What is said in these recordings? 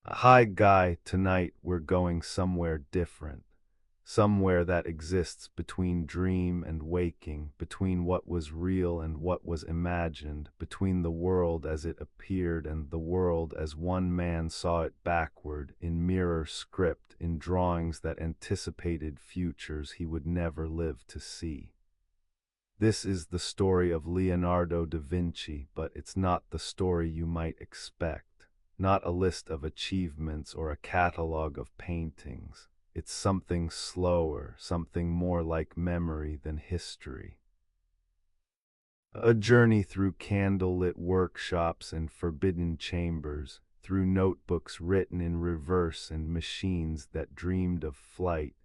Hi, Guy. Tonight we're going somewhere different. Somewhere that exists between dream and waking, between what was real and what was imagined, between the world as it appeared and the world as one man saw it backward, in mirror script, in drawings that anticipated futures he would never live to see. This is the story of Leonardo da Vinci, but it's not the story you might expect. Not a list of achievements or a catalogue of paintings. It's something slower, something more like memory than history. A journey through candlelit workshops and forbidden chambers, through notebooks written in reverse and machines that dreamed of flight,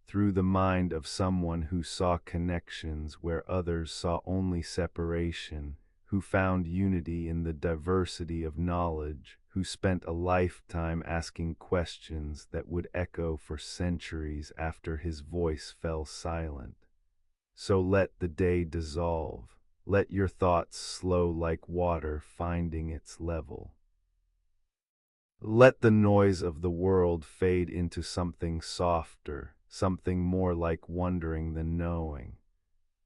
through the mind of someone who saw connections where others saw only separation, who found unity in the diversity of knowledge, who spent a lifetime asking questions that would echo for centuries after his voice fell silent. So let the day dissolve. Let your thoughts slow like water finding its level. Let the noise of the world fade into something softer, something more like wondering than knowing.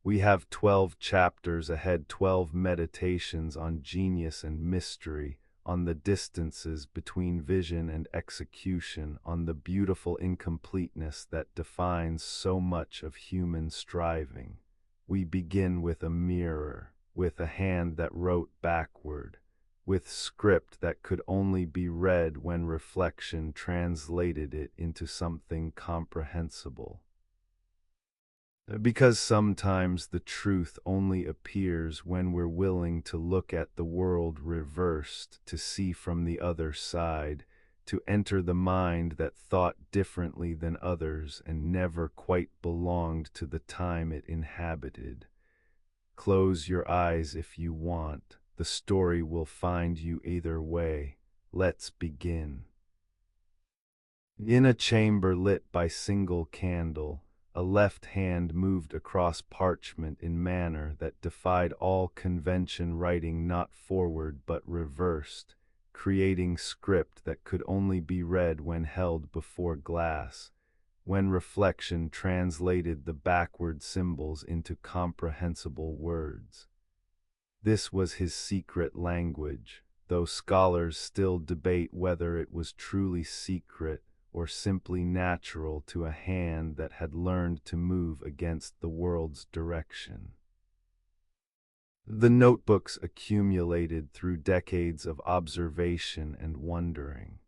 We have 12 chapters ahead, 12 meditations on genius and mystery, on the distances between vision and execution, on the beautiful incompleteness that defines so much of human striving. We begin with a mirror, with a hand that wrote backward, with script that could only be read when reflection translated it into something comprehensible. Because sometimes the truth only appears when we're willing to look at the world reversed, to see from the other side, to enter the mind that thought differently than others and never quite belonged to the time it inhabited. Close your eyes if you want. The story will find you either way. Let's begin. In a chamber lit by single candle, a left hand moved across parchment in manner that defied all convention, writing not forward but reversed, creating script that could only be read when held before glass, when reflection translated the backward symbols into comprehensible words. This was his secret language, though scholars still debate whether it was truly secret or simply natural to a hand that had learned to move against the world's direction. The notebooks accumulated through decades of observation and wondering.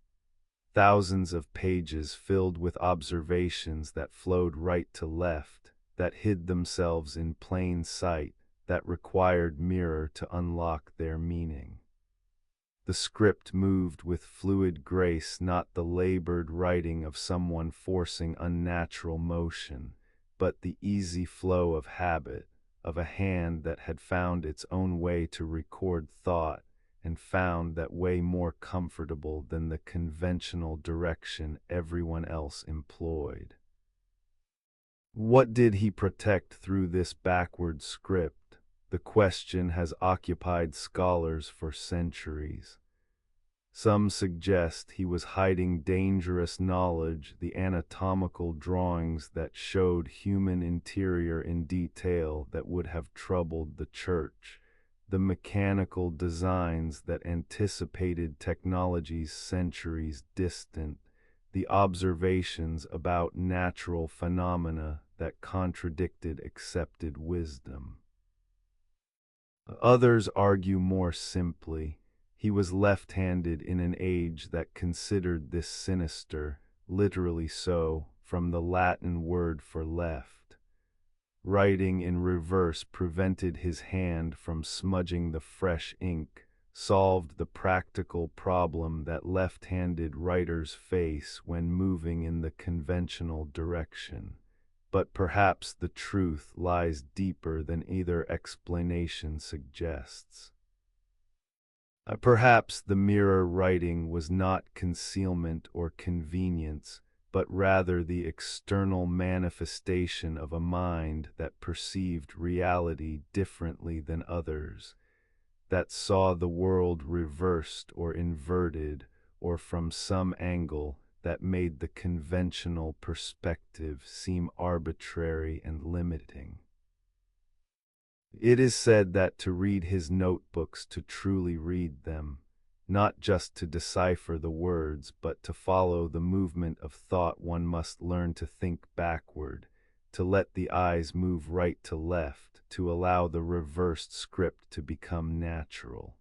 Thousands of pages filled with observations that flowed right to left, that hid themselves in plain sight, that required mirror to unlock their meaning. The script moved with fluid grace, not the labored writing of someone forcing unnatural motion, but the easy flow of habit, of a hand that had found its own way to record thought, and found that way more comfortable than the conventional direction everyone else employed. What did he protect through this backward script? The question has occupied scholars for centuries. Some suggest he was hiding dangerous knowledge, the anatomical drawings that showed human interior in detail that would have troubled the church, the mechanical designs that anticipated technologies centuries distant, the observations about natural phenomena that contradicted accepted wisdom. Others argue more simply. He was left-handed in an age that considered this sinister, literally so, from the Latin word for left. Writing in reverse prevented his hand from smudging the fresh ink, solved the practical problem that left-handed writers face when moving in the conventional direction. But perhaps the truth lies deeper than either explanation suggests. Perhaps the mirror writing was not concealment or convenience, but rather the external manifestation of a mind that perceived reality differently than others, that saw the world reversed or inverted, or from some angle that made the conventional perspective seem arbitrary and limiting. It is said that to read his notebooks, to truly read them, not just to decipher the words, but to follow the movement of thought, one must learn to think backward, to let the eyes move right to left, to allow the reversed script to become natural.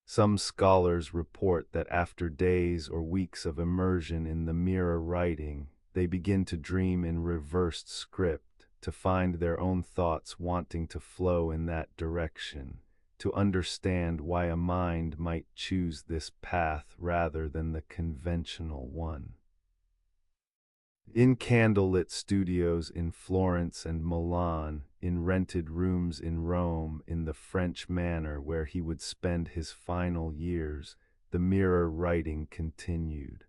Some scholars report that after days or weeks of immersion in the mirror writing, they begin to dream in reversed script, to find their own thoughts wanting to flow in that direction, to understand why a mind might choose this path rather than the conventional one. In candlelit studios in Florence and Milan, in rented rooms in Rome, in the French manor where he would spend his final years, the mirror writing continued.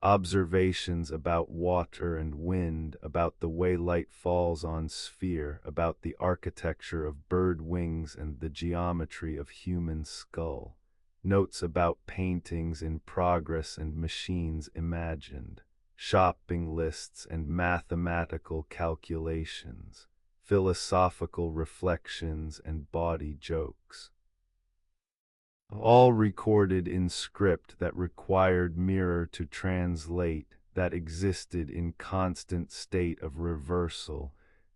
Observations about water and wind, about the way light falls on sphere, about the architecture of bird wings and the geometry of human skull. Notes about paintings in progress and machines imagined. Shopping lists and mathematical calculations. Philosophical reflections and bawdy jokes. All recorded in script that required mirror to translate, that existed in constant state of reversal,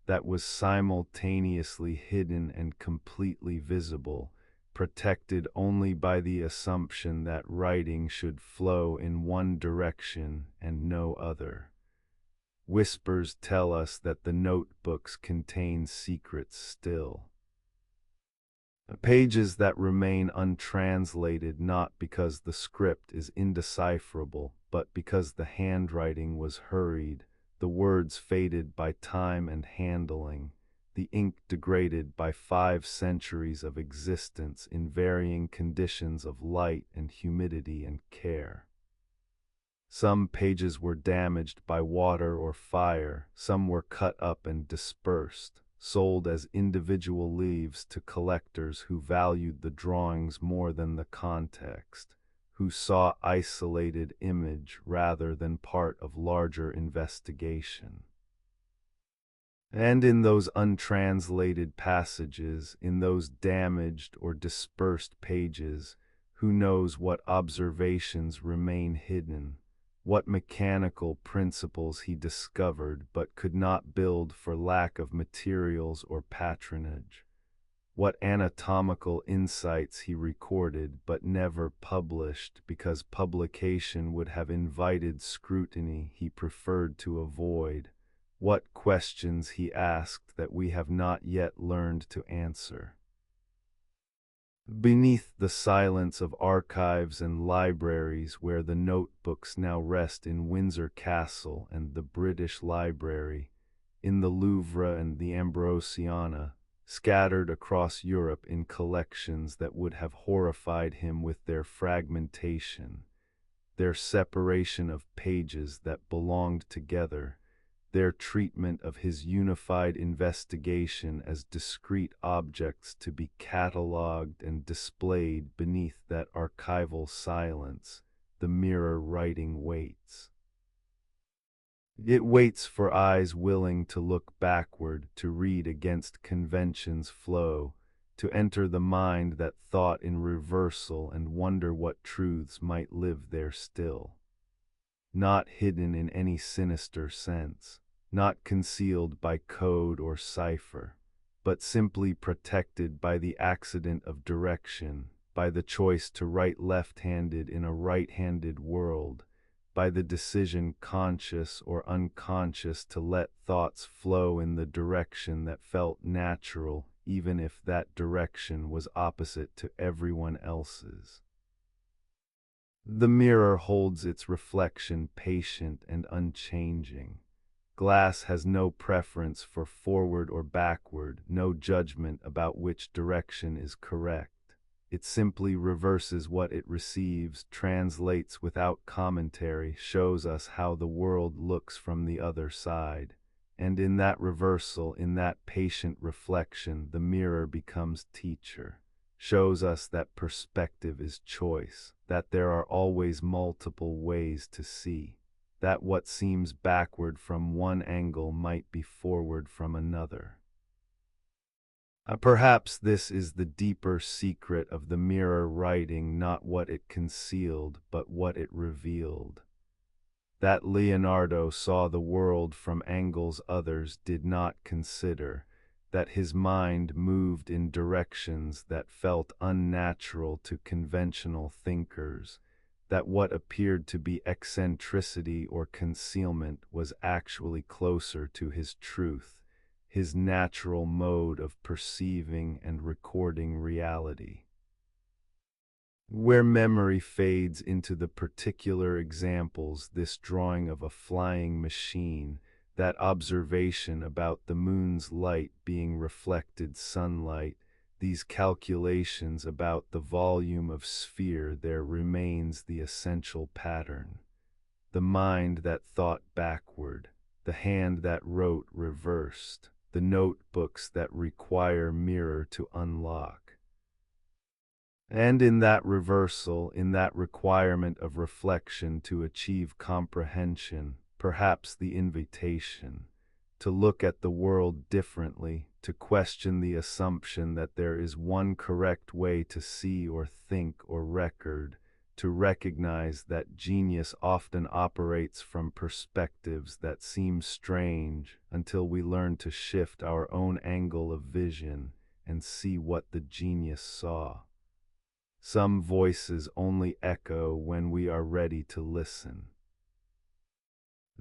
that was simultaneously hidden and completely visible, protected only by the assumption that writing should flow in one direction and no other. Whispers tell us that the notebooks contain secrets still. Pages that remain untranslated, not because the script is indecipherable, but because the handwriting was hurried, the words faded by time and handling, the ink degraded by 5 centuries of existence in varying conditions of light and humidity and care. Some pages were damaged by water or fire, some were cut up and dispersed, sold as individual leaves to collectors who valued the drawings more than the context, who saw isolated image rather than part of larger investigation. And in those untranslated passages, in those damaged or dispersed pages, who knows what observations remain hidden, what mechanical principles he discovered but could not build for lack of materials or patronage, what anatomical insights he recorded but never published because publication would have invited scrutiny he preferred to avoid, what questions he asked that we have not yet learned to answer. Beneath the silence of archives and libraries where the notebooks now rest in Windsor Castle and the British Library, in the Louvre and the Ambrosiana, scattered across Europe in collections that would have horrified him with their fragmentation, their separation of pages that belonged together, their treatment of his unified investigation as discrete objects to be catalogued and displayed beneath that archival silence, the mirror writing waits. It waits for eyes willing to look backward, to read against convention's flow, to enter the mind that thought in reversal and wonder what truths might live there still. Not hidden in any sinister sense, not concealed by code or cipher, but simply protected by the accident of direction, by the choice to write left-handed in a right-handed world, by the decision, conscious or unconscious, to let thoughts flow in the direction that felt natural, even if that direction was opposite to everyone else's. The mirror holds its reflection patient and unchanging. Glass has no preference for forward or backward, no judgment about which direction is correct. It simply reverses what it receives, translates without commentary, shows us how the world looks from the other side. And in that reversal, in that patient reflection, the mirror becomes teacher, shows us that perspective is choice, that there are always multiple ways to see, that what seems backward from one angle might be forward from another. Perhaps this is the deeper secret of the mirror writing, not what it concealed, but what it revealed. That Leonardo saw the world from angles others did not consider, that his mind moved in directions that felt unnatural to conventional thinkers, that what appeared to be eccentricity or concealment was actually closer to his truth, his natural mode of perceiving and recording reality. Where memory fades into the particular examples, this drawing of a flying machine, that observation about the moon's light being reflected sunlight, these calculations about the volume of sphere, there remains the essential pattern. The mind that thought backward, the hand that wrote reversed, the notebooks that require mirror to unlock. And in that reversal, in that requirement of reflection to achieve comprehension, perhaps the invitation to look at the world differently, to question the assumption that there is one correct way to see or think or record, to recognize that genius often operates from perspectives that seem strange until we learn to shift our own angle of vision and see what the genius saw. Some voices only echo when we are ready to listen.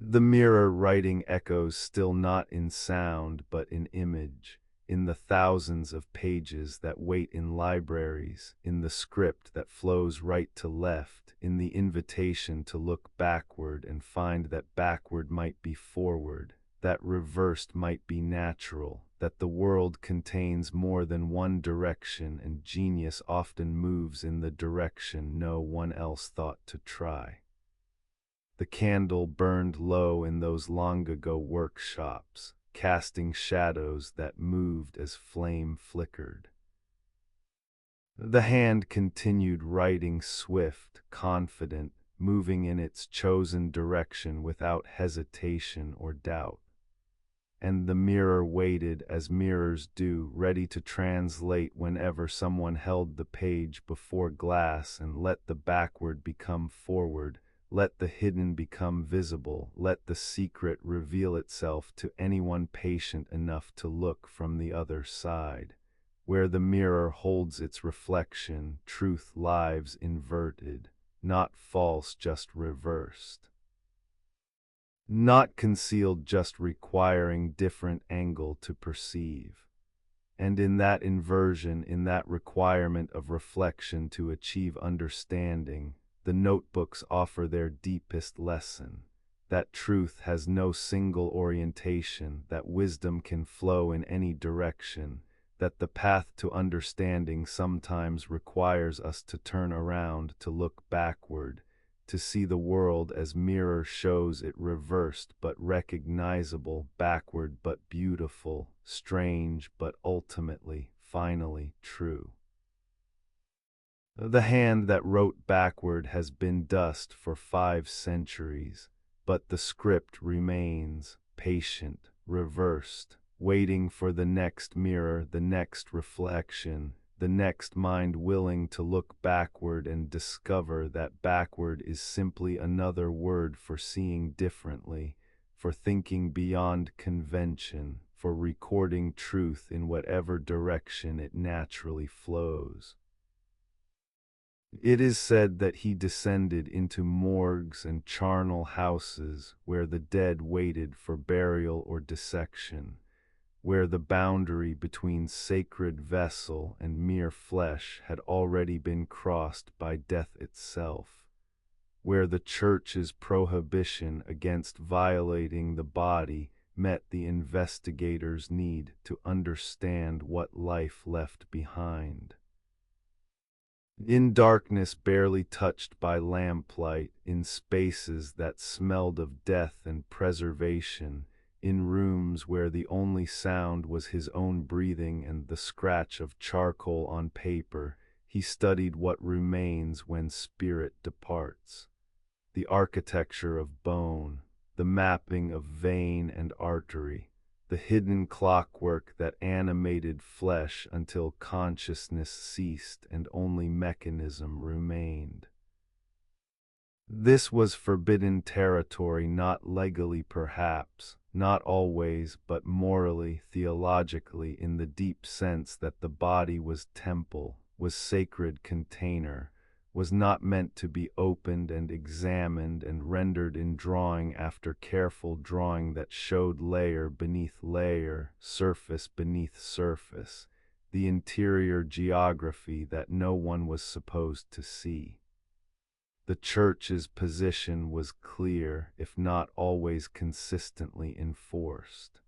The mirror writing echoes still not in sound but in image, in the thousands of pages that wait in libraries, in the script that flows right to left, in the invitation to look backward and find that backward might be forward, that reversed might be natural, that the world contains more than one direction and genius often moves in the direction no one else thought to try. The candle burned low in those long-ago workshops, casting shadows that moved as flame flickered. The hand continued writing, swift, confident, moving in its chosen direction without hesitation or doubt. And the mirror waited as mirrors do, ready to translate whenever someone held the page before glass and let the backward become forward, let the hidden become visible, let the secret reveal itself to anyone patient enough to look from the other side. Where the mirror holds its reflection, truth lives inverted, not false, just reversed. Not concealed, just requiring different angle to perceive. And in that inversion, in that requirement of reflection to achieve understanding, the notebooks offer their deepest lesson, that truth has no single orientation, that wisdom can flow in any direction, that the path to understanding sometimes requires us to turn around, to look backward, to see the world as mirror shows it, reversed but recognizable, backward but beautiful, strange but ultimately, finally true. The hand that wrote backward has been dust for 5 centuries, but the script remains, patient, reversed, waiting for the next mirror, the next reflection, the next mind willing to look backward and discover that backward is simply another word for seeing differently, for thinking beyond convention, for recording truth in whatever direction it naturally flows. It is said that he descended into morgues and charnel houses where the dead waited for burial or dissection, where the boundary between sacred vessel and mere flesh had already been crossed by death itself, where the Church's prohibition against violating the body met the investigator's need to understand what life left behind. In darkness barely touched by lamplight, in spaces that smelled of death and preservation, In rooms where the only sound was his own breathing and the scratch of charcoal on paper, he studied what remains when spirit departs. The architecture of bone, the mapping of vein and artery, the hidden clockwork that animated flesh until consciousness ceased and only mechanism remained. This was forbidden territory, not legally perhaps, not always, but morally, theologically, in the deep sense that the body was temple, was sacred container, was not meant to be opened and examined and rendered in drawing after careful drawing that showed layer beneath layer, surface beneath surface, the interior geography that no one was supposed to see. The Church's position was clear, if not always consistently enforced.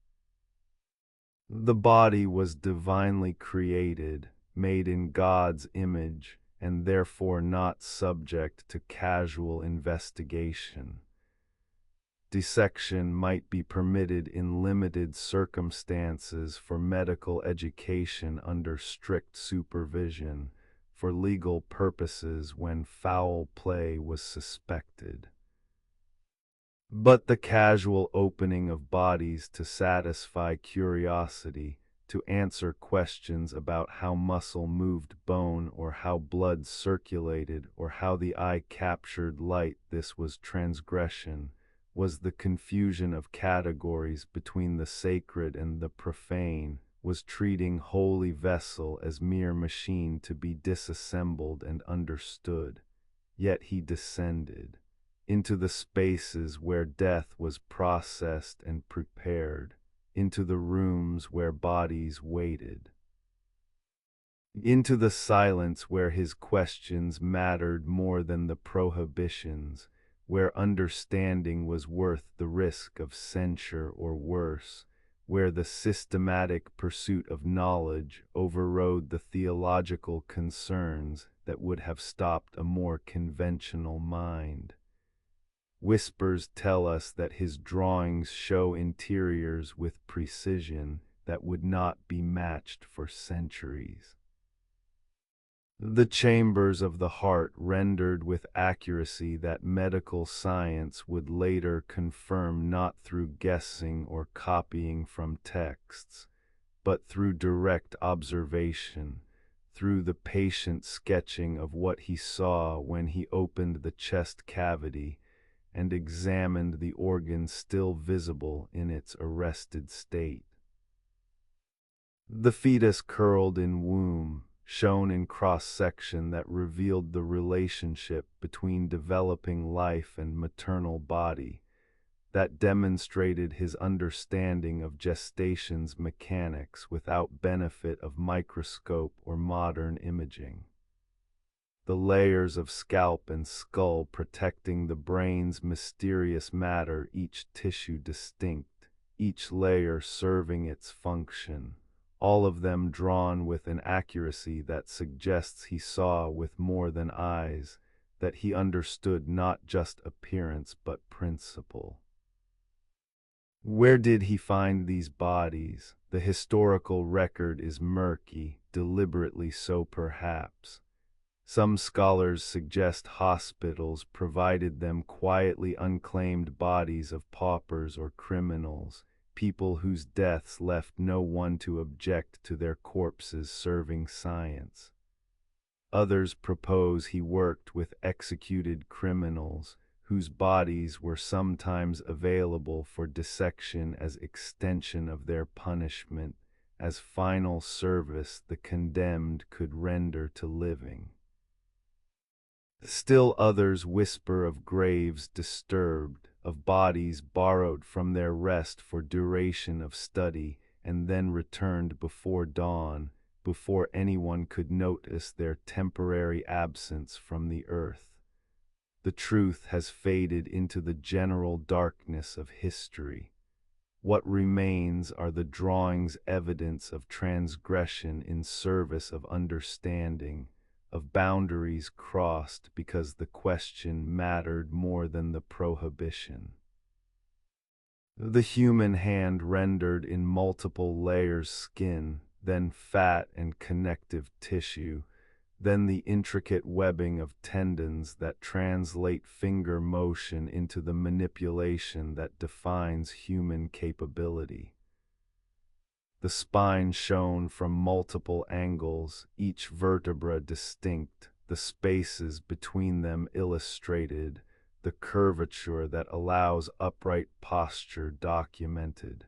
The body was divinely created, made in God's image, and therefore not subject to casual investigation. Dissection might be permitted in limited circumstances for medical education under strict supervision, for legal purposes when foul play was suspected. But the casual opening of bodies to satisfy curiosity, to answer questions about how muscle moved bone or how blood circulated or how the eye captured light, this was transgression, was the confusion of categories between the sacred and the profane, was treating holy vessel as mere machine to be disassembled and understood. Yet he descended into the spaces where death was processed and prepared, into the rooms where bodies waited, into the silence where his questions mattered more than the prohibitions, where understanding was worth the risk of censure or worse, where the systematic pursuit of knowledge overrode the theological concerns that would have stopped a more conventional mind. Whispers tell us that his drawings show interiors with precision that would not be matched for centuries. The chambers of the heart rendered with accuracy that medical science would later confirm, not through guessing or copying from texts, but through direct observation, through the patient sketching of what he saw when he opened the chest cavity and examined the organ still visible in its arrested state. The fetus curled in womb, shown in cross-section that revealed the relationship between developing life and maternal body, that demonstrated his understanding of gestation's mechanics without benefit of microscope or modern imaging. The layers of scalp and skull protecting the brain's mysterious matter, each tissue distinct, each layer serving its function, all of them drawn with an accuracy that suggests he saw with more than eyes, that he understood not just appearance but principle. Where did he find these bodies? The historical record is murky, deliberately so perhaps. Some scholars suggest hospitals provided them quietly unclaimed bodies of paupers or criminals, people whose deaths left no one to object to their corpses serving science. Others propose he worked with executed criminals, whose bodies were sometimes available for dissection as extension of their punishment, as final service the condemned could render to living. Still others whisper of graves disturbed, of bodies borrowed from their rest for duration of study, and then returned before dawn, before anyone could notice their temporary absence from the earth. The truth has faded into the general darkness of history. What remains are the drawings, evidence of transgression in service of understanding, of boundaries crossed because the question mattered more than the prohibition. The human hand rendered in multiple layers skin, then fat and connective tissue, then the intricate webbing of tendons that translate finger motion into the manipulation that defines human capability. The spine shown from multiple angles, each vertebra distinct, the spaces between them illustrated, the curvature that allows upright posture documented.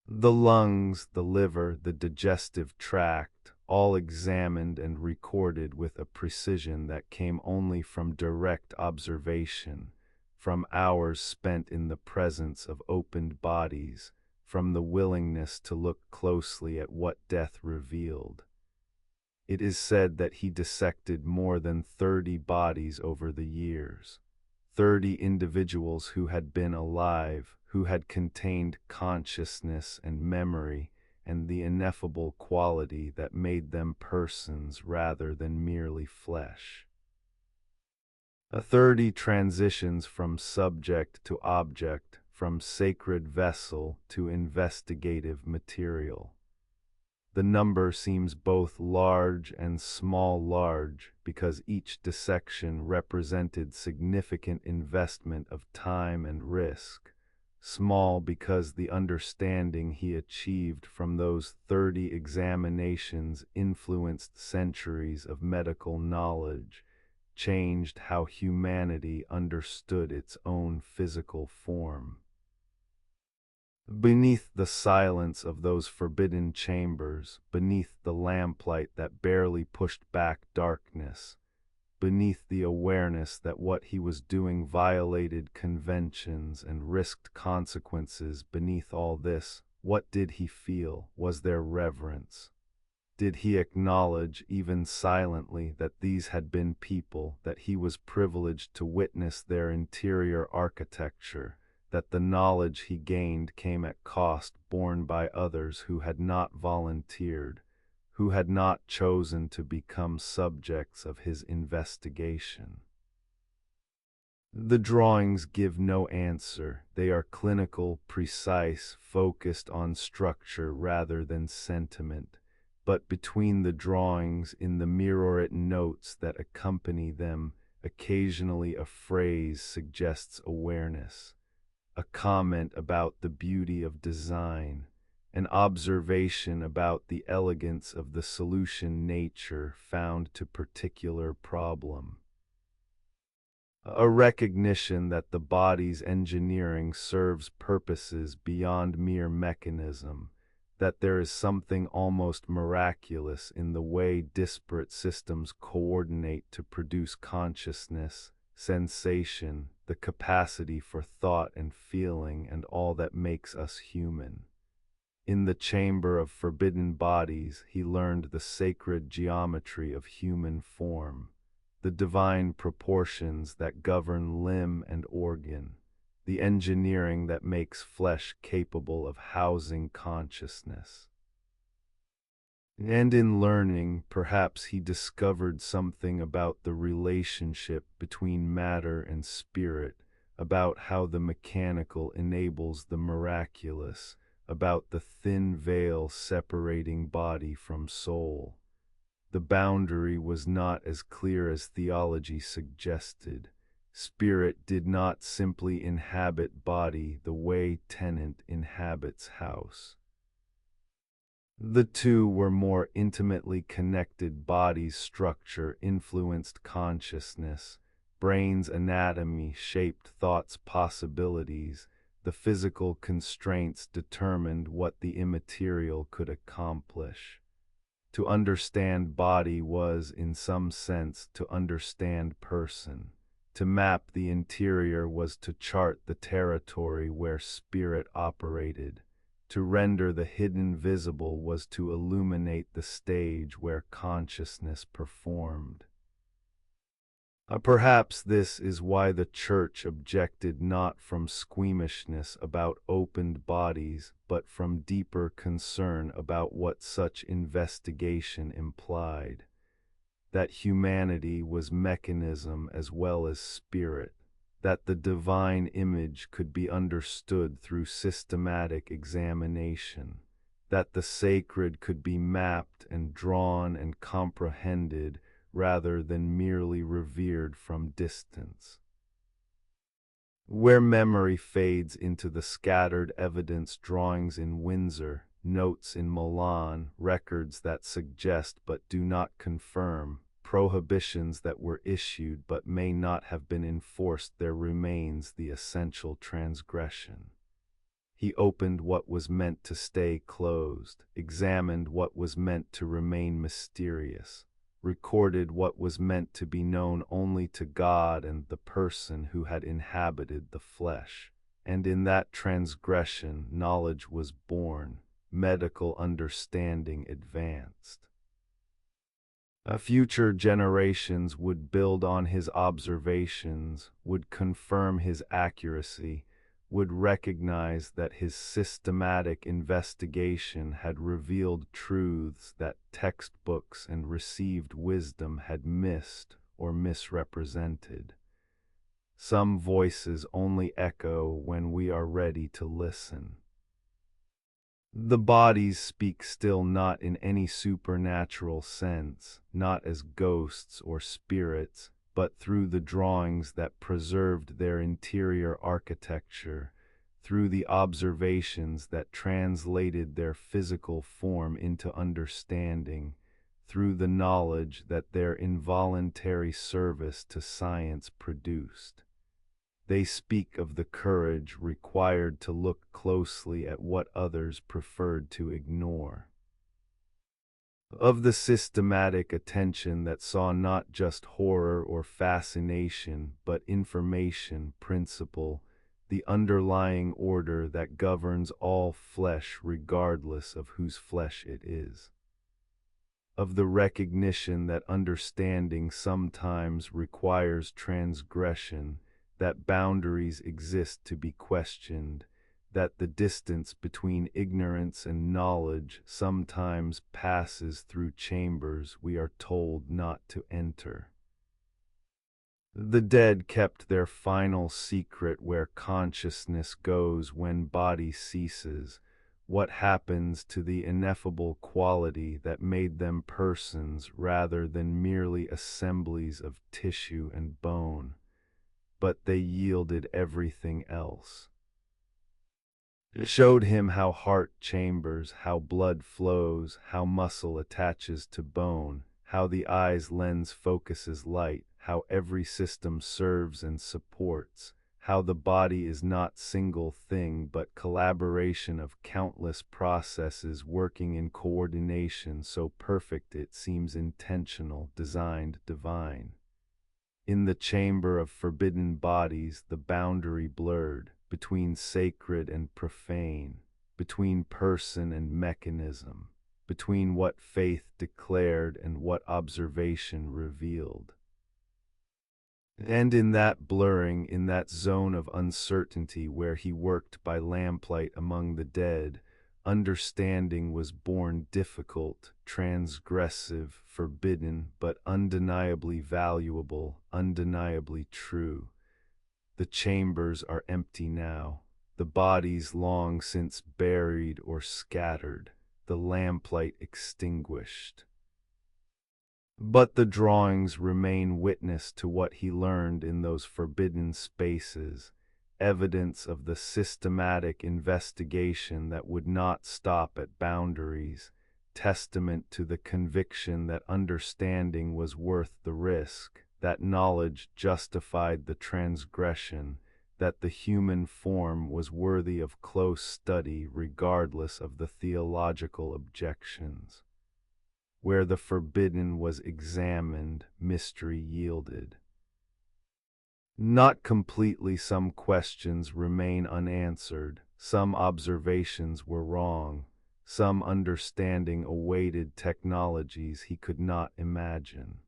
The lungs, the liver, the digestive tract, all examined and recorded with a precision that came only from direct observation, from hours spent in the presence of opened bodies, from the willingness to look closely at what death revealed. It is said that he dissected more than 30 bodies over the years. 30 individuals who had been alive, who had contained consciousness and memory, and the ineffable quality that made them persons rather than merely flesh. 30 transitions from subject to object, from sacred vessel to investigative material. The number seems both large and small because each dissection represented significant investment of time and risk. Small because the understanding he achieved from those 30 examinations influenced centuries of medical knowledge, changed how humanity understood its own physical form. Beneath the silence of those forbidden chambers, beneath the lamplight that barely pushed back darkness, beneath the awareness that what he was doing violated conventions and risked consequences, beneath all this, what did he feel? Was there reverence? Did he acknowledge, even silently, that these had been people, that he was privileged to witness their interior architecture, that the knowledge he gained came at cost borne by others who had not volunteered, who had not chosen to become subjects of his investigation? The drawings give no answer. They are clinical, precise, focused on structure rather than sentiment. But between the drawings, in the mirror-written notes that accompany them, occasionally a phrase suggests awareness, a comment about the beauty of design, an observation about the elegance of the solution nature found to particular problem. A recognition that the body's engineering serves purposes beyond mere mechanism, that there is something almost miraculous in the way disparate systems coordinate to produce consciousness, sensation, the capacity for thought and feeling, and all that makes us human. In the chamber of forbidden bodies, he learned the sacred geometry of human form, the divine proportions that govern limb and organ, the engineering that makes flesh capable of housing consciousness. And in learning, perhaps he discovered something about the relationship between matter and spirit, about how the mechanical enables the miraculous, about the thin veil separating body from soul. The boundary was not as clear as theology suggested. Spirit did not simply inhabit body the way tenant inhabits house. The two were more intimately connected. Body's structure influenced consciousness, brain's anatomy shaped thought's possibilities, the physical constraints determined what the immaterial could accomplish. To understand body was, in some sense, to understand person. To map the interior was to chart the territory where spirit operated. To render the hidden visible was to illuminate the stage where consciousness performed. Perhaps this is why the Church objected not from squeamishness about opened bodies, but from deeper concern about what such investigation implied, that humanity was mechanism as well as spirit, that the divine image could be understood through systematic examination, that the sacred could be mapped and drawn and comprehended rather than merely revered from distance. Where memory fades into the scattered evidence, drawings in Windsor, notes in Milan, records that suggest but do not confirm, prohibitions that were issued but may not have been enforced, there remains the essential transgression. He opened what was meant to stay closed, examined what was meant to remain mysterious, recorded what was meant to be known only to God and the person who had inhabited the flesh. And in that transgression, knowledge was born, medical understanding advanced. Future generations would build on his observations, would confirm his accuracy, would recognize that his systematic investigation had revealed truths that textbooks and received wisdom had missed or misrepresented. Some voices only echo when we are ready to listen. The bodies speak still, not in any supernatural sense, not as ghosts or spirits, but through the drawings that preserved their interior architecture, through the observations that translated their physical form into understanding, through the knowledge that their involuntary service to science produced. They speak of the courage required to look closely at what others preferred to ignore, of the systematic attention that saw not just horror or fascination but information, principle, the underlying order that governs all flesh regardless of whose flesh it is, of the recognition that understanding sometimes requires transgression, that boundaries exist to be questioned, that the distance between ignorance and knowledge sometimes passes through chambers we are told not to enter. The dead kept their final secret, where consciousness goes when body ceases. What happens to the ineffable quality that made them persons rather than merely assemblies of tissue and bone? But they yielded everything else. It showed him how heart chambers, how blood flows, how muscle attaches to bone, how the eye's lens focuses light, how every system serves and supports, how the body is not single thing but collaboration of countless processes working in coordination, so perfect it seems intentional, designed, divine. In the chamber of forbidden bodies, the boundary blurred between sacred and profane, between person and mechanism, between what faith declared and what observation revealed. And in that blurring, in that zone of uncertainty where he worked by lamplight among the dead, understanding was born, difficult, transgressive, forbidden, but undeniably valuable, undeniably true. The chambers are empty now, the bodies long since buried or scattered, the lamplight extinguished. But the drawings remain witness to what he learned in those forbidden spaces, evidence of the systematic investigation that would not stop at boundaries, testament to the conviction that understanding was worth the risk, that knowledge justified the transgression, that the human form was worthy of close study regardless of the theological objections. Where the forbidden was examined, mystery yielded. Not completely, some questions remain unanswered, some observations were wrong, some understanding awaited technologies he could not imagine.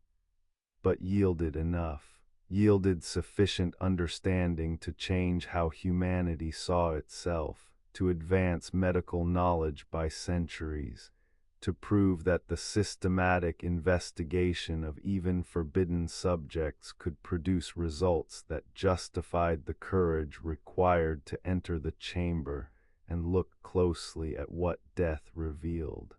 But yielded enough, yielded sufficient understanding to change how humanity saw itself, to advance medical knowledge by centuries, to prove that the systematic investigation of even forbidden subjects could produce results that justified the courage required to enter the chamber and look closely at what death revealed.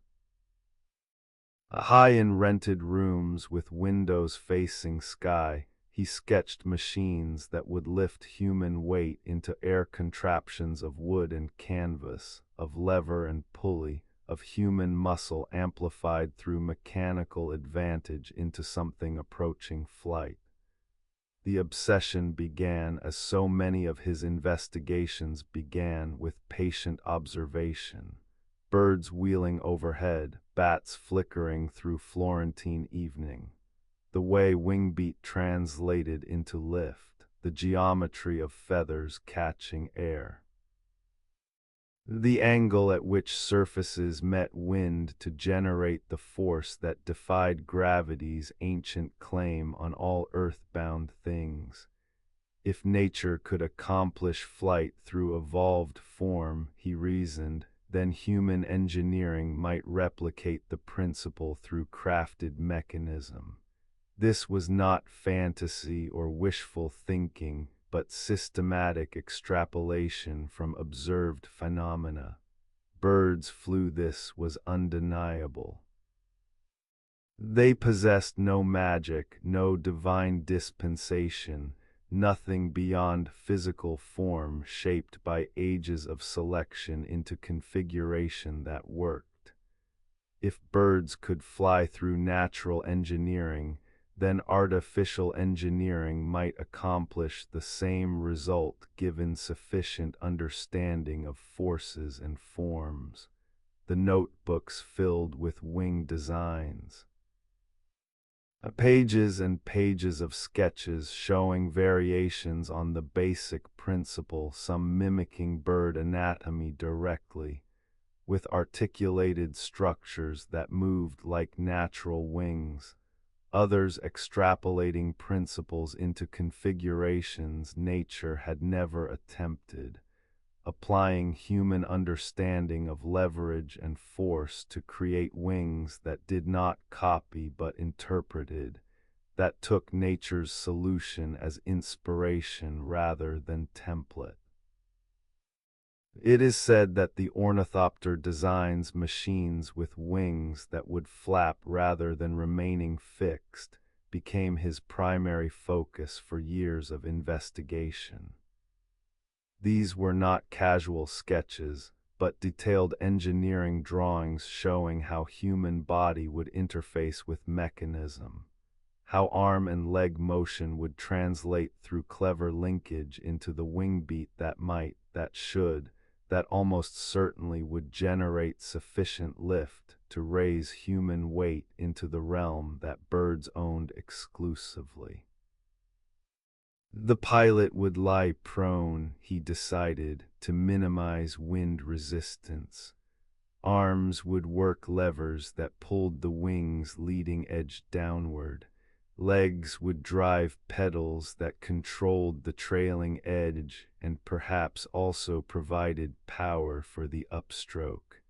High in rented rooms with windows facing sky, he sketched machines that would lift human weight into air contraptions of wood and canvas, of lever and pulley, of human muscle amplified through mechanical advantage into something approaching flight. The obsession began, as so many of his investigations began, with patient observation. Birds wheeling overhead, bats flickering through Florentine evening. The way wing beat translated into lift, the geometry of feathers catching air. The angle at which surfaces met wind to generate the force that defied gravity's ancient claim on all earthbound things. If nature could accomplish flight through evolved form, he reasoned, then human engineering might replicate the principle through crafted mechanism. This was not fantasy or wishful thinking, but systematic extrapolation from observed phenomena. Birds flew, this was undeniable. They possessed no magic, no divine dispensation, nothing beyond physical form shaped by ages of selection into configuration that worked. If birds could fly through natural engineering, then artificial engineering might accomplish the same result given sufficient understanding of forces and forms. The notebooks filled with wing designs. Pages and pages of sketches showing variations on the basic principle, some mimicking bird anatomy directly, with articulated structures that moved like natural wings, others extrapolating principles into configurations nature had never attempted, applying human understanding of leverage and force to create wings that did not copy but interpreted, that took nature's solution as inspiration rather than template. It is said that the ornithopter designs machines with wings that would flap rather than remaining fixed, became his primary focus for years of investigation. These were not casual sketches, but detailed engineering drawings showing how human body would interface with mechanism, how arm and leg motion would translate through clever linkage into the wing beat that might, that should, that almost certainly would generate sufficient lift to raise human weight into the realm that birds owned exclusively. The pilot would lie prone, he decided, to minimize wind resistance. Arms would work levers that pulled the wings leading edge downward. Legs would drive pedals that controlled the trailing edge and perhaps also provided power for the upstroke.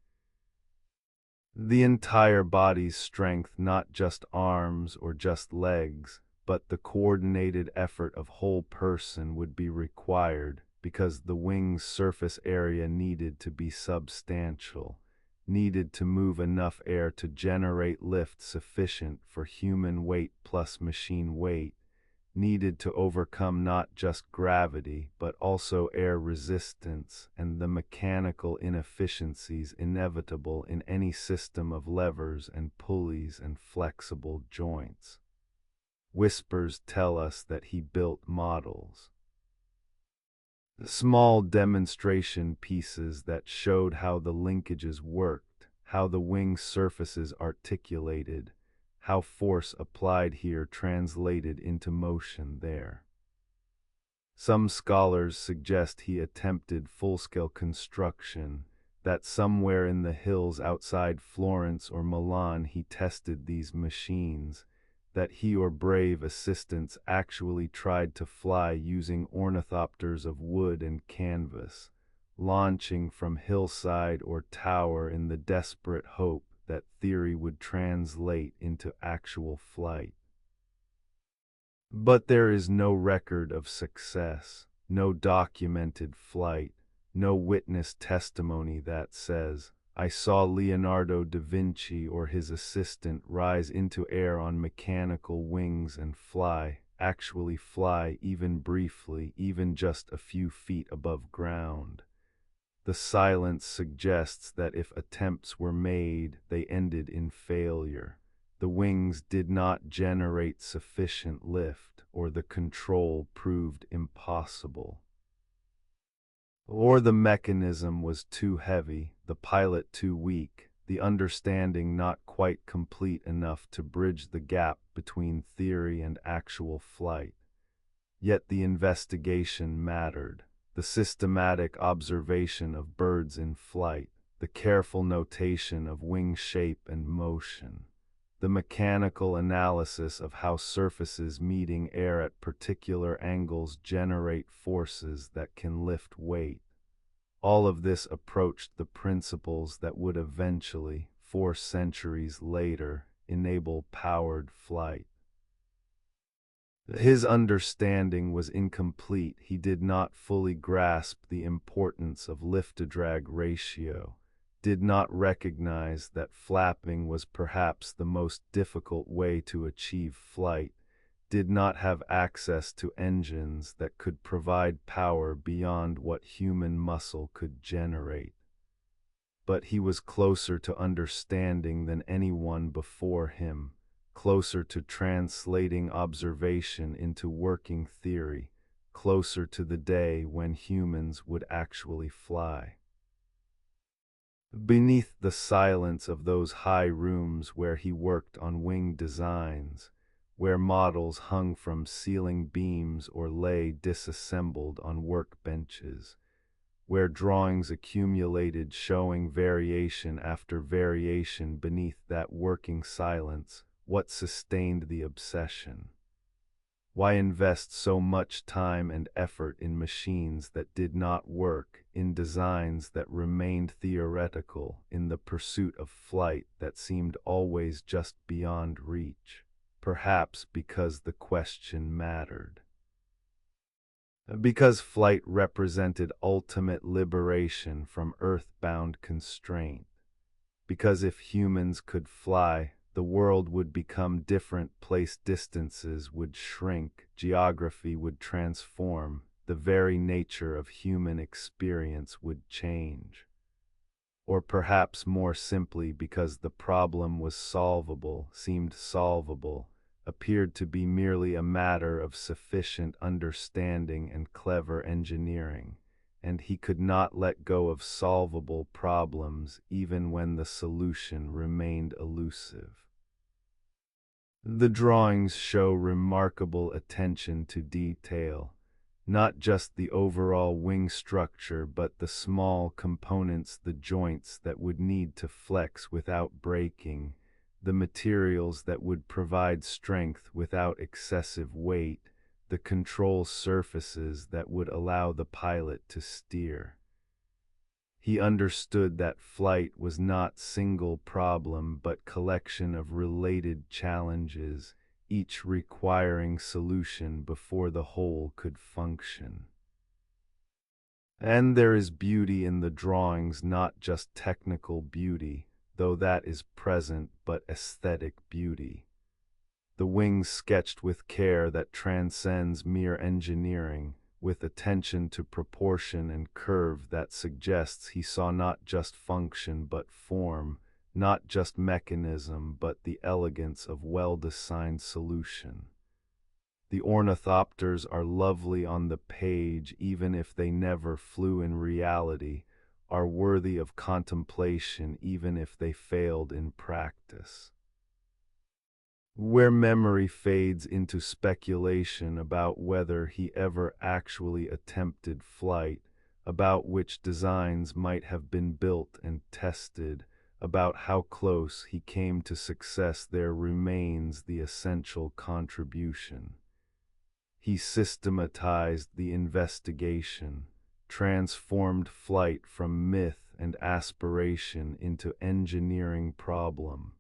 The entire body's strength, not just arms or just legs, but the coordinated effort of whole person would be required because the wing's surface area needed to be substantial, needed to move enough air to generate lift sufficient for human weight plus machine weight, needed to overcome not just gravity but also air resistance and the mechanical inefficiencies inevitable in any system of levers and pulleys and flexible joints. Whispers tell us that he built models. Small demonstration pieces that showed how the linkages worked, how the wing surfaces articulated, how force applied here translated into motion there. Some scholars suggest he attempted full-scale construction, that somewhere in the hills outside Florence or Milan he tested these machines, that he or brave assistants actually tried to fly using ornithopters of wood and canvas, launching from hillside or tower in the desperate hope that theory would translate into actual flight. But there is no record of success, no documented flight, no witness testimony that says, "I saw Leonardo da Vinci or his assistant rise into air on mechanical wings and fly, actually fly even briefly, even just a few feet above ground." The silence suggests that if attempts were made, they ended in failure. The wings did not generate sufficient lift, or the control proved impossible. Or the mechanism was too heavy, the pilot too weak, the understanding not quite complete enough to bridge the gap between theory and actual flight. Yet the investigation mattered. The systematic observation of birds in flight, the careful notation of wing shape and motion, the mechanical analysis of how surfaces meeting air at particular angles generate forces that can lift weight. All of this approached the principles that would eventually, 4 centuries later, enable powered flight. His understanding was incomplete. He did not fully grasp the importance of lift-to-drag ratio, did not recognize that flapping was perhaps the most difficult way to achieve flight, did not have access to engines that could provide power beyond what human muscle could generate. But he was closer to understanding than anyone before him, closer to translating observation into working theory, closer to the day when humans would actually fly. Beneath the silence of those high rooms where he worked on wing designs, where models hung from ceiling beams or lay disassembled on workbenches, where drawings accumulated showing variation after variation beneath that working silence, what sustained the obsession? Why invest so much time and effort in machines that did not work, in designs that remained theoretical, in the pursuit of flight that seemed always just beyond reach? Perhaps because the question mattered. Because flight represented ultimate liberation from earthbound constraint. Because if humans could fly, the world would become different, place distances would shrink, geography would transform, the very nature of human experience would change. Or perhaps more simply because the problem was solvable, seemed solvable, appeared to be merely a matter of sufficient understanding and clever engineering, and he could not let go of solvable problems even when the solution remained elusive. The drawings show remarkable attention to detail, not just the overall wing structure but the small components, the joints that would need to flex without breaking, the materials that would provide strength without excessive weight, the control surfaces that would allow the pilot to steer. He understood that flight was not single problem but collection of related challenges, each requiring solution before the whole could function. And there is beauty in the drawings, not just technical beauty, though that is present, but aesthetic beauty. The wings sketched with care that transcends mere engineering, with attention to proportion and curve that suggests he saw not just function but form, not just mechanism but the elegance of well-designed solution. The ornithopters are lovely on the page even if they never flew in reality, are worthy of contemplation even if they failed in practice. Where memory fades into speculation about whether he ever actually attempted flight, about which designs might have been built and tested, about how close he came to success, there remains the essential contribution. He systematized the investigation, transformed flight from myth and aspiration into engineering problem.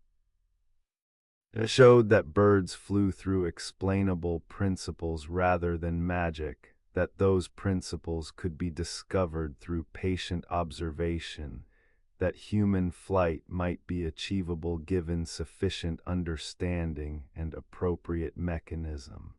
It showed that birds flew through explainable principles rather than magic, that those principles could be discovered through patient observation, that human flight might be achievable given sufficient understanding and appropriate mechanism.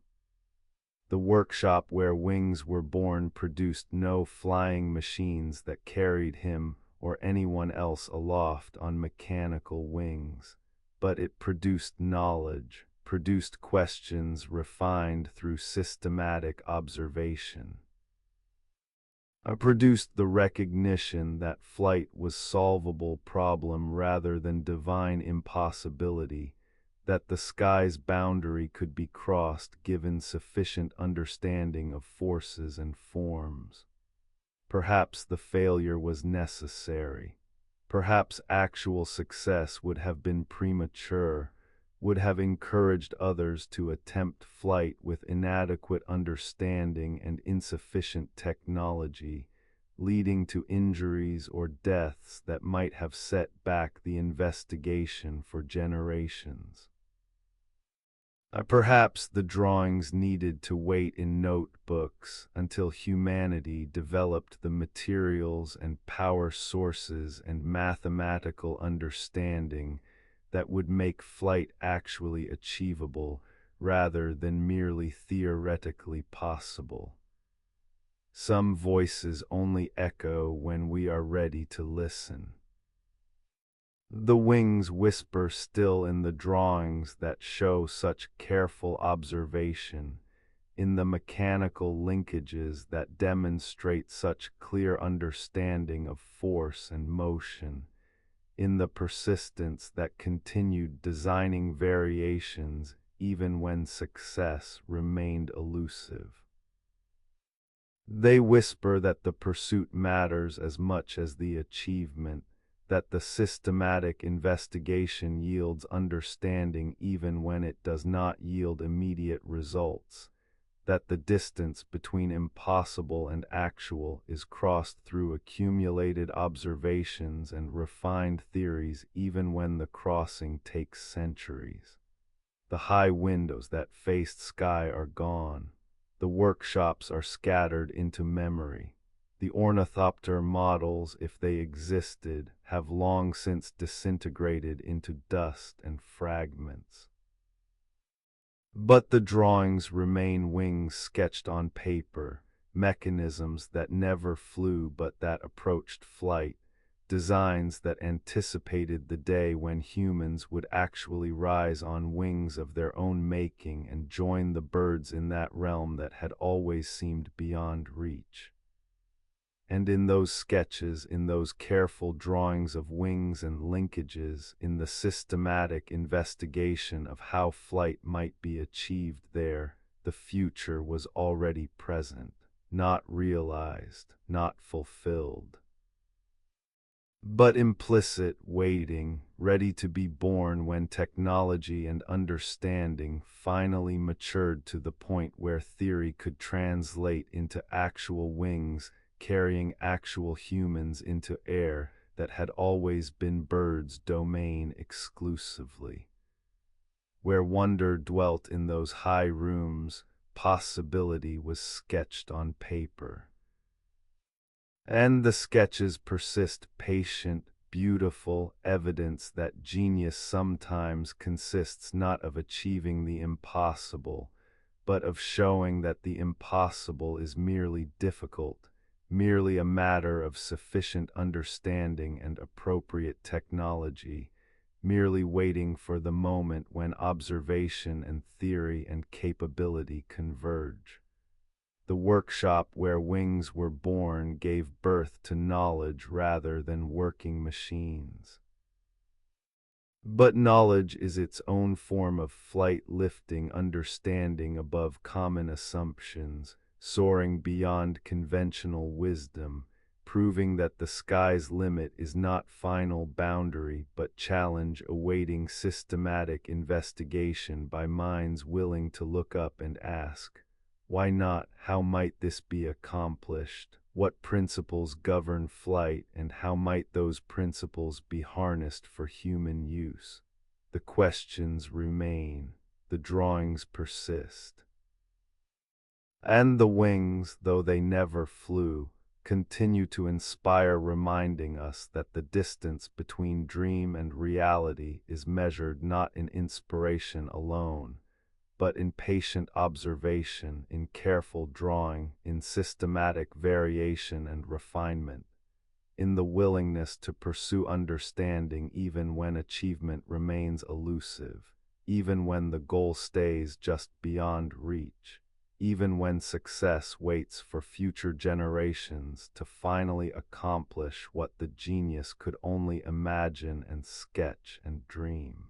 The workshop where wings were born produced no flying machines that carried him or anyone else aloft on mechanical wings, but it produced knowledge, produced questions refined through systematic observation. It produced the recognition that flight was solvable problem rather than divine impossibility, that the sky's boundary could be crossed given sufficient understanding of forces and forms. Perhaps the failure was necessary. Perhaps actual success would have been premature, would have encouraged others to attempt flight with inadequate understanding and insufficient technology, leading to injuries or deaths that might have set back the investigation for generations. Perhaps the drawings needed to wait in notebooks until humanity developed the materials and power sources and mathematical understanding that would make flight actually achievable rather than merely theoretically possible. Some voices only echo when we are ready to listen. The wings whisper still in the drawings that show such careful observation, in the mechanical linkages that demonstrate such clear understanding of force and motion, in the persistence that continued designing variations even when success remained elusive. They whisper that the pursuit matters as much as the achievement, that the systematic investigation yields understanding even when it does not yield immediate results, that the distance between impossible and actual is crossed through accumulated observations and refined theories even when the crossing takes centuries. The high windows that faced sky are gone. The workshops are scattered into memory. The ornithopter models, if they existed, have long since disintegrated into dust and fragments. But the drawings remain, wings sketched on paper, mechanisms that never flew but that approached flight, designs that anticipated the day when humans would actually rise on wings of their own making and join the birds in that realm that had always seemed beyond reach. And in those sketches, in those careful drawings of wings and linkages, in the systematic investigation of how flight might be achieved there, the future was already present, not realized, not fulfilled, but implicit, waiting, ready to be born when technology and understanding finally matured to the point where theory could translate into actual wings, carrying actual humans into air that had always been birds' domain exclusively. Where wonder dwelt in those high rooms, possibility was sketched on paper. And the sketches persist, patient, beautiful evidence that genius sometimes consists not of achieving the impossible, but of showing that the impossible is merely difficult, merely a matter of sufficient understanding and appropriate technology, merely waiting for the moment when observation and theory and capability converge. The workshop where wings were born gave birth to knowledge rather than working machines. But knowledge is its own form of flight, lifting understanding above common assumptions, soaring beyond conventional wisdom, proving that the sky's limit is not final boundary but challenge awaiting systematic investigation by minds willing to look up and ask, why not? How might this be accomplished? What principles govern flight, and how might those principles be harnessed for human use? The questions remain, the drawings persist. And the wings, though they never flew, continue to inspire, reminding us that the distance between dream and reality is measured not in inspiration alone, but in patient observation, in careful drawing, in systematic variation and refinement, in the willingness to pursue understanding even when achievement remains elusive, even when the goal stays just beyond reach, even when success waits for future generations to finally accomplish what the genius could only imagine and sketch and dream.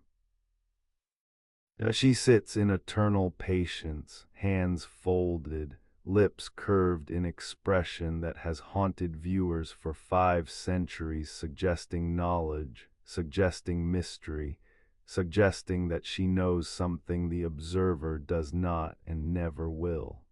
She sits in eternal patience, hands folded, lips curved in expression that has haunted viewers for 5 centuries, suggesting knowledge, suggesting mystery, suggesting that she knows something the observer does not and never will.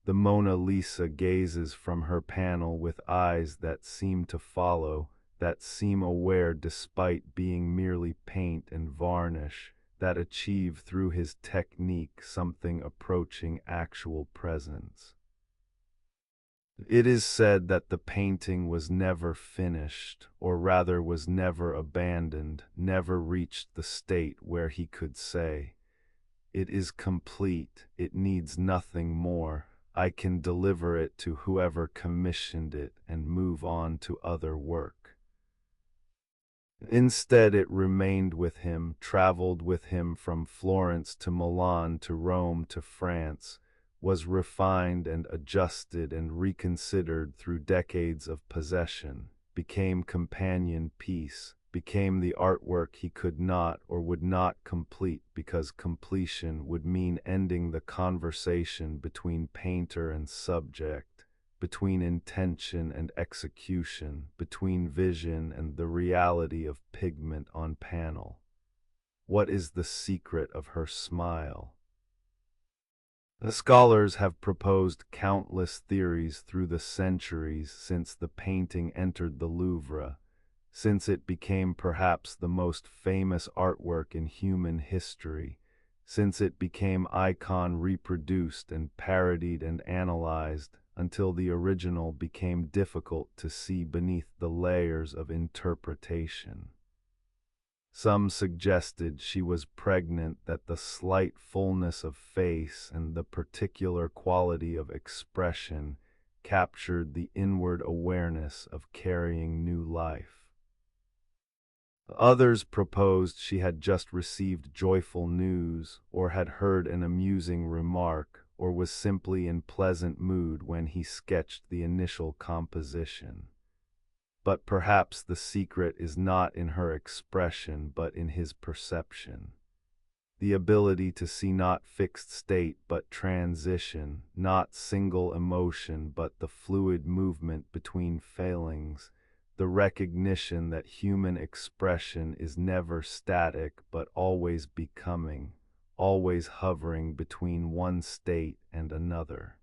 The Mona Lisa gazes from her panel with eyes that seem to follow, that seem aware despite being merely paint and varnish, that achieve through his technique something approaching actual presence. It is said that the painting was never finished, or rather was never abandoned, never reached the state where he could say, "It is complete, it needs nothing more, I can deliver it to whoever commissioned it and move on to other work." Instead, it remained with him, traveled with him from Florence to Milan to Rome to France, was refined and adjusted and reconsidered through decades of possession, became companion piece, became the artwork he could not or would not complete because completion would mean ending the conversation between painter and subject, between intention and execution, between vision and the reality of pigment on panel. What is the secret of her smile? The scholars have proposed countless theories through the centuries since the painting entered the Louvre, since it became perhaps the most famous artwork in human history, since it became icon reproduced and parodied and analyzed, until the original became difficult to see beneath the layers of interpretation. Some suggested she was pregnant, that the slight fullness of face and the particular quality of expression captured the inward awareness of carrying new life. Others proposed she had just received joyful news, or had heard an amusing remark, or was simply in pleasant mood when he sketched the initial composition. But perhaps the secret is not in her expression but in his perception. The ability to see not fixed state but transition, not single emotion but the fluid movement between failings, the recognition that human expression is never static but always becoming, always hovering between one state and another.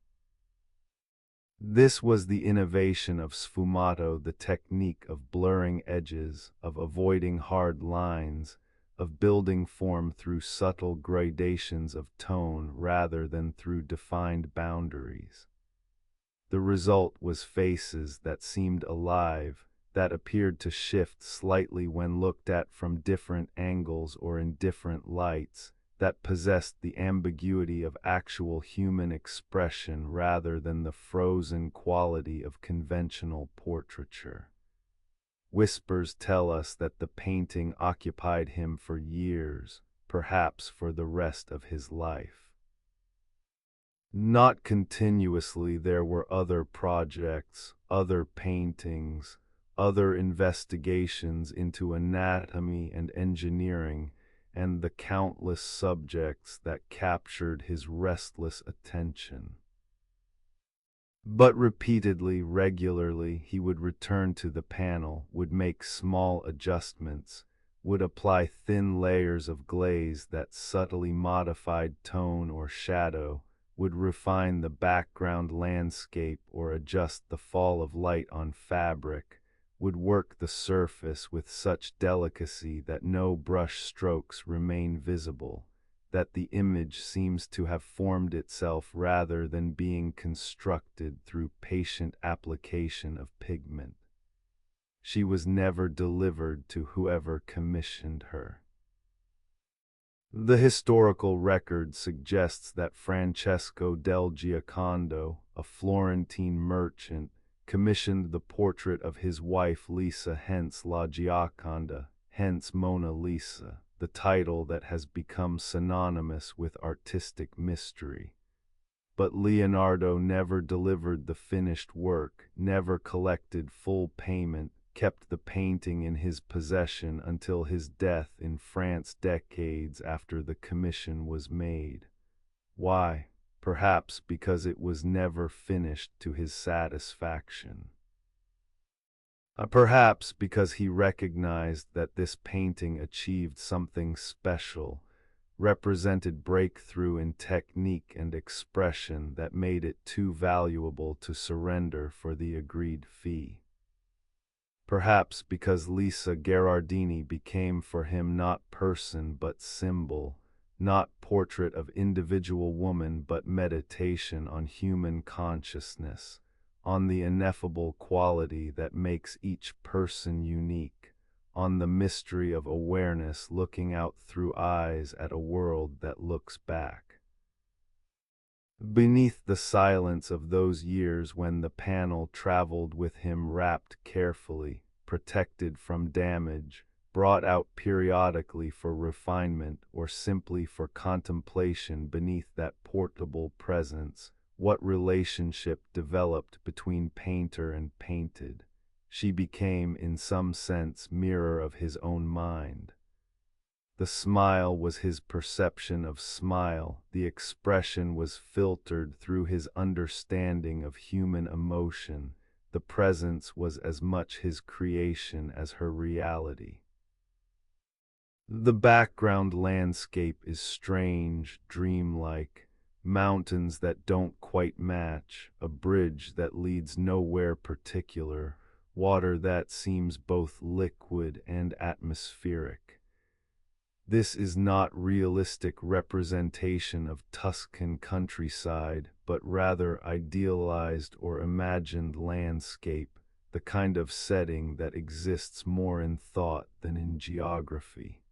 This was the innovation of sfumato, the technique of blurring edges, of avoiding hard lines, of building form through subtle gradations of tone rather than through defined boundaries. The result was faces that seemed alive, that appeared to shift slightly when looked at from different angles or in different lights, that possessed the ambiguity of actual human expression rather than the frozen quality of conventional portraiture. Whispers tell us that the painting occupied him for years, perhaps for the rest of his life. Not continuously, there were other projects, other paintings, other investigations into anatomy and engineering, and the countless subjects that captured his restless attention. But repeatedly, regularly, he would return to the panel, would make small adjustments, would apply thin layers of glaze that subtly modified tone or shadow, would refine the background landscape or adjust the fall of light on fabric, would work the surface with such delicacy that no brush strokes remain visible, that the image seems to have formed itself rather than being constructed through patient application of pigment. She was never delivered to whoever commissioned her. The historical record suggests that Francesco del Giocondo, a Florentine merchant, commissioned the portrait of his wife Lisa, hence La Gioconda, hence Mona Lisa, the title that has become synonymous with artistic mystery. But Leonardo never delivered the finished work, never collected full payment, kept the painting in his possession until his death in France decades after the commission was made. Why? Perhaps because it was never finished to his satisfaction. Perhaps because he recognized that this painting achieved something special, represented breakthrough in technique and expression that made it too valuable to surrender for the agreed fee. Perhaps because Lisa Gherardini became for him not person but symbol, not portrait of individual woman but meditation on human consciousness, on the ineffable quality that makes each person unique, on the mystery of awareness looking out through eyes at a world that looks back. Beneath the silence of those years when the panel traveled with him wrapped carefully, protected from damage, brought out periodically for refinement or simply for contemplation beneath that portable presence, what relationship developed between painter and painted? She became, in some sense, mirror of his own mind. The smile was his perception of smile, the expression was filtered through his understanding of human emotion, the presence was as much his creation as her reality. The background landscape is strange, dreamlike, mountains that don't quite match, a bridge that leads nowhere particular, water that seems both liquid and atmospheric. This is not realistic representation of Tuscan countryside, but rather idealized or imagined landscape, the kind of setting that exists more in thought than in geography.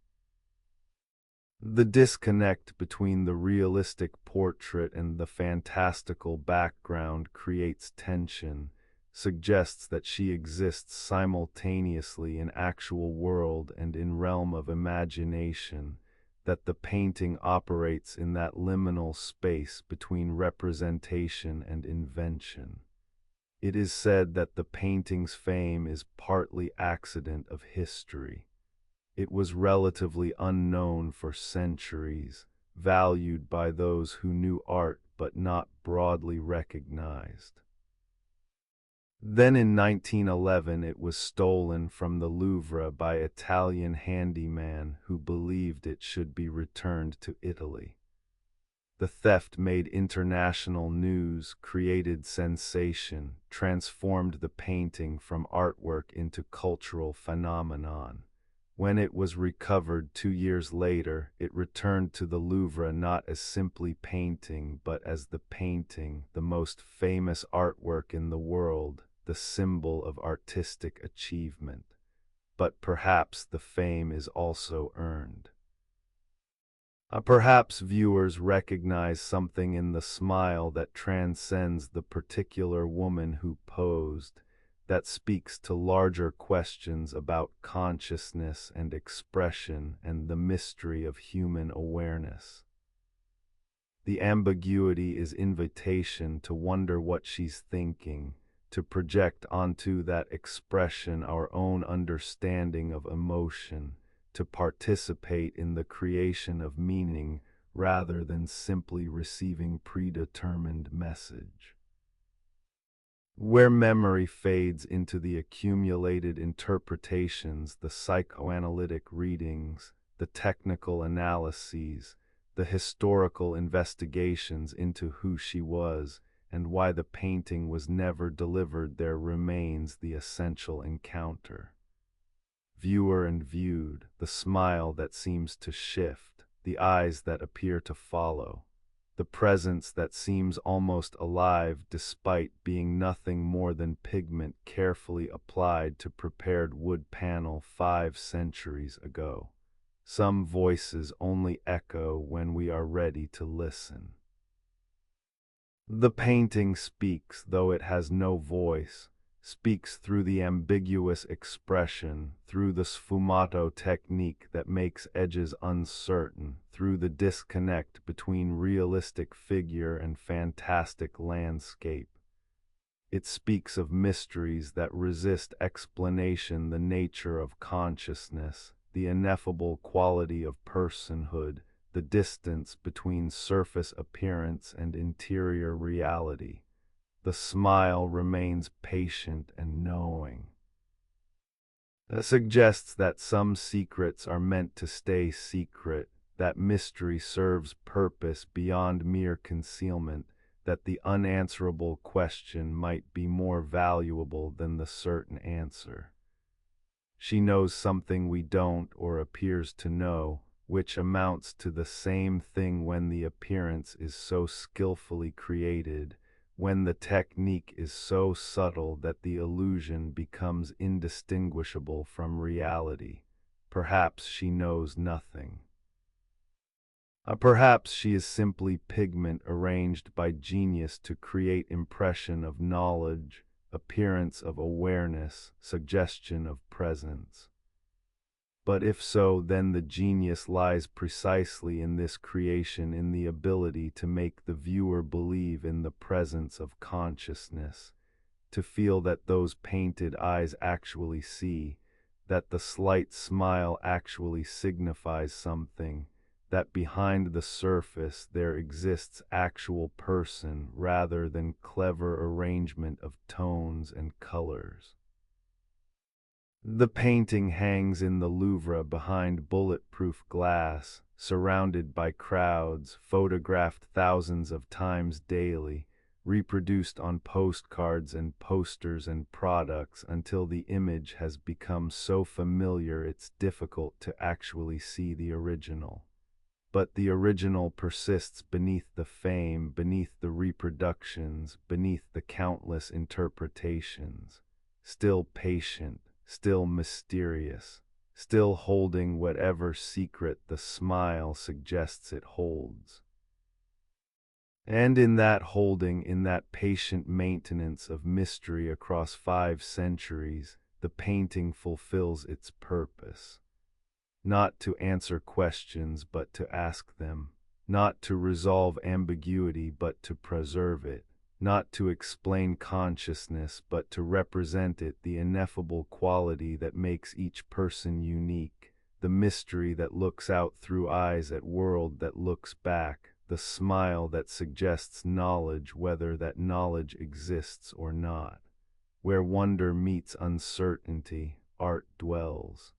The disconnect between the realistic portrait and the fantastical background creates tension, suggests that she exists simultaneously in actual world and in realm of imagination, that the painting operates in that liminal space between representation and invention. It is said that the painting's fame is partly accident of history. It was relatively unknown for centuries, valued by those who knew art but not broadly recognized. Then in 1911 it was stolen from the Louvre by Italian handyman who believed it should be returned to Italy. The theft made international news, created sensation, transformed the painting from artwork into cultural phenomenon. When it was recovered 2 years later, it returned to the Louvre not as simply painting but as the painting, the most famous artwork in the world, the symbol of artistic achievement. But perhaps the fame is also earned. Perhaps viewers recognize something in the smile that transcends the particular woman who posed, that speaks to larger questions about consciousness and expression and the mystery of human awareness. The ambiguity is invitation to wonder what she's thinking, to project onto that expression our own understanding of emotion, to participate in the creation of meaning rather than simply receiving predetermined message. Where memory fades into the accumulated interpretations, the psychoanalytic readings, the technical analyses, the historical investigations into who she was and why the painting was never delivered there remains the essential encounter. Viewer and viewed, the smile that seems to shift, the eyes that appear to follow, the presence that seems almost alive despite being nothing more than pigment carefully applied to prepared wood panel 5 centuries ago. Some voices only echo when we are ready to listen. The painting speaks, though it has no voice, speaks through the ambiguous expression, through the sfumato technique that makes edges uncertain, through the disconnect between realistic figure and fantastic landscape. It speaks of mysteries that resist explanation, the nature of consciousness, the ineffable quality of personhood, the distance between surface appearance and interior reality. The smile remains patient and knowing. That suggests that some secrets are meant to stay secret, that mystery serves purpose beyond mere concealment, that the unanswerable question might be more valuable than the certain answer. She knows something we don't or appears to know, which amounts to the same thing when the appearance is so skillfully created, when the technique is so subtle that the illusion becomes indistinguishable from reality. Perhaps she knows nothing. Perhaps she is simply pigment arranged by genius to create impression of knowledge, appearance of awareness, suggestion of presence. But if so, then the genius lies precisely in this creation, in the ability to make the viewer believe in the presence of consciousness, to feel that those painted eyes actually see, that the slight smile actually signifies something, that behind the surface there exists actual person rather than clever arrangement of tones and colors. The painting hangs in the Louvre behind bulletproof glass, surrounded by crowds, photographed thousands of times daily, reproduced on postcards and posters and products until the image has become so familiar it's difficult to actually see the original. But the original persists beneath the fame, beneath the reproductions, beneath the countless interpretations, still patient, still mysterious, still holding whatever secret the smile suggests it holds. And in that holding, in that patient maintenance of mystery across 5 centuries, the painting fulfills its purpose. Not to answer questions, but to ask them. Not to resolve ambiguity, but to preserve it. Not to explain consciousness, but to represent it, the ineffable quality that makes each person unique, the mystery that looks out through eyes at world that looks back, the smile that suggests knowledge whether that knowledge exists or not. Where wonder meets uncertainty, art dwells.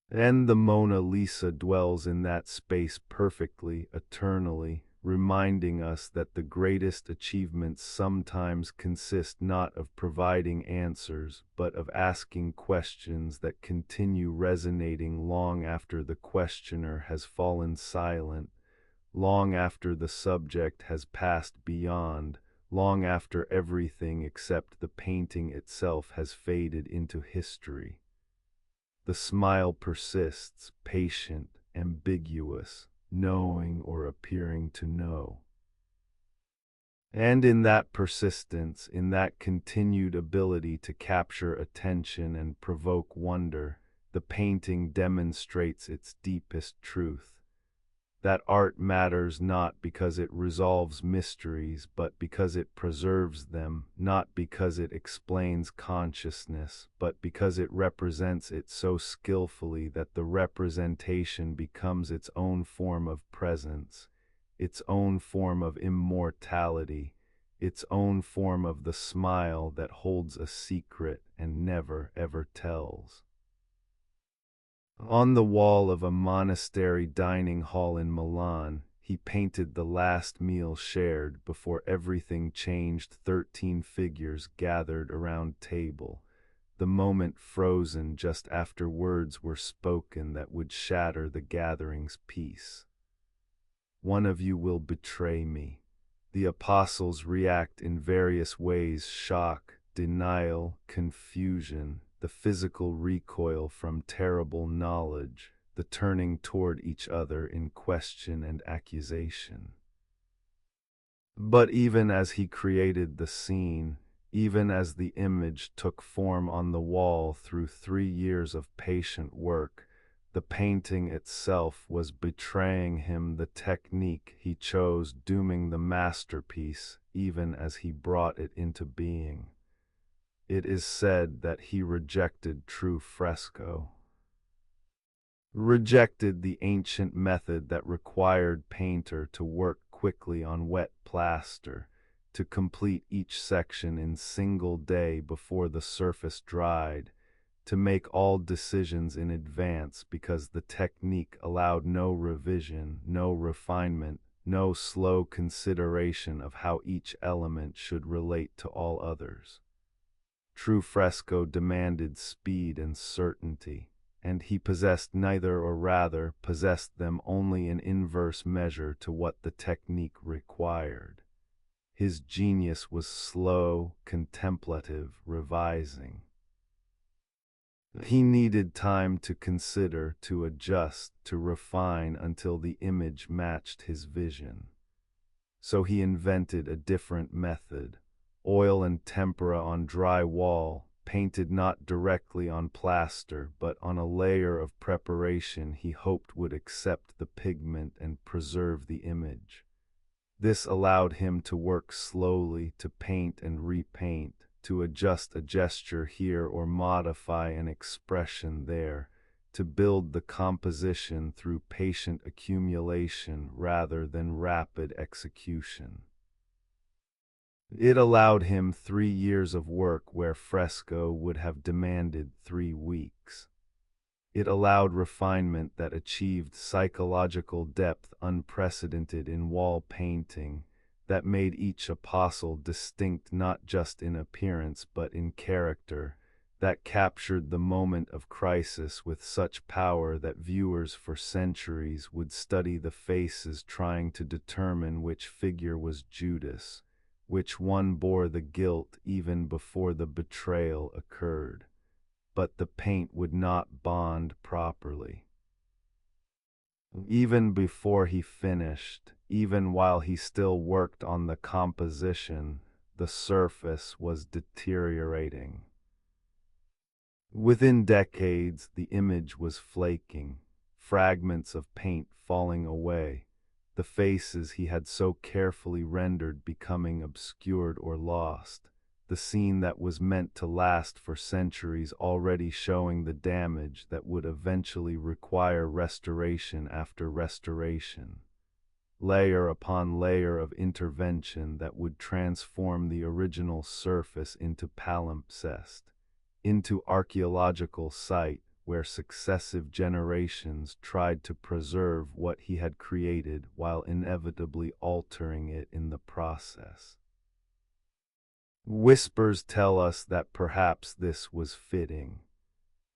And the Mona Lisa dwells in that space perfectly, eternally, reminding us that the greatest achievements sometimes consist not of providing answers, but of asking questions that continue resonating long after the questioner has fallen silent, long after the subject has passed beyond, long after everything except the painting itself has faded into history. The smile persists, patient, ambiguous, knowing or appearing to know. And in that persistence, in that continued ability to capture attention and provoke wonder, the painting demonstrates its deepest truth. That art matters not because it resolves mysteries, but because it preserves them, not because it explains consciousness, but because it represents it so skillfully that the representation becomes its own form of presence, its own form of immortality, its own form of the smile that holds a secret and never ever tells. On the wall of a monastery dining hall in Milan, he painted the last meal shared before everything changed. 13 figures gathered around table, the moment frozen just after words were spoken that would shatter the gathering's peace. One of you will betray me. The apostles react in various ways: shock, denial, confusion, the physical recoil from terrible knowledge, the turning toward each other in question and accusation. But even as he created the scene, even as the image took form on the wall through 3 years of patient work, the painting itself was betraying him. The technique he chose dooming the masterpiece even as he brought it into being. It is said that he rejected true fresco, rejected the ancient method that required painter to work quickly on wet plaster, to complete each section in single day before the surface dried, to make all decisions in advance because the technique allowed no revision, no refinement, no slow consideration of how each element should relate to all others. True fresco demanded speed and certainty, and he possessed neither, or rather, possessed them only in inverse measure to what the technique required. His genius was slow, contemplative, revising. He needed time to consider, to adjust, to refine until the image matched his vision. So he invented a different method: oil and tempera on dry wall, painted not directly on plaster but on a layer of preparation he hoped would accept the pigment and preserve the image. This allowed him to work slowly, to paint and repaint, to adjust a gesture here or modify an expression there, to build the composition through patient accumulation rather than rapid execution. It allowed him 3 years of work where fresco would have demanded 3 weeks. It allowed refinement that achieved psychological depth unprecedented in wall painting, that made each apostle distinct not just in appearance but in character, that captured the moment of crisis with such power that viewers for centuries would study the faces trying to determine which figure was Judas, which one bore the guilt even before the betrayal occurred. But the paint would not bond properly. Even before he finished, even while he still worked on the composition, the surface was deteriorating. Within decades, the image was flaking, fragments of paint falling away, the faces he had so carefully rendered becoming obscured or lost, the scene that was meant to last for centuries already showing the damage that would eventually require restoration after restoration. Layer upon layer of intervention that would transform the original surface into palimpsest, into archaeological site where successive generations tried to preserve what he had created while inevitably altering it in the process. Whispers tell us that perhaps this was fitting.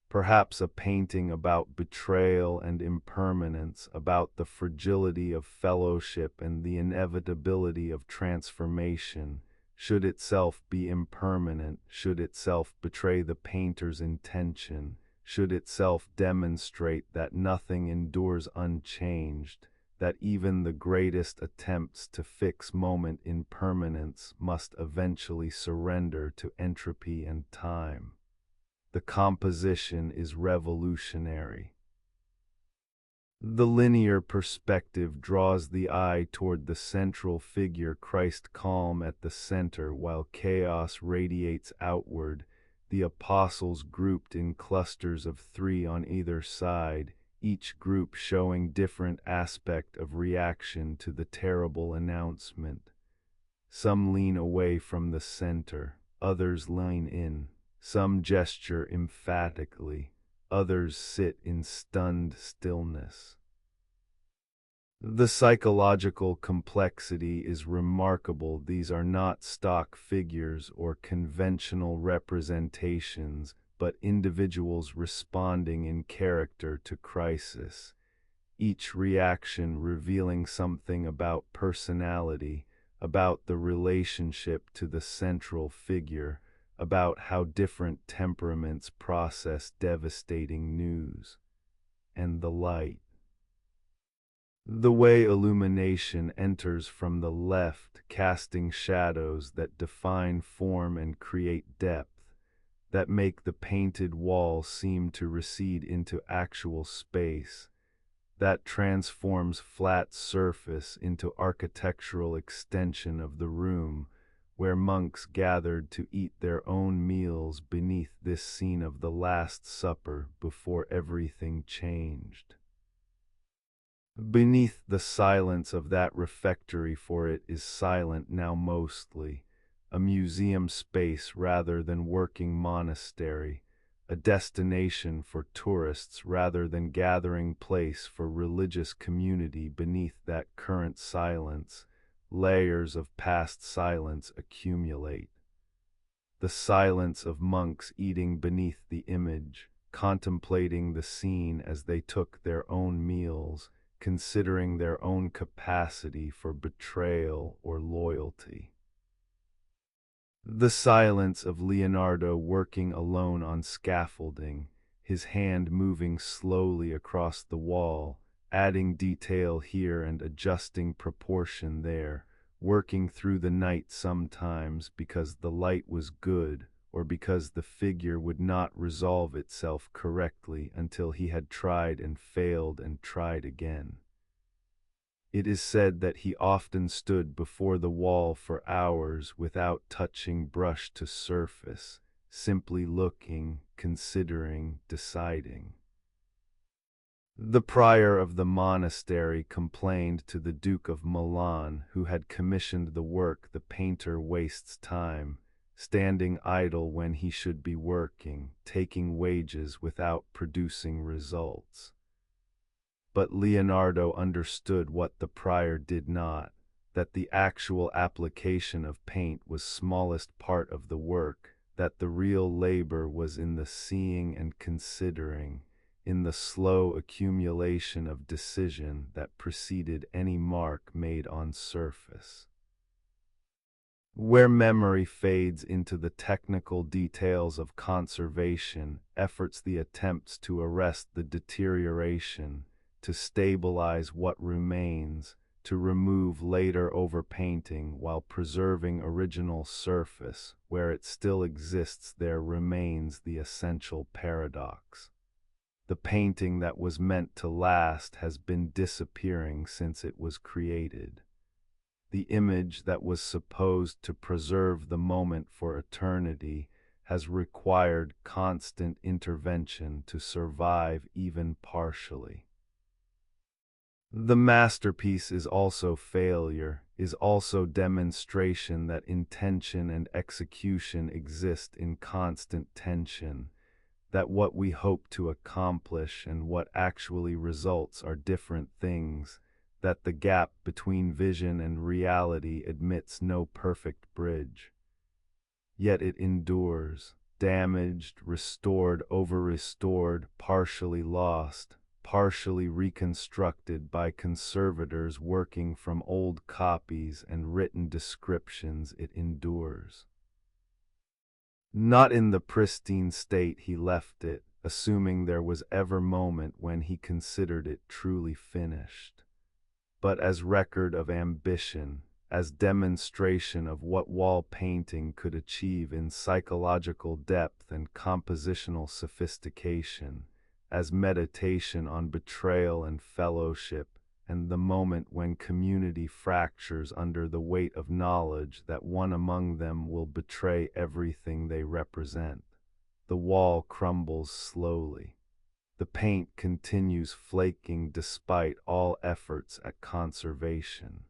Perhaps a painting about betrayal and impermanence, about the fragility of fellowship and the inevitability of transformation, should itself be impermanent, should itself betray the painter's intention, should itself demonstrate that nothing endures unchanged, that even the greatest attempts to fix moment impermanence must eventually surrender to entropy and time. The composition is revolutionary. The linear perspective draws the eye toward the central figure, Christ calm at the center while chaos radiates outward, the apostles grouped in clusters of 3 on either side, each group showing different aspect of reaction to the terrible announcement. Some lean away from the center, others lean in. Some gesture emphatically, others sit in stunned stillness. The psychological complexity is remarkable. These are not stock figures or conventional representations, but individuals responding in character to crisis, each reaction revealing something about personality, about the relationship to the central figure, about how different temperaments process devastating news. And the light. The way illumination enters from the left, casting shadows that define form and create depth, that make the painted wall seem to recede into actual space, that transforms flat surface into architectural extension of the room, where monks gathered to eat their own meals beneath this scene of the Last Supper before everything changed. Beneath the silence of that refectory, for it is silent now mostly, a museum space rather than working monastery, a destination for tourists rather than gathering place for religious community. Beneath that current silence, layers of past silence accumulate. The silence of monks eating beneath the image, contemplating the scene as they took their own meals, considering their own capacity for betrayal or loyalty. The silence of Leonardo working alone on scaffolding, his hand moving slowly across the wall, adding detail here and adjusting proportion there, working through the night sometimes because the light was good or because the figure would not resolve itself correctly until he had tried and failed and tried again. It is said that he often stood before the wall for hours without touching brush to surface, simply looking, considering, deciding. The prior of the monastery complained to the Duke of Milan, who had commissioned the work, "The painter wastes time, standing idle when he should be working, taking wages without producing results." But Leonardo understood what the prior did not, that the actual application of paint was smallest part of the work, that the real labor was in the seeing and considering, in the slow accumulation of decision that preceded any mark made on surface. Where memory fades into the technical details of conservation, efforts the attempts to arrest the deterioration, to stabilize what remains, to remove later overpainting while preserving original surface, where it still exists there remains the essential paradox. The painting that was meant to last has been disappearing since it was created. The image that was supposed to preserve the moment for eternity has required constant intervention to survive even partially. The masterpiece is also failure, is also demonstration that intention and execution exist in constant tension, that what we hope to accomplish and what actually results are different things, that the gap between vision and reality admits no perfect bridge. Yet it endures, damaged, restored, over-restored, partially lost, partially reconstructed by conservators working from old copies and written descriptions. It endures. Not in the pristine state he left it, assuming there was ever moment when he considered it truly finished, but as record of ambition, as demonstration of what wall painting could achieve in psychological depth and compositional sophistication, as meditation on betrayal and fellowship, and the moment when community fractures under the weight of knowledge that one among them will betray everything they represent. The wall crumbles slowly. The paint continues flaking despite all efforts at conservation.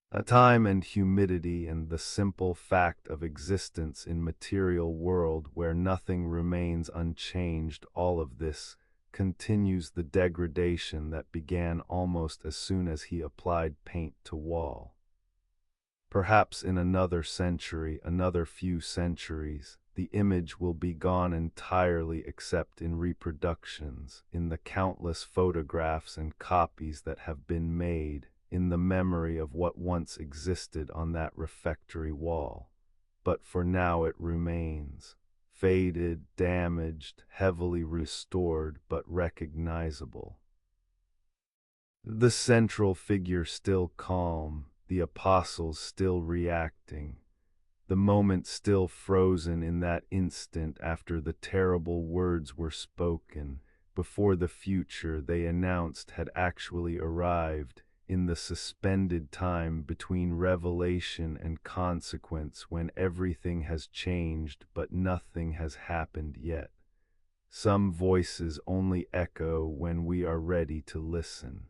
A time and humidity and the simple fact of existence in material world where nothing remains unchanged, all of this continues the degradation that began almost as soon as he applied paint to wall. Perhaps in another century, another few centuries, the image will be gone entirely except in reproductions, in the countless photographs and copies that have been made, in the memory of what once existed on that refectory wall. But for now it remains, faded, damaged, heavily restored, but recognizable. The central figure still calm, the apostles still reacting, the moment still frozen in that instant after the terrible words were spoken, before the future they announced had actually arrived, in the suspended time between revelation and consequence when everything has changed but nothing has happened yet. Some voices only echo when we are ready to listen.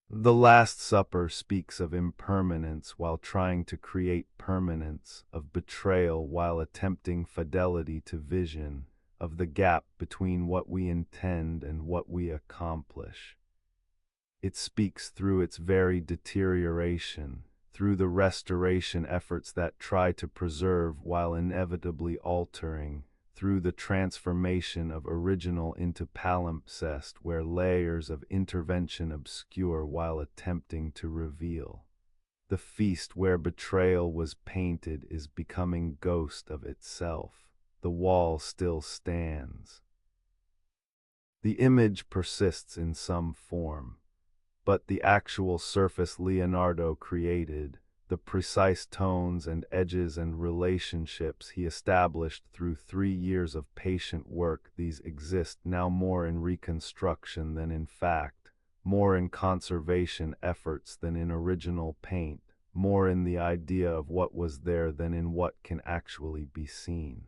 The Last Supper speaks of impermanence while trying to create permanence, of betrayal while attempting fidelity to vision, of the gap between what we intend and what we accomplish. It speaks through its very deterioration, through the restoration efforts that try to preserve while inevitably altering, through the transformation of original into palimpsest where layers of intervention obscure while attempting to reveal. The feast where betrayal was painted is becoming ghost of itself. The wall still stands. The image persists in some form, but the actual surface Leonardo created, the precise tones and edges and relationships he established through 3 years of patient work, these exist now more in reconstruction than in fact, more in conservation efforts than in original paint, more in the idea of what was there than in what can actually be seen.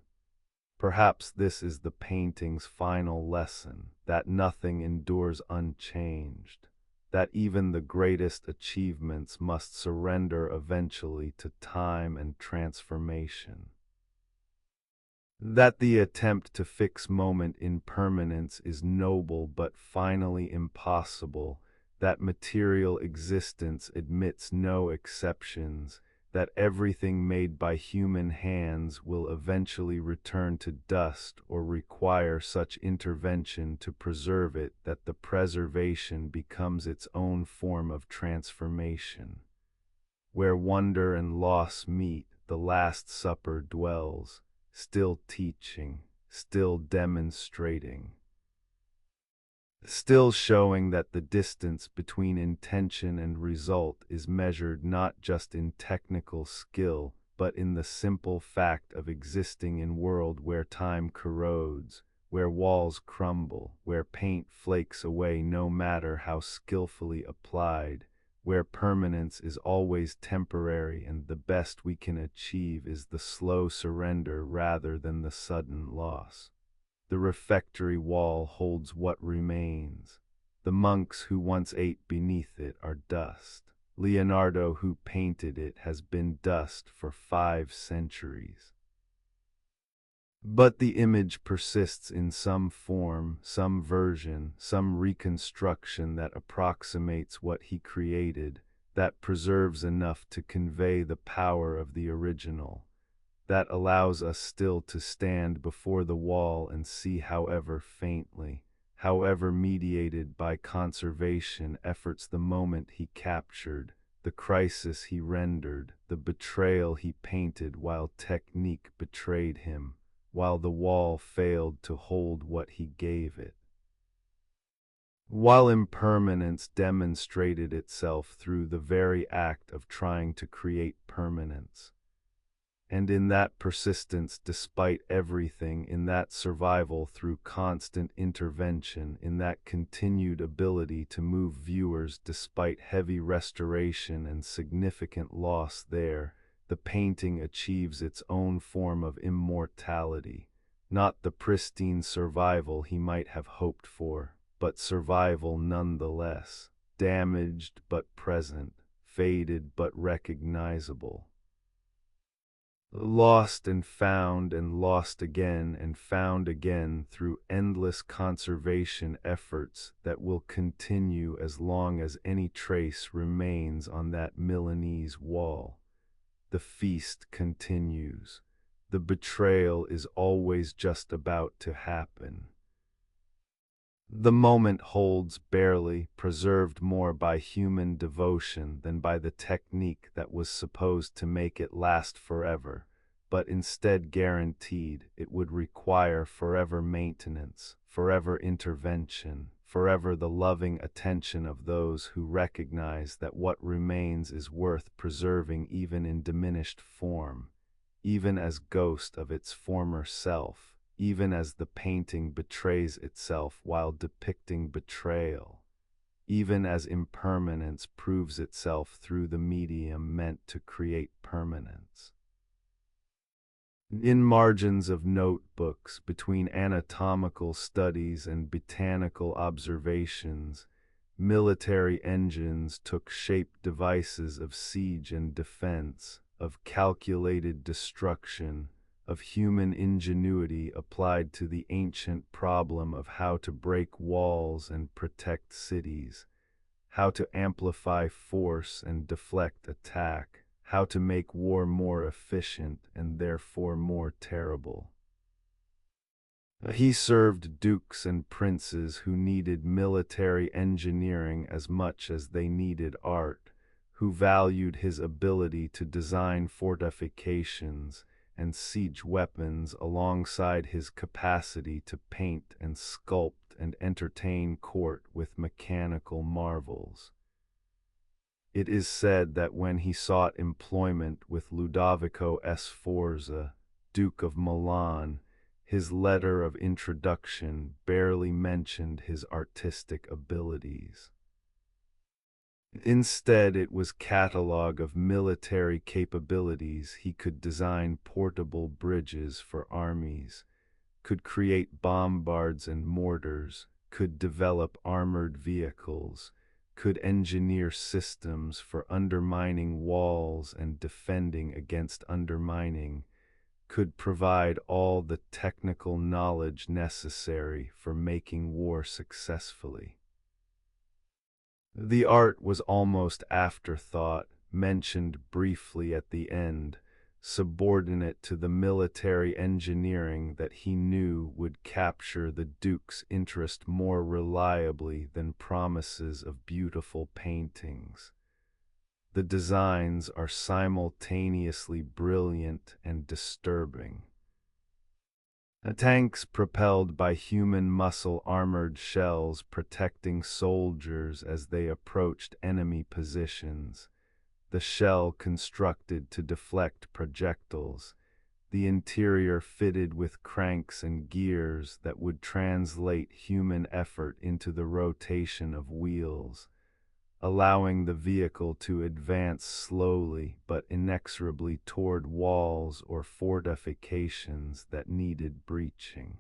Perhaps this is the painting's final lesson, that nothing endures unchanged, that even the greatest achievements must surrender eventually to time and transformation. That the attempt to fix moment in permanence is noble but finally impossible, that material existence admits no exceptions, that everything made by human hands will eventually return to dust or require such intervention to preserve it that the preservation becomes its own form of transformation. Where wonder and loss meet, the Last Supper dwells, still teaching, still demonstrating, still showing that the distance between intention and result is measured not just in technical skill, but in the simple fact of existing in world where time corrodes, where walls crumble, where paint flakes away no matter how skillfully applied, where permanence is always temporary and the best we can achieve is the slow surrender rather than the sudden loss. The refectory wall holds what remains. The monks who once ate beneath it are dust. Leonardo, who painted it, has been dust for 5 centuries. But the image persists in some form, some version, some reconstruction that approximates what he created, that preserves enough to convey the power of the original, that allows us still to stand before the wall and see, however faintly, however mediated by conservation efforts, the moment he captured, the crisis he rendered, the betrayal he painted while technique betrayed him, while the wall failed to hold what he gave it. While impermanence demonstrated itself through the very act of trying to create permanence. And in that persistence despite everything, in that survival through constant intervention, in that continued ability to move viewers despite heavy restoration and significant loss, there, the painting achieves its own form of immortality, not the pristine survival he might have hoped for, but survival nonetheless, damaged but present, faded but recognizable. Lost and lost again and found again through endless conservation efforts that will continue as long as any trace remains on that Milanese wall. The feast continues. The betrayal is always just about to happen. The moment holds barely, preserved more by human devotion than by the technique that was supposed to make it last forever, but instead guaranteed it would require forever maintenance, forever intervention, forever the loving attention of those who recognize that what remains is worth preserving even in diminished form, even as ghost of its former self, even as the painting betrays itself while depicting betrayal, even as impermanence proves itself through the medium meant to create permanence. In margins of notebooks, between anatomical studies and botanical observations, military engines took shape, devices of siege and defense, of calculated destruction, of human ingenuity applied to the ancient problem of how to break walls and protect cities, how to amplify force and deflect attack, how to make war more efficient and therefore more terrible. He served dukes and princes who needed military engineering as much as they needed art, who valued his ability to design fortifications and siege weapons alongside his capacity to paint and sculpt and entertain court with mechanical marvels. It is said that when he sought employment with Ludovico Sforza, Duke of Milan, his letter of introduction barely mentioned his artistic abilities. Instead, it was catalogue of military capabilities. He could design portable bridges for armies, could create bombards and mortars, could develop armored vehicles, could engineer systems for undermining walls and defending against undermining, could provide all the technical knowledge necessary for making war successfully. The art was almost afterthought, mentioned briefly at the end, subordinate to the military engineering that he knew would capture the Duke's interest more reliably than promises of beautiful paintings. The designs are simultaneously brilliant and disturbing. Tanks propelled by human muscle, armored shells protecting soldiers as they approached enemy positions, the shell constructed to deflect projectiles, the interior fitted with cranks and gears that would translate human effort into the rotation of wheels, allowing the vehicle to advance slowly but inexorably toward walls or fortifications that needed breaching.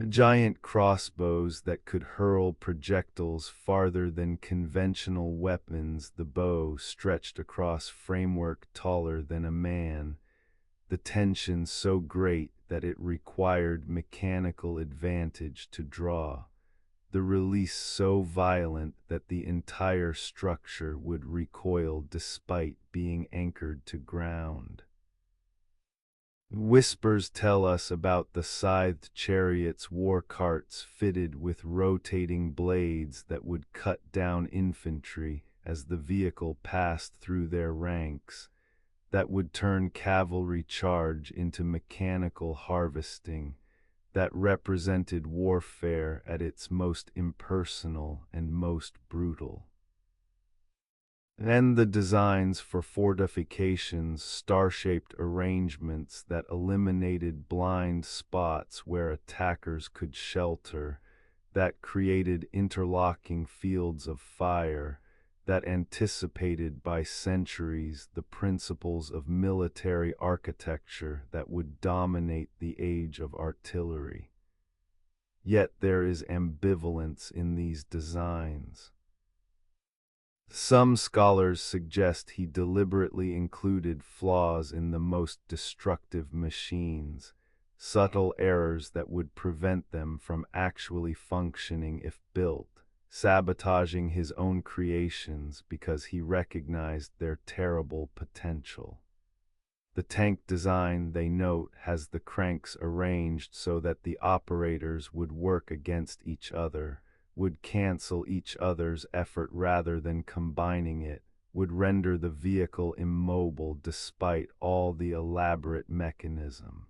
Giant crossbows that could hurl projectiles farther than conventional weapons, the bow stretched across framework taller than a man, the tension so great that it required mechanical advantage to draw, the release so violent that the entire structure would recoil despite being anchored to ground. Whispers tell us about the scythed chariots, war carts fitted with rotating blades that would cut down infantry as the vehicle passed through their ranks, that would turn cavalry charge into mechanical harvesting, that represented warfare at its most impersonal and most brutal. And the designs for fortifications, star-shaped arrangements that eliminated blind spots where attackers could shelter, that created interlocking fields of fire, that anticipated by centuries the principles of military architecture that would dominate the age of artillery. Yet there is ambivalence in these designs. Some scholars suggest he deliberately included flaws in the most destructive machines, subtle errors that would prevent them from actually functioning if built, sabotaging his own creations because he recognized their terrible potential. The tank design, they note, has the cranks arranged so that the operators would work against each other, would cancel each other's effort rather than combining it, would render the vehicle immobile despite all the elaborate mechanism.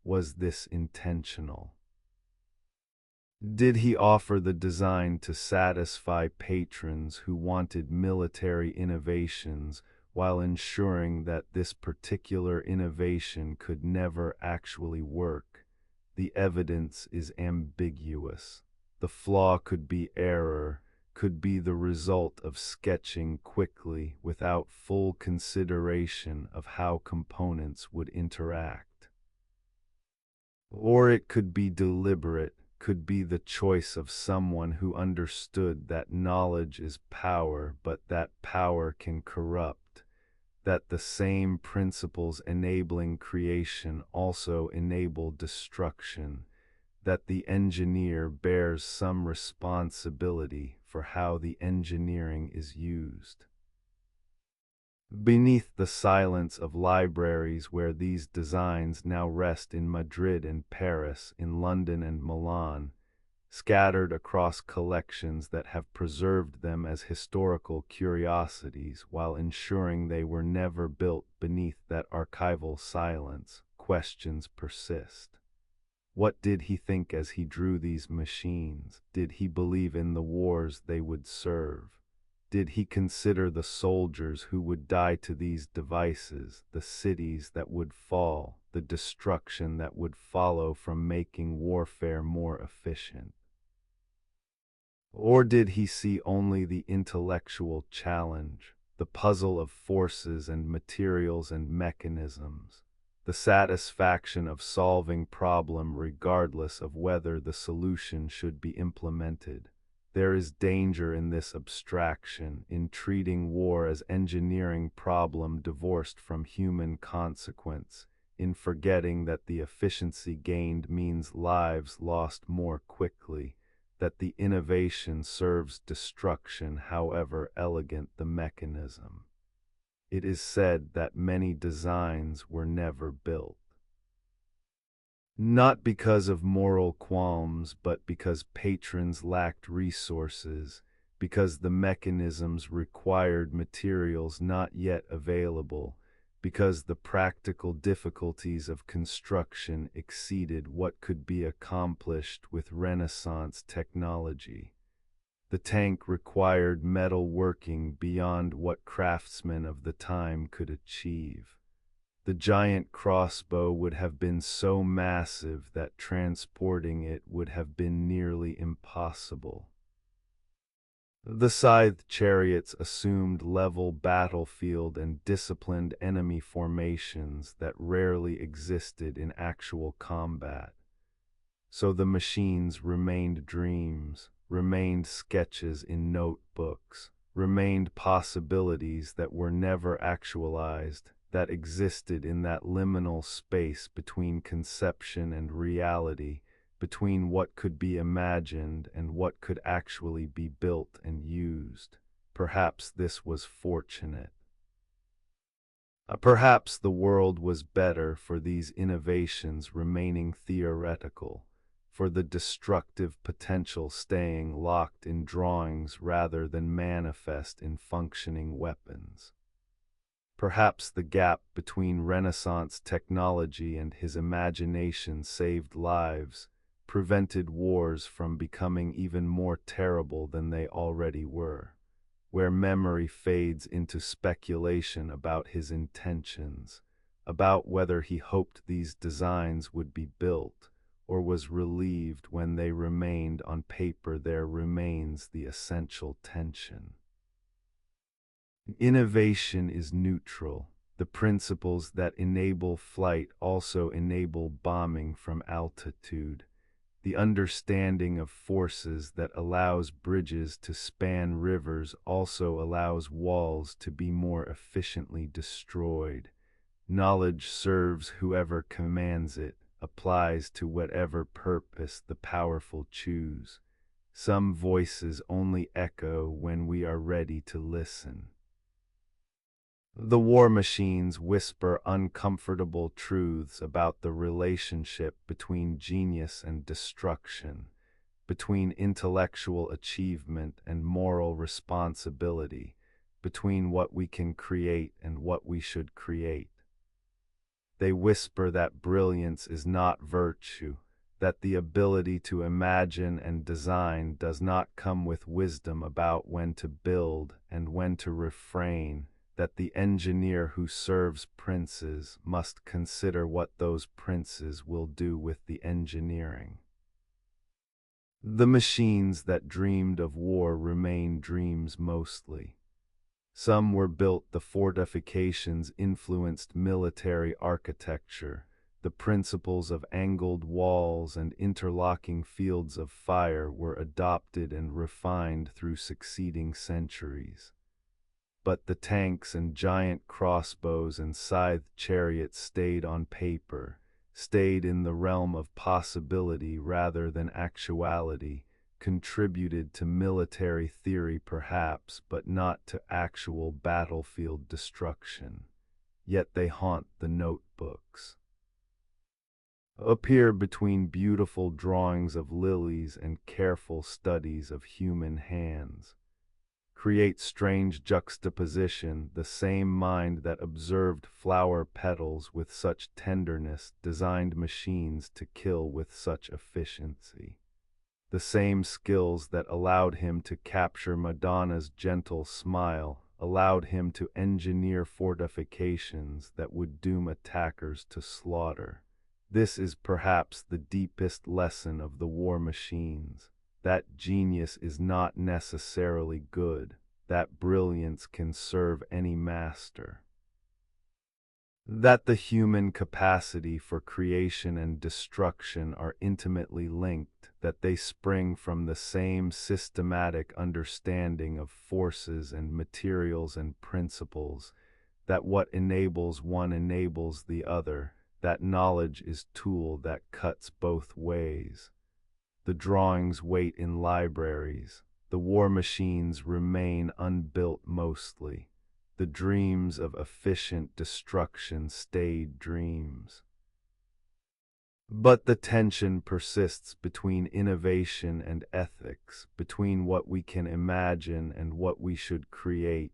Was this intentional? Did he offer the design to satisfy patrons who wanted military innovations while ensuring that this particular innovation could never actually work? The evidence is ambiguous. The flaw could be error, could be the result of sketching quickly without full consideration of how components would interact. Or it could be deliberate, could be the choice of someone who understood that knowledge is power, but that power can corrupt, that the same principles enabling creation also enable destruction, that the engineer bears some responsibility for how the engineering is used. Beneath the silence of libraries where these designs now rest in Madrid and Paris, in London and Milan, scattered across collections that have preserved them as historical curiosities while ensuring they were never built beneath that archival silence, questions persist. What did he think as he drew these machines? Did he believe in the wars they would serve? Did he consider the soldiers who would die to these devices, the cities that would fall, the destruction that would follow from making warfare more efficient? Or did he see only the intellectual challenge, the puzzle of forces and materials and mechanisms, the satisfaction of solving problem regardless of whether the solution should be implemented? There is danger in this abstraction, in treating war as engineering problem divorced from human consequence, in forgetting that the efficiency gained means lives lost more quickly, that the innovation serves destruction however elegant the mechanism. It is said that many designs were never built. Not because of moral qualms, but because patrons lacked resources, because the mechanisms required materials not yet available, because the practical difficulties of construction exceeded what could be accomplished with Renaissance technology. The tank required metal working beyond what craftsmen of the time could achieve. The giant crossbow would have been so massive that transporting it would have been nearly impossible. The scythed chariots assumed level battlefield and disciplined enemy formations that rarely existed in actual combat. So the machines remained dreams, remained sketches in notebooks, remained possibilities that were never actualized, that existed in that liminal space between conception and reality, between what could be imagined and what could actually be built and used. Perhaps this was fortunate. Perhaps the world was better for these innovations remaining theoretical, for the destructive potential staying locked in drawings rather than manifest in functioning weapons. Perhaps the gap between Renaissance technology and his imagination saved lives, prevented wars from becoming even more terrible than they already were, where memory fades into speculation about his intentions, about whether he hoped these designs would be built, or was relieved when they remained on paper. There remains the essential tension. Innovation is neutral. The principles that enable flight also enable bombing from altitude. The understanding of forces that allows bridges to span rivers also allows walls to be more efficiently destroyed. Knowledge serves whoever commands it, applies to whatever purpose the powerful choose. Some voices only echo when we are ready to listen. The war machines whisper uncomfortable truths about the relationship between genius and destruction, between intellectual achievement and moral responsibility, between what we can create and what we should create. They whisper that brilliance is not virtue, that the ability to imagine and design does not come with wisdom about when to build and when to refrain, that the engineer who serves princes must consider what those princes will do with the engineering. The machines that dreamed of war remain dreams mostly. Some were built, the fortifications influenced military architecture, the principles of angled walls and interlocking fields of fire were adopted and refined through succeeding centuries. But the tanks and giant crossbows and scythed chariots stayed on paper, stayed in the realm of possibility rather than actuality, contributed to military theory perhaps, but not to actual battlefield destruction. Yet they haunt the notebooks. Appear between beautiful drawings of lilies and careful studies of human hands. Create strange juxtaposition, the same mind that observed flower petals with such tenderness designed machines to kill with such efficiency. The same skills that allowed him to capture Madonna's gentle smile allowed him to engineer fortifications that would doom attackers to slaughter. This is perhaps the deepest lesson of the war machines, that genius is not necessarily good, that brilliance can serve any master. That the human capacity for creation and destruction are intimately linked, that they spring from the same systematic understanding of forces and materials and principles, that what enables one enables the other, that knowledge is tool that cuts both ways. The drawings wait in libraries, the war machines remain unbuilt mostly. The dreams of efficient destruction stayed dreams. But the tension persists between innovation and ethics, between what we can imagine and what we should create,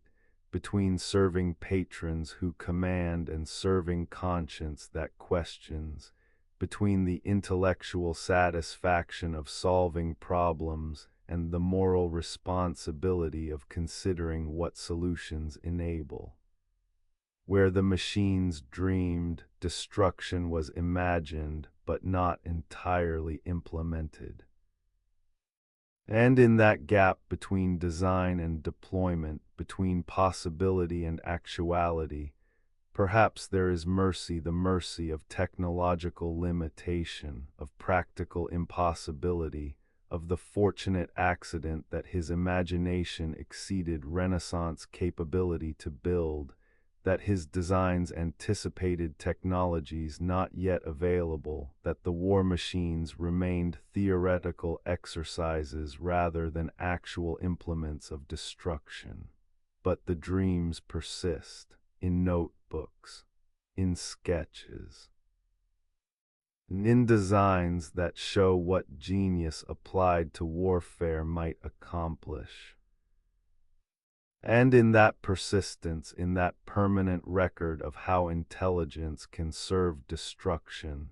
between serving patrons who command and serving conscience that questions, between the intellectual satisfaction of solving problems and the moral responsibility of considering what solutions enable. Where the machines dreamed, destruction was imagined but not entirely implemented. And in that gap between design and deployment, between possibility and actuality, perhaps there is mercy, the mercy of technological limitation, of practical impossibility, of the fortunate accident that his imagination exceeded Renaissance capability to build, that his designs anticipated technologies not yet available, that the war machines remained theoretical exercises rather than actual implements of destruction. But the dreams persist, in notebooks, in sketches, in designs that show what genius applied to warfare might accomplish. And in that persistence, in that permanent record of how intelligence can serve destruction,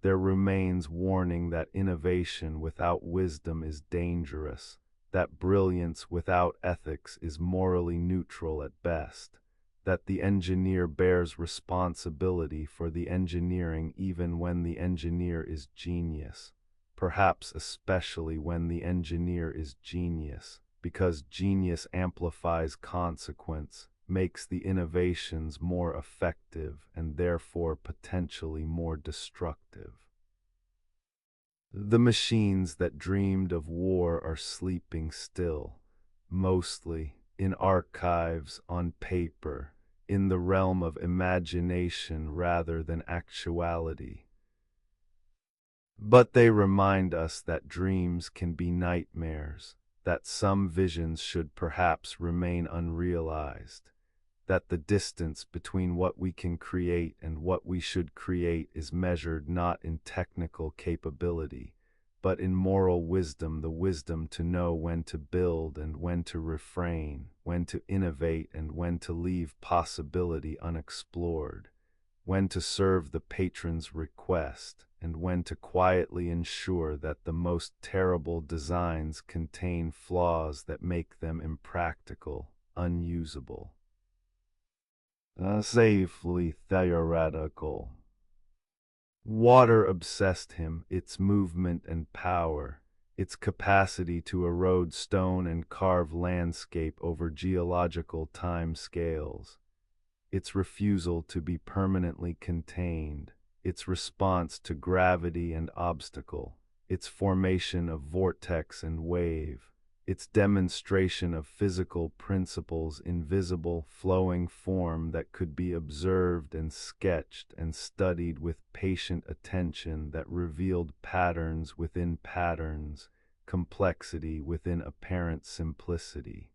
there remains warning that innovation without wisdom is dangerous, that brilliance without ethics is morally neutral at best, that the engineer bears responsibility for the engineering even when the engineer is genius, perhaps especially when the engineer is genius, because genius amplifies consequence, makes the innovations more effective and therefore potentially more destructive. The machines that dreamed of war are sleeping still, mostly in archives on paper, in the realm of imagination rather than actuality. But they remind us that dreams can be nightmares, that some visions should perhaps remain unrealized, that the distance between what we can create and what we should create is measured not in technical capability, but in moral wisdom, the wisdom to know when to build and when to refrain, when to innovate and when to leave possibility unexplored, when to serve the patron's request, and when to quietly ensure that the most terrible designs contain flaws that make them impractical, unusable. Safely theoretical. Water obsessed him, its movement and power, its capacity to erode stone and carve landscape over geological time scales, its refusal to be permanently contained, its response to gravity and obstacle, its formation of vortex and wave, its demonstration of physical principles in visible, flowing form that could be observed and sketched and studied with patient attention that revealed patterns within patterns, complexity within apparent simplicity.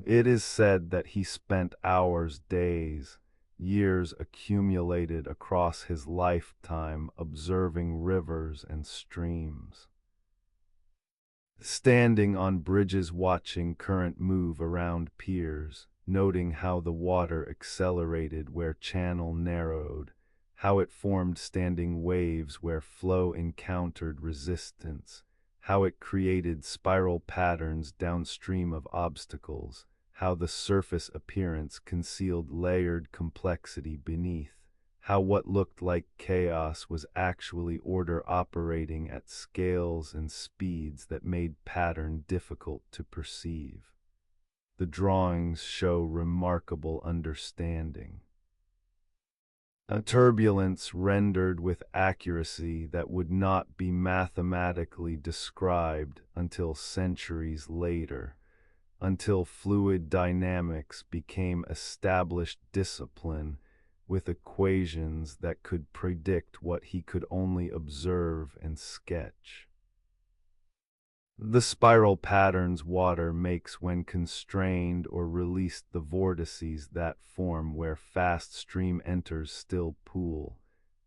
It is said that he spent hours, days, years accumulated across his lifetime observing rivers and streams, standing on bridges watching current move around piers, noting how the water accelerated where channel narrowed, how it formed standing waves where flow encountered resistance, how it created spiral patterns downstream of obstacles, how the surface appearance concealed layered complexity beneath, how what looked like chaos was actually order operating at scales and speeds that made pattern difficult to perceive. The drawings show remarkable understanding. A turbulence rendered with accuracy that would not be mathematically described until centuries later, until fluid dynamics became established discipline with equations that could predict what he could only observe and sketch. The spiral patterns water makes when constrained or released, the vortices that form where fast stream enters still pool,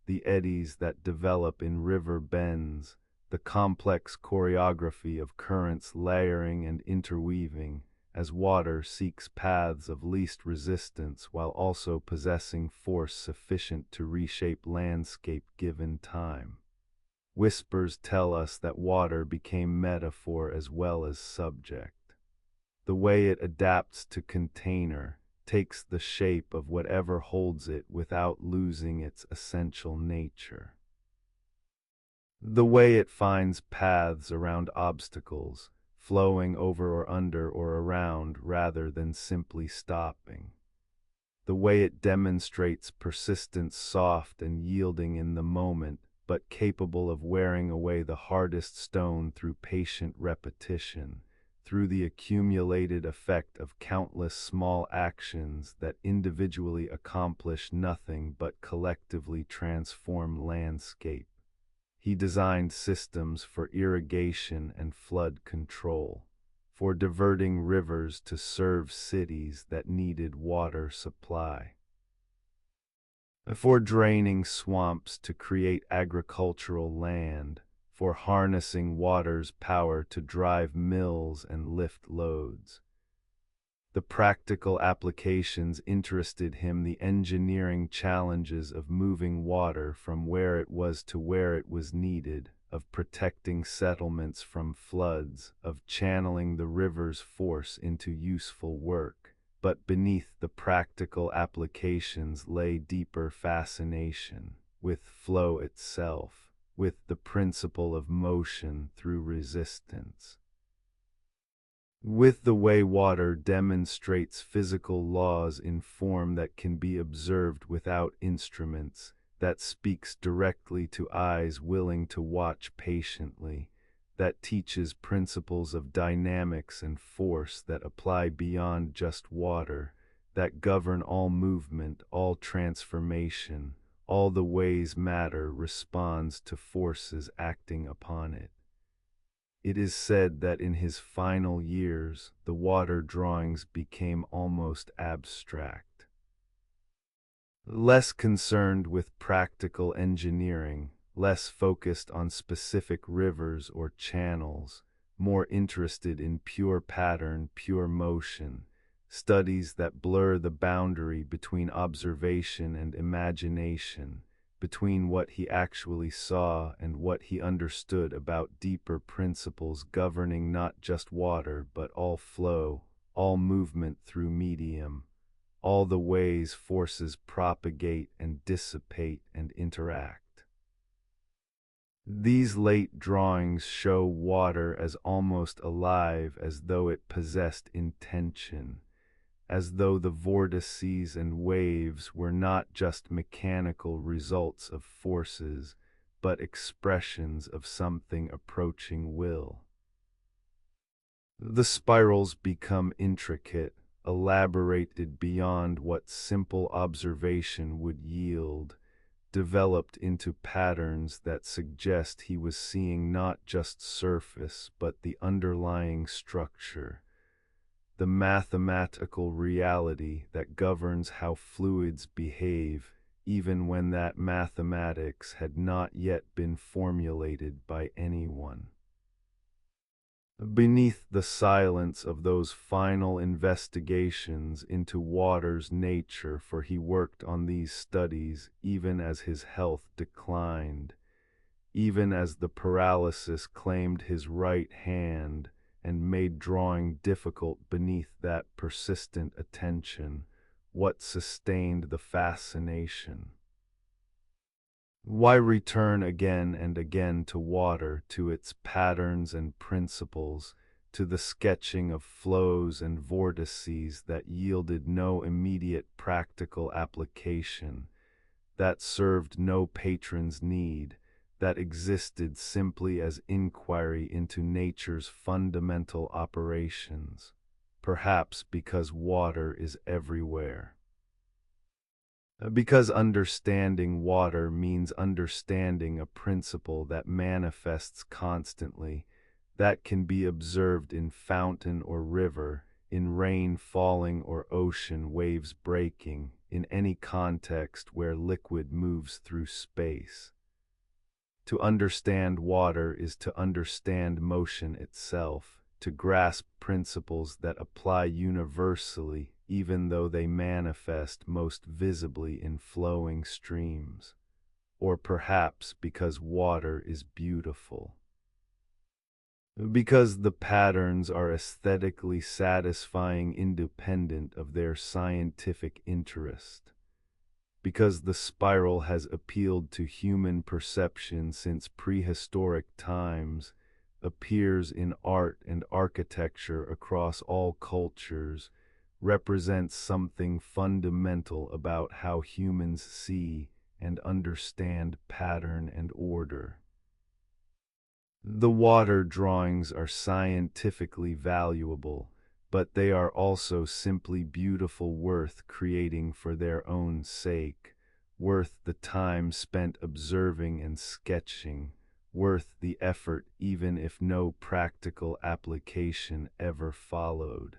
the eddies that develop in river bends, the complex choreography of currents layering and interweaving, as water seeks paths of least resistance while also possessing force sufficient to reshape landscape given time. Whispers tell us that water became metaphor as well as subject. The way it adapts to container, takes the shape of whatever holds it without losing its essential nature. The way it finds paths around obstacles, flowing over or under or around rather than simply stopping. The way it demonstrates persistence, soft and yielding in the moment, but capable of wearing away the hardest stone through patient repetition, through the accumulated effect of countless small actions that individually accomplish nothing but collectively transform landscape. He designed systems for irrigation and flood control, for diverting rivers to serve cities that needed water supply, for draining swamps to create agricultural land, for harnessing water's power to drive mills and lift loads. The practical applications interested him, the engineering challenges of moving water from where it was to where it was needed, of protecting settlements from floods, of channeling the river's force into useful work. But beneath the practical applications lay deeper fascination with flow itself, with the principle of motion through resistance, with the way water demonstrates physical laws in form that can be observed without instruments, that speaks directly to eyes willing to watch patiently, that teaches principles of dynamics and force that apply beyond just water, that govern all movement, all transformation, all the ways matter responds to forces acting upon it. It is said that in his final years, the water drawings became almost abstract. Less concerned with practical engineering, less focused on specific rivers or channels, more interested in pure pattern, pure motion, studies that blur the boundary between observation and imagination, between what he actually saw and what he understood about deeper principles governing not just water but all flow, all movement through medium, all the ways forces propagate and dissipate and interact. These late drawings show water as almost alive, as though it possessed intention, as though the vortices and waves were not just mechanical results of forces, but expressions of something approaching will. The spirals become intricate, elaborated beyond what simple observation would yield, developed into patterns that suggest he was seeing not just surface but the underlying structure, the mathematical reality that governs how fluids behave, even when that mathematics had not yet been formulated by anyone. Beneath the silence of those final investigations into water's nature, for he worked on these studies even as his health declined, even as the paralysis claimed his right hand and made drawing difficult beneath that persistent attention, what sustained the fascination? Why return again and again to water, to its patterns and principles, to the sketching of flows and vortices that yielded no immediate practical application, that served no patron's need, that existed simply as inquiry into nature's fundamental operations, perhaps because water is everywhere? Because understanding water means understanding a principle that manifests constantly, that can be observed in fountain or river, in rain falling or ocean waves breaking, in any context where liquid moves through space. To understand water is to understand motion itself, to grasp principles that apply universally, even though they manifest most visibly in flowing streams. Or perhaps because water is beautiful. Because the patterns are aesthetically satisfying independent of their scientific interest. Because the spiral has appealed to human perception since prehistoric times, appears in art and architecture across all cultures, represents something fundamental about how humans see and understand pattern and order. The water drawings are scientifically valuable, but they are also simply beautiful, worth creating for their own sake, worth the time spent observing and sketching, worth the effort even if no practical application ever followed.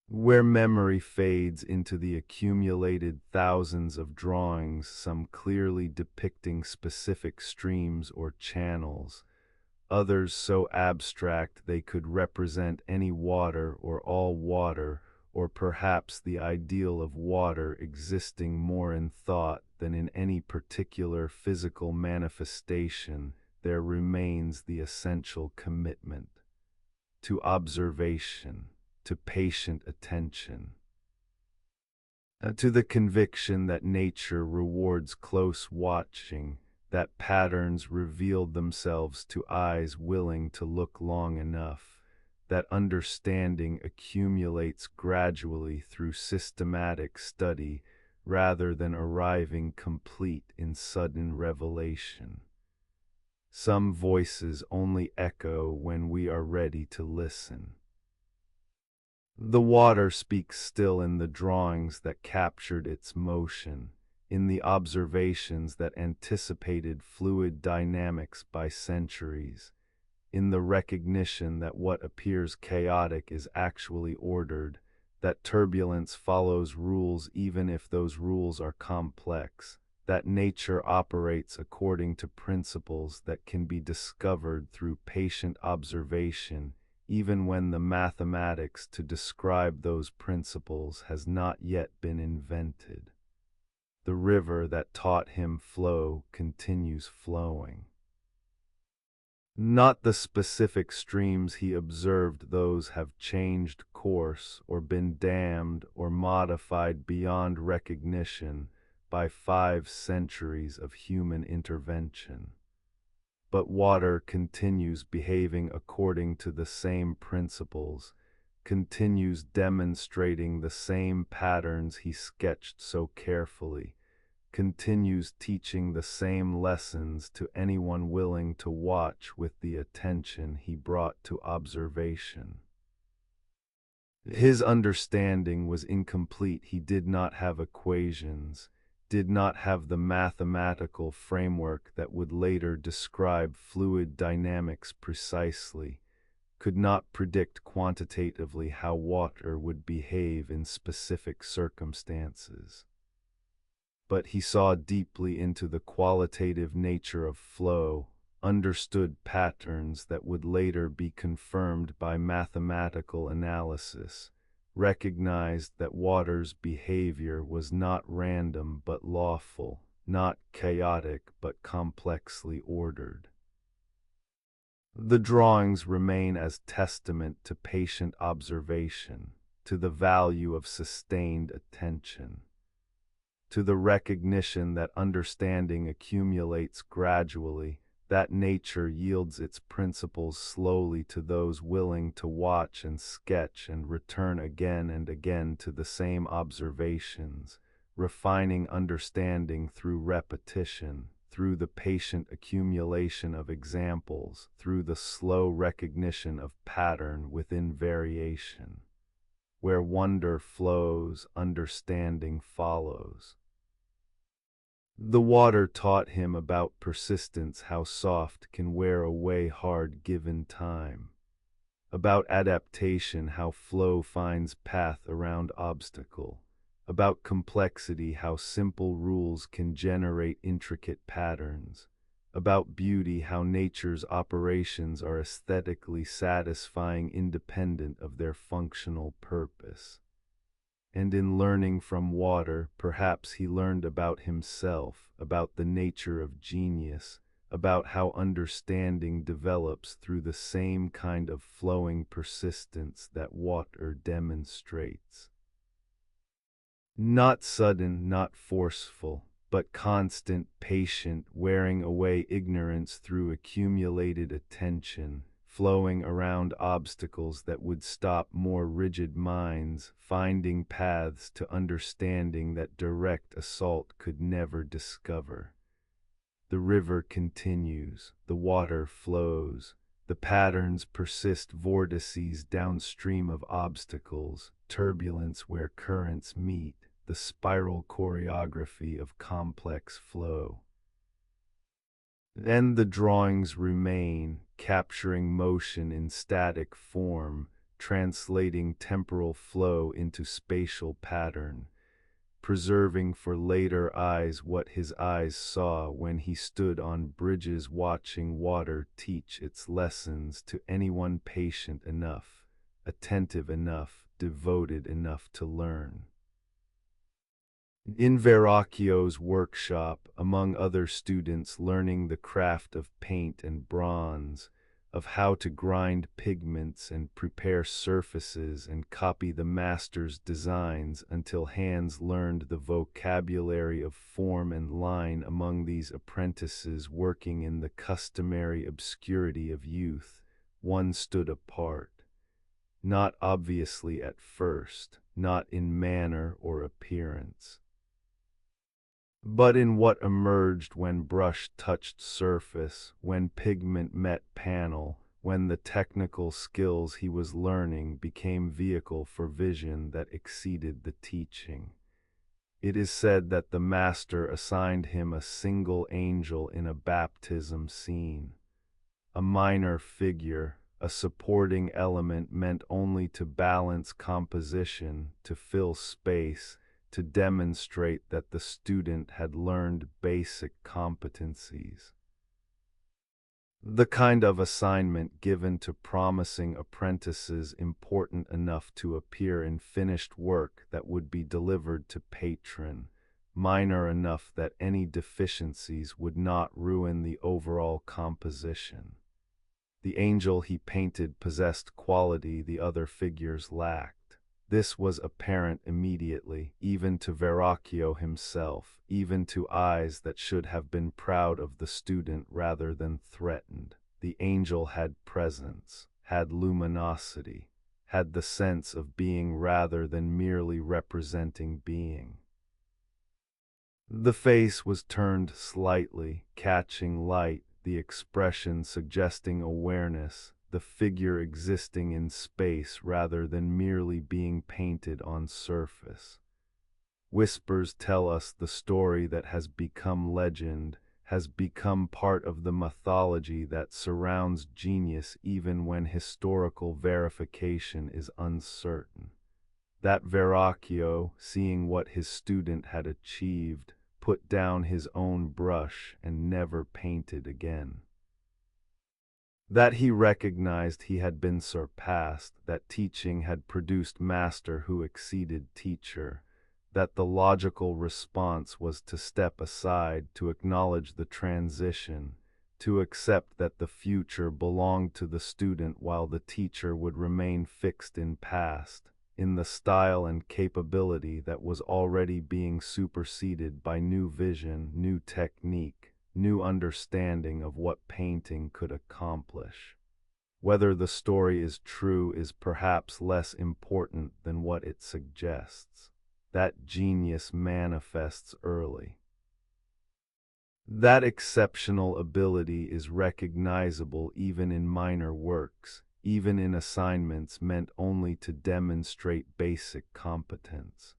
Where memory fades into the accumulated thousands of drawings, some clearly depicting specific streams or channels, others so abstract they could represent any water or all water, or perhaps the ideal of water existing more in thought than in any particular physical manifestation, there remains the essential commitment to observation, to patient attention, to the conviction that nature rewards close watching, that patterns reveal themselves to eyes willing to look long enough, that understanding accumulates gradually through systematic study, rather than arriving complete in sudden revelation. Some voices only echo when we are ready to listen. The water speaks still in the drawings that captured its motion, in the observations that anticipated fluid dynamics by centuries, in the recognition that what appears chaotic is actually ordered, that turbulence follows rules even if those rules are complex, that nature operates according to principles that can be discovered through patient observation, even when the mathematics to describe those principles has not yet been invented. The river that taught him flow continues flowing. Not the specific streams he observed, those have changed course or been dammed or modified beyond recognition by 5 centuries of human intervention. But water continues behaving according to the same principles, continues demonstrating the same patterns he sketched so carefully, continues teaching the same lessons to anyone willing to watch with the attention he brought to observation. His understanding was incomplete. He did not have equations, did not have the mathematical framework that would later describe fluid dynamics precisely, could not predict quantitatively how water would behave in specific circumstances. But he saw deeply into the qualitative nature of flow, understood patterns that would later be confirmed by mathematical analysis, recognized that water's behavior was not random but lawful, not chaotic but complexly ordered. The drawings remain as testament to patient observation, to the value of sustained attention, to the recognition that understanding accumulates gradually, that nature yields its principles slowly to those willing to watch and sketch and return again and again to the same observations, refining understanding through repetition, through the patient accumulation of examples, through the slow recognition of pattern within variation. Where wonder flows, understanding follows. The water taught him about persistence, how soft can wear away hard given time. About adaptation, how flow finds path around obstacle. About complexity, how simple rules can generate intricate patterns. About beauty, how nature's operations are aesthetically satisfying independent of their functional purpose. And in learning from water, perhaps he learned about himself, about the nature of genius, about how understanding develops through the same kind of flowing persistence that water demonstrates. Not sudden, not forceful, but constant, patient, wearing away ignorance through accumulated attention, flowing around obstacles that would stop more rigid minds, finding paths to understanding that direct assault could never discover. The river continues, the water flows, the patterns persist, vortices downstream of obstacles, turbulence where currents meet, the spiral choreography of complex flow. Then the drawings remain, capturing motion in static form, translating temporal flow into spatial pattern, preserving for later eyes what his eyes saw when he stood on bridges watching water teach its lessons to anyone patient enough, attentive enough, devoted enough to learn. In Verrocchio's workshop, among other students learning the craft of paint and bronze, of how to grind pigments and prepare surfaces and copy the master's designs until hands learned the vocabulary of form and line, among these apprentices working in the customary obscurity of youth, one stood apart. Not obviously at first, not in manner or appearance. But in what emerged when brush touched surface, when pigment met panel, when the technical skills he was learning became vehicle for vision that exceeded the teaching. It is said that the master assigned him a single angel in a baptism scene, a minor figure, a supporting element meant only to balance composition, to fill space, to demonstrate that the student had learned basic competencies. The kind of assignment given to promising apprentices important enough to appear in finished work that would be delivered to patron, minor enough that any deficiencies would not ruin the overall composition. The angel he painted possessed quality the other figures lacked. This was apparent immediately, even to Verrocchio himself, even to eyes that should have been proud of the student rather than threatened. The angel had presence, had luminosity, had the sense of being rather than merely representing being. The face was turned slightly, catching light, the expression suggesting awareness, the figure existing in space rather than merely being painted on surface. Whispers tell us the story that has become legend, has become part of the mythology that surrounds genius even when historical verification is uncertain. That Verrocchio, seeing what his student had achieved, put down his own brush and never painted again. That he recognized he had been surpassed, that teaching had produced master who exceeded teacher, that the logical response was to step aside, to acknowledge the transition, to accept that the future belonged to the student while the teacher would remain fixed in past, in the style and capability that was already being superseded by new vision, new technique, new understanding of what painting could accomplish. Whether the story is true is perhaps less important than what it suggests. That genius manifests early. That exceptional ability is recognizable even in minor works, even in assignments meant only to demonstrate basic competence.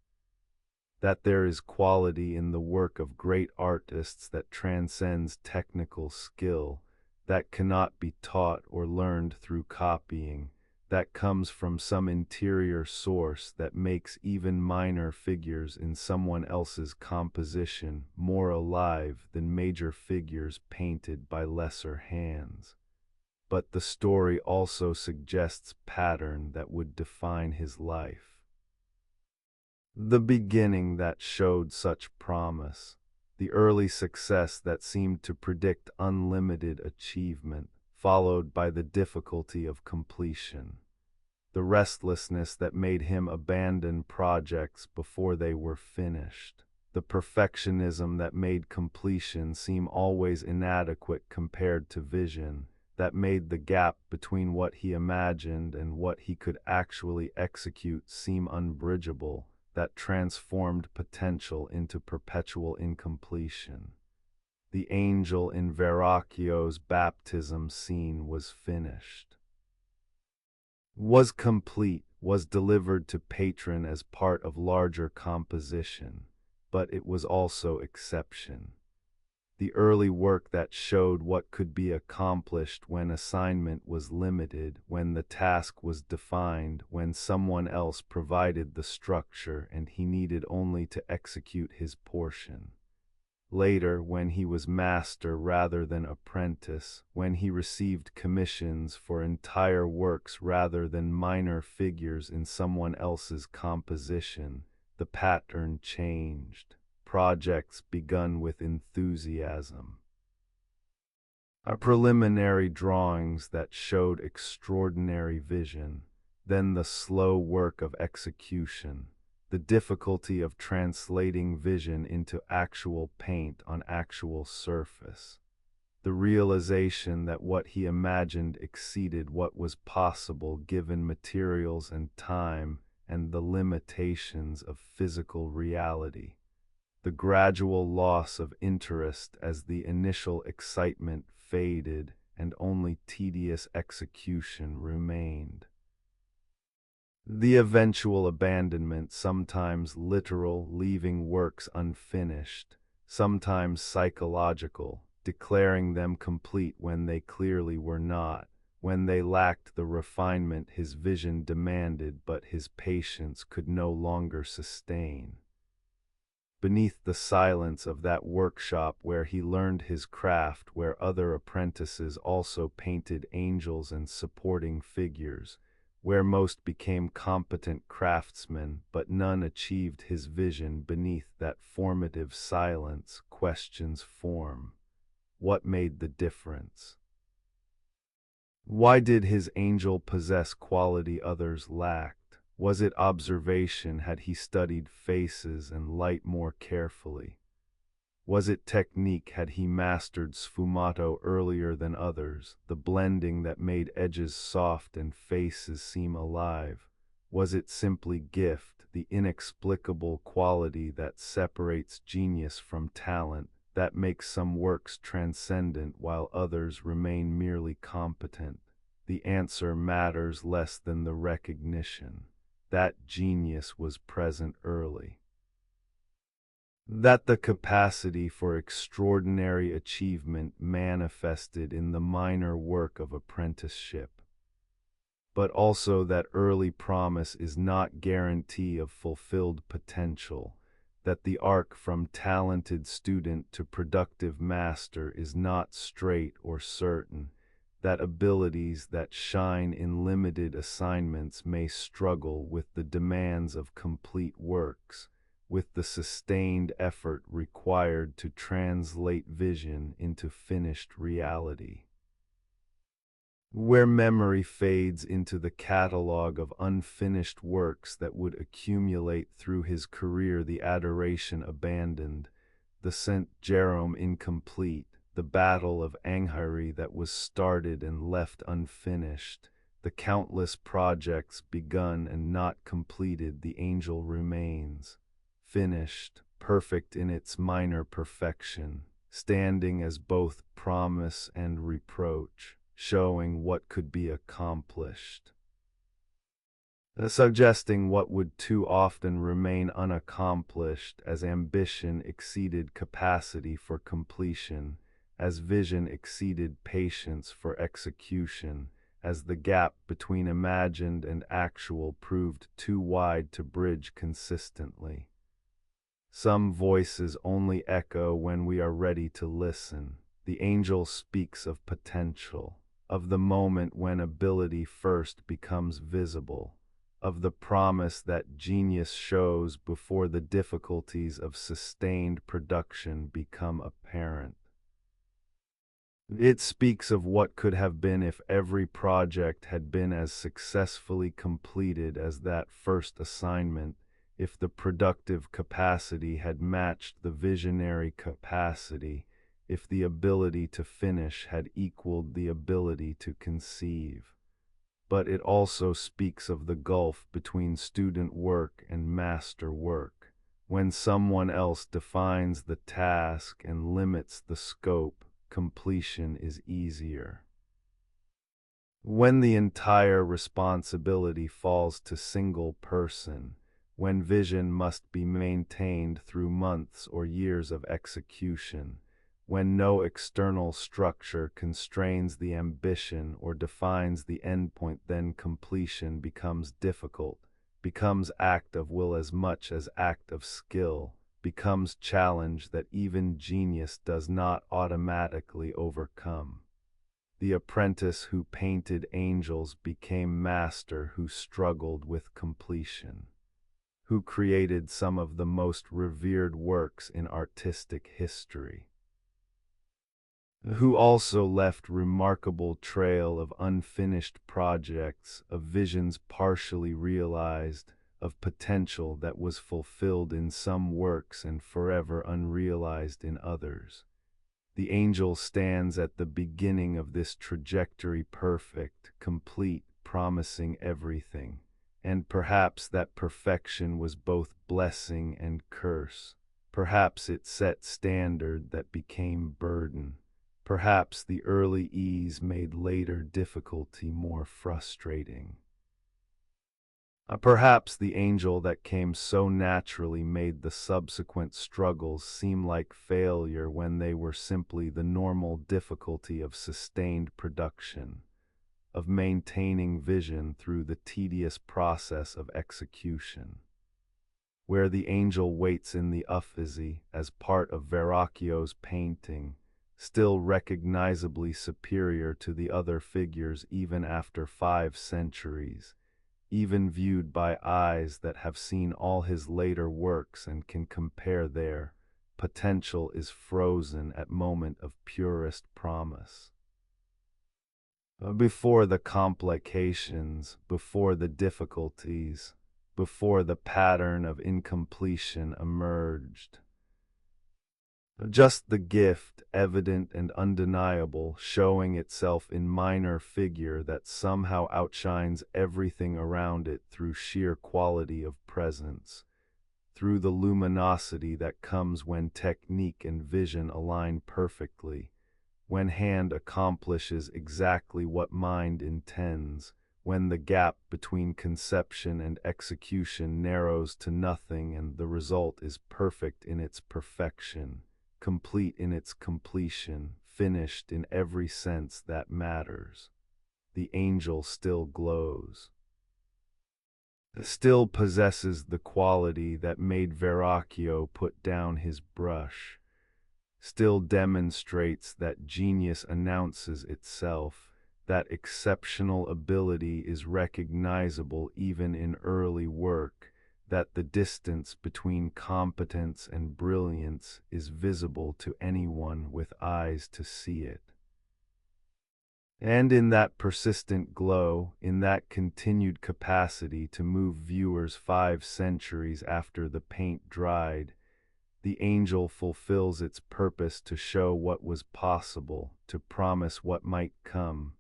That there is quality in the work of great artists that transcends technical skill, that cannot be taught or learned through copying, that comes from some interior source that makes even minor figures in someone else's composition more alive than major figures painted by lesser hands. But the story also suggests pattern that would define his life. The beginning that showed such promise, the early success that seemed to predict unlimited achievement, followed by the difficulty of completion, the restlessness that made him abandon projects before they were finished, the perfectionism that made completion seem always inadequate compared to vision, that made the gap between what he imagined and what he could actually execute seem unbridgeable, that transformed potential into perpetual incompletion. The angel in Verrocchio's baptism scene was finished, was complete, was delivered to patron as part of larger composition, but it was also exception. The early work that showed what could be accomplished when assignment was limited, when the task was defined, when someone else provided the structure and he needed only to execute his portion. Later, when he was master rather than apprentice, when he received commissions for entire works rather than minor figures in someone else's composition, the pattern changed. Projects begun with enthusiasm. Preliminary drawings that showed extraordinary vision, then the slow work of execution, the difficulty of translating vision into actual paint on actual surface, the realization that what he imagined exceeded what was possible given materials and time and the limitations of physical reality. the gradual loss of interest as the initial excitement faded and only tedious execution remained. The eventual abandonment, sometimes literal, leaving works unfinished, sometimes psychological, declaring them complete when they clearly were not, when they lacked the refinement his vision demanded but his patience could no longer sustain. Beneath the silence of that workshop where he learned his craft, where other apprentices also painted angels and supporting figures, where most became competent craftsmen but none achieved his vision, beneath that formative silence, questions form. What made the difference? Why did his angel possess quality others lacked? Was it observation? Had he studied faces and light more carefully? Was it technique? Had he mastered sfumato earlier than others, the blending that made edges soft and faces seem alive? Was it simply gift, the inexplicable quality that separates genius from talent, that makes some works transcendent while others remain merely competent? The answer matters less than the recognition. That genius was present early. That the capacity for extraordinary achievement manifested in the minor work of apprenticeship. But also that early promise is not guarantee of fulfilled potential, that the arc from talented student to productive master is not straight or certain, that abilities that shine in limited assignments may struggle with the demands of complete works, with the sustained effort required to translate vision into finished reality. Where memory fades into the catalogue of unfinished works that would accumulate through his career, the adoration abandoned, the St. Jerome incomplete, the battle of Anghiari that was started and left unfinished, the countless projects begun and not completed, the angel remains, finished, perfect in its minor perfection, standing as both promise and reproach, showing what could be accomplished, suggesting what would too often remain unaccomplished as ambition exceeded capacity for completion, as vision exceeded patience for execution, as the gap between imagined and actual proved too wide to bridge consistently. Some voices only echo when we are ready to listen. The angel speaks of potential, of the moment when ability first becomes visible, of the promise that genius shows before the difficulties of sustained production become apparent. It speaks of what could have been if every project had been as successfully completed as that first assignment, if the productive capacity had matched the visionary capacity, if the ability to finish had equaled the ability to conceive. But it also speaks of the gulf between student work and master work. When someone else defines the task and limits the scope, completion is easier. When the entire responsibility falls to single person, when vision must be maintained through months or years of execution, when no external structure constrains the ambition or defines the endpoint, then completion becomes difficult, becomes act of will as much as act of skill, becomes challenge that even genius does not automatically overcome. The apprentice who painted angels became master who struggled with completion, who created some of the most revered works in artistic history, who also left remarkable trail of unfinished projects, of visions partially realized, of potential that was fulfilled in some works and forever unrealized in others. The angel stands at the beginning of this trajectory, perfect, complete, promising everything, and perhaps that perfection was both blessing and curse, Perhaps it set standard that became burden. Perhaps the early ease made later difficulty more frustrating. Perhaps the angel that came so naturally made the subsequent struggles seem like failure when they were simply the normal difficulty of sustained production, of maintaining vision through the tedious process of execution. Where the angel waits in the Uffizi as part of Verrocchio's painting, still recognizably superior to the other figures even after 5 centuries, even viewed by eyes that have seen all his later works and can compare their potential is frozen at moment of purest promise. Before the complications, before the difficulties, before the pattern of incompletion emerged. Just the gift, evident and undeniable, showing itself in minor figure that somehow outshines everything around it through sheer quality of presence, through the luminosity that comes when technique and vision align perfectly, when hand accomplishes exactly what mind intends, when the gap between conception and execution narrows to nothing and the result is perfect in its perfection, complete in its completion, finished in every sense that matters. The angel still glows, still possesses the quality that made Verrocchio put down his brush, still demonstrates that genius announces itself, that exceptional ability is recognizable even in early work, that the distance between competence and brilliance is visible to anyone with eyes to see it. And in that persistent glow, in that continued capacity to move viewers 5 centuries after the paint dried, the angel fulfills its purpose to show what was possible, to promise what might come,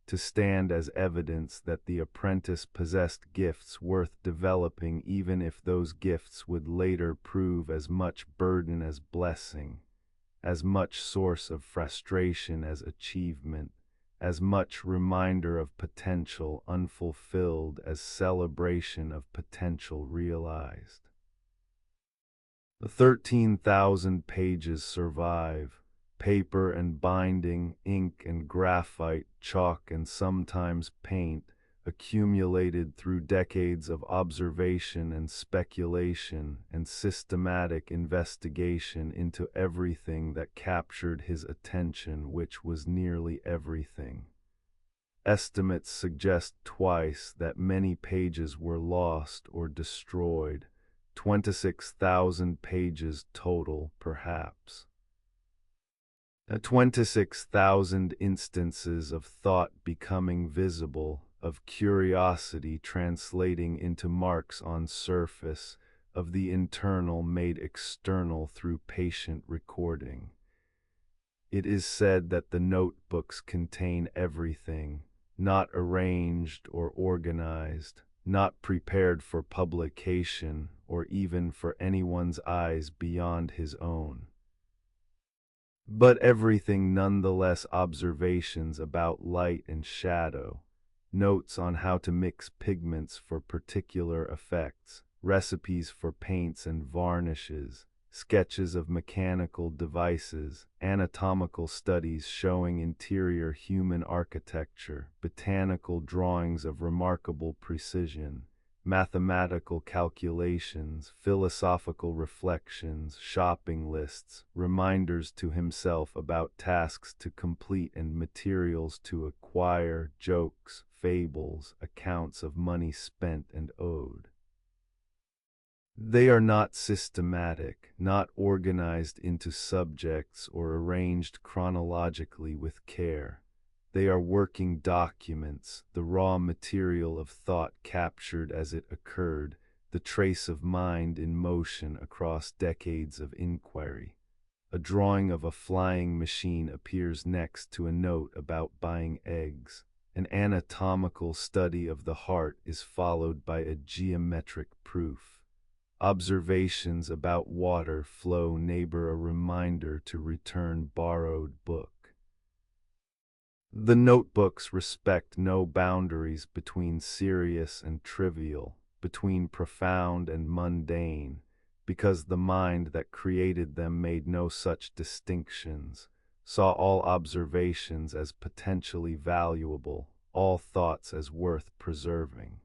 to stand as evidence that the apprentice possessed gifts worth developing even if those gifts would later prove as much burden as blessing, as much source of frustration as achievement, as much reminder of potential unfulfilled as celebration of potential realized. The 13,000 pages survive, paper and binding, ink and graphite, chalk and sometimes paint, accumulated through decades of observation and speculation and systematic investigation into everything that captured his attention, which was nearly everything. Estimates suggest twice that many pages were lost or destroyed, 26,000 pages total, perhaps. 26,000 instances of thought becoming visible, of curiosity translating into marks on surface, of the internal made external through patient recording. It is said that the notebooks contain everything, not arranged or organized, not prepared for publication or even for anyone's eyes beyond his own. But everything nonetheless: observations about light and shadow, notes on how to mix pigments for particular effects, recipes for paints and varnishes, sketches of mechanical devices, anatomical studies showing interior human architecture, botanical drawings of remarkable precision, mathematical calculations, philosophical reflections, shopping lists, reminders to himself about tasks to complete and materials to acquire, jokes, fables, accounts of money spent and owed. They are not systematic, not organized into subjects or arranged chronologically with care. They are working documents, the raw material of thought captured as it occurred, the trace of mind in motion across decades of inquiry. A drawing of a flying machine appears next to a note about buying eggs. An anatomical study of the heart is followed by a geometric proof. Observations about water flow, neighbor a reminder to return borrowed book. The notebooks respect no boundaries between serious and trivial, between profound and mundane, because the mind that created them made no such distinctions, saw all observations as potentially valuable, all thoughts as worth preserving.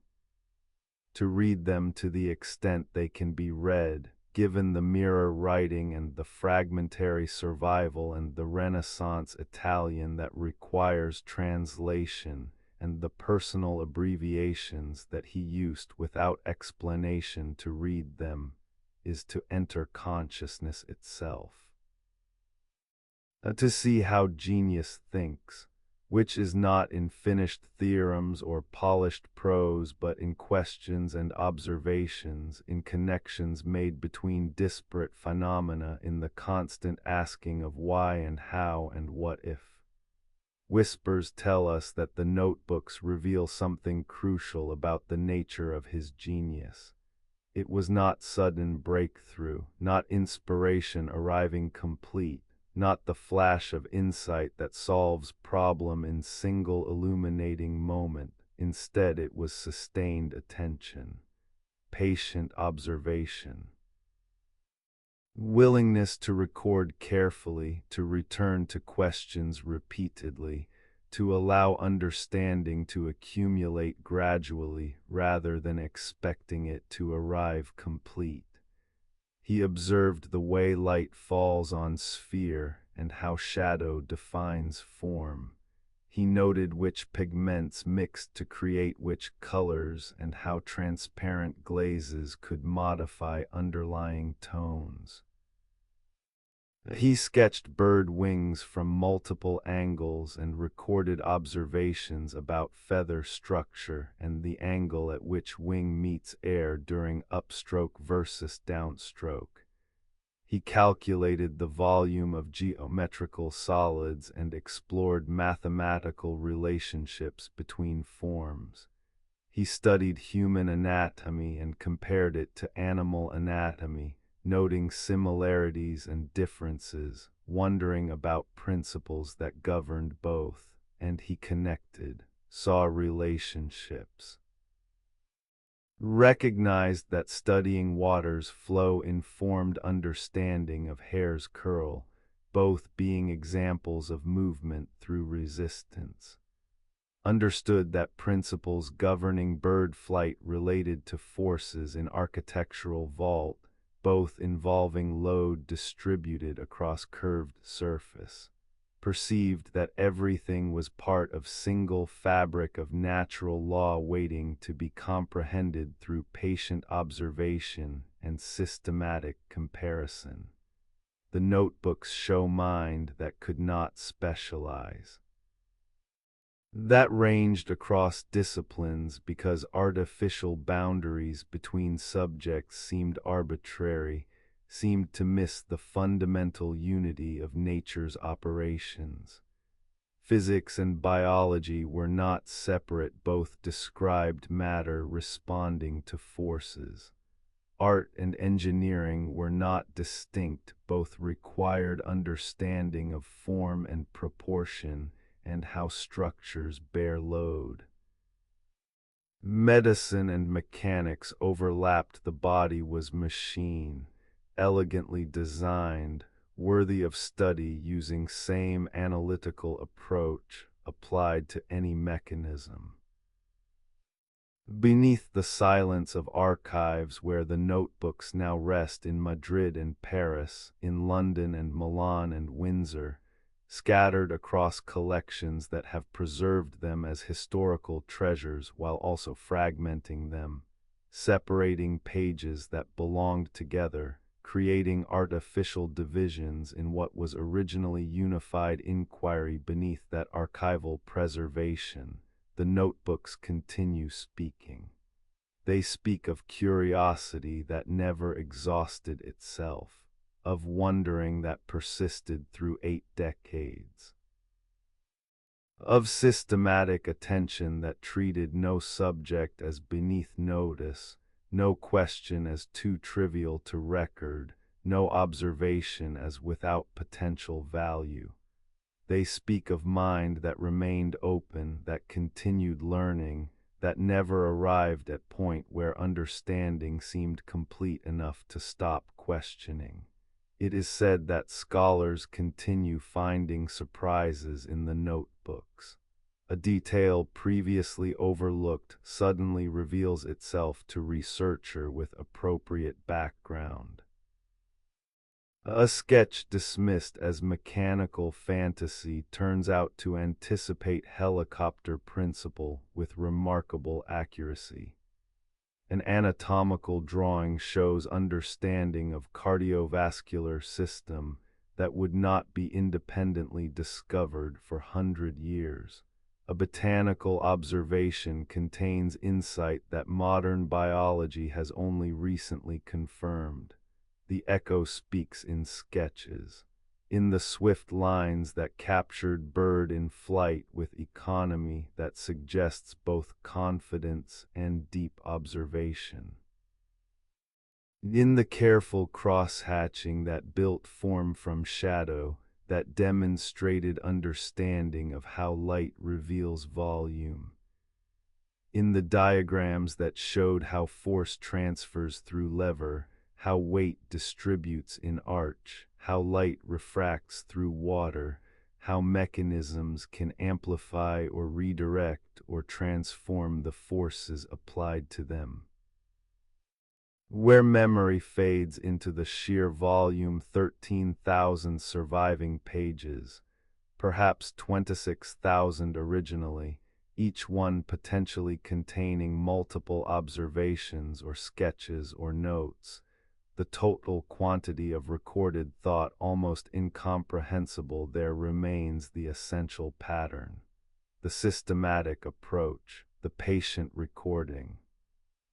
To read them to the extent they can be read, given the mirror writing and the fragmentary survival and the Renaissance Italian that requires translation and the personal abbreviations that he used without explanation to read them, is to enter consciousness itself. To see how genius thinks, which is not in finished theorems or polished prose but in questions and observations, in connections made between disparate phenomena, in the constant asking of why and how and what if. Whispers tell us that the notebooks reveal something crucial about the nature of his genius. It was not sudden breakthrough, not inspiration arriving complete, not the flash of insight that solves problem in single illuminating moment. Instead, it was sustained attention, patient observation, willingness to record carefully, to return to questions repeatedly, to allow understanding to accumulate gradually rather than expecting it to arrive complete. He observed the way light falls on sphere and how shadow defines form. He noted which pigments mixed to create which colors and how transparent glazes could modify underlying tones. He sketched bird wings from multiple angles and recorded observations about feather structure and the angle at which wing meets air during upstroke versus downstroke. He calculated the volume of geometrical solids and explored mathematical relationships between forms. He studied human anatomy and compared it to animal anatomy, noting similarities and differences, wondering about principles that governed both, and he connected, saw relationships. Recognized that studying water's flow informed understanding of hair's curl, both being examples of movement through resistance. Understood that principles governing bird flight related to forces in architectural vault, both involving load distributed across curved surface. Perceived that everything was part of single fabric of natural law waiting to be comprehended through patient observation and systematic comparison. The notebooks show mind that could not specialize, that ranged across disciplines because artificial boundaries between subjects seemed arbitrary, seemed to miss the fundamental unity of nature's operations. Physics and biology were not separate, both described matter responding to forces. Art and engineering were not distinct, both required understanding of form and proportion and how structures bear load. Medicine and mechanics overlapped. The body was machine, elegantly designed, worthy of study, using same analytical approach applied to any mechanism. Beneath the silence of archives where the notebooks now rest in Madrid and Paris, in London and Milan and Windsor, scattered across collections that have preserved them as historical treasures while also fragmenting them, separating pages that belonged together, creating artificial divisions in what was originally unified inquiry. Beneath that archival preservation, the notebooks continue speaking. They speak of curiosity that never exhausted itself, of wondering that persisted through 8 decades, of systematic attention that treated no subject as beneath notice, no question as too trivial to record, no observation as without potential value. They speak of mind that remained open, that continued learning, that never arrived at point where understanding seemed complete enough to stop questioning. It is said that scholars continue finding surprises in the notebooks. A detail previously overlooked suddenly reveals itself to researcher with appropriate background. A sketch dismissed as mechanical fantasy turns out to anticipate helicopter principle with remarkable accuracy. An anatomical drawing shows understanding of cardiovascular system that would not be independently discovered for 100 years. A botanical observation contains insight that modern biology has only recently confirmed. The echo speaks in sketches, in the swift lines that captured bird in flight with economy that suggests both confidence and deep observation. In the careful cross-hatching that built form from shadow, that demonstrated understanding of how light reveals volume. In the diagrams that showed how force transfers through lever, how weight distributes in arch, how light refracts through water, how mechanisms can amplify or redirect or transform the forces applied to them. Where memory fades into the sheer volume, 13,000 surviving pages, perhaps 26,000 originally, each one potentially containing multiple observations or sketches or notes, the total quantity of recorded thought almost incomprehensible, there remains the essential pattern, the systematic approach, the patient recording,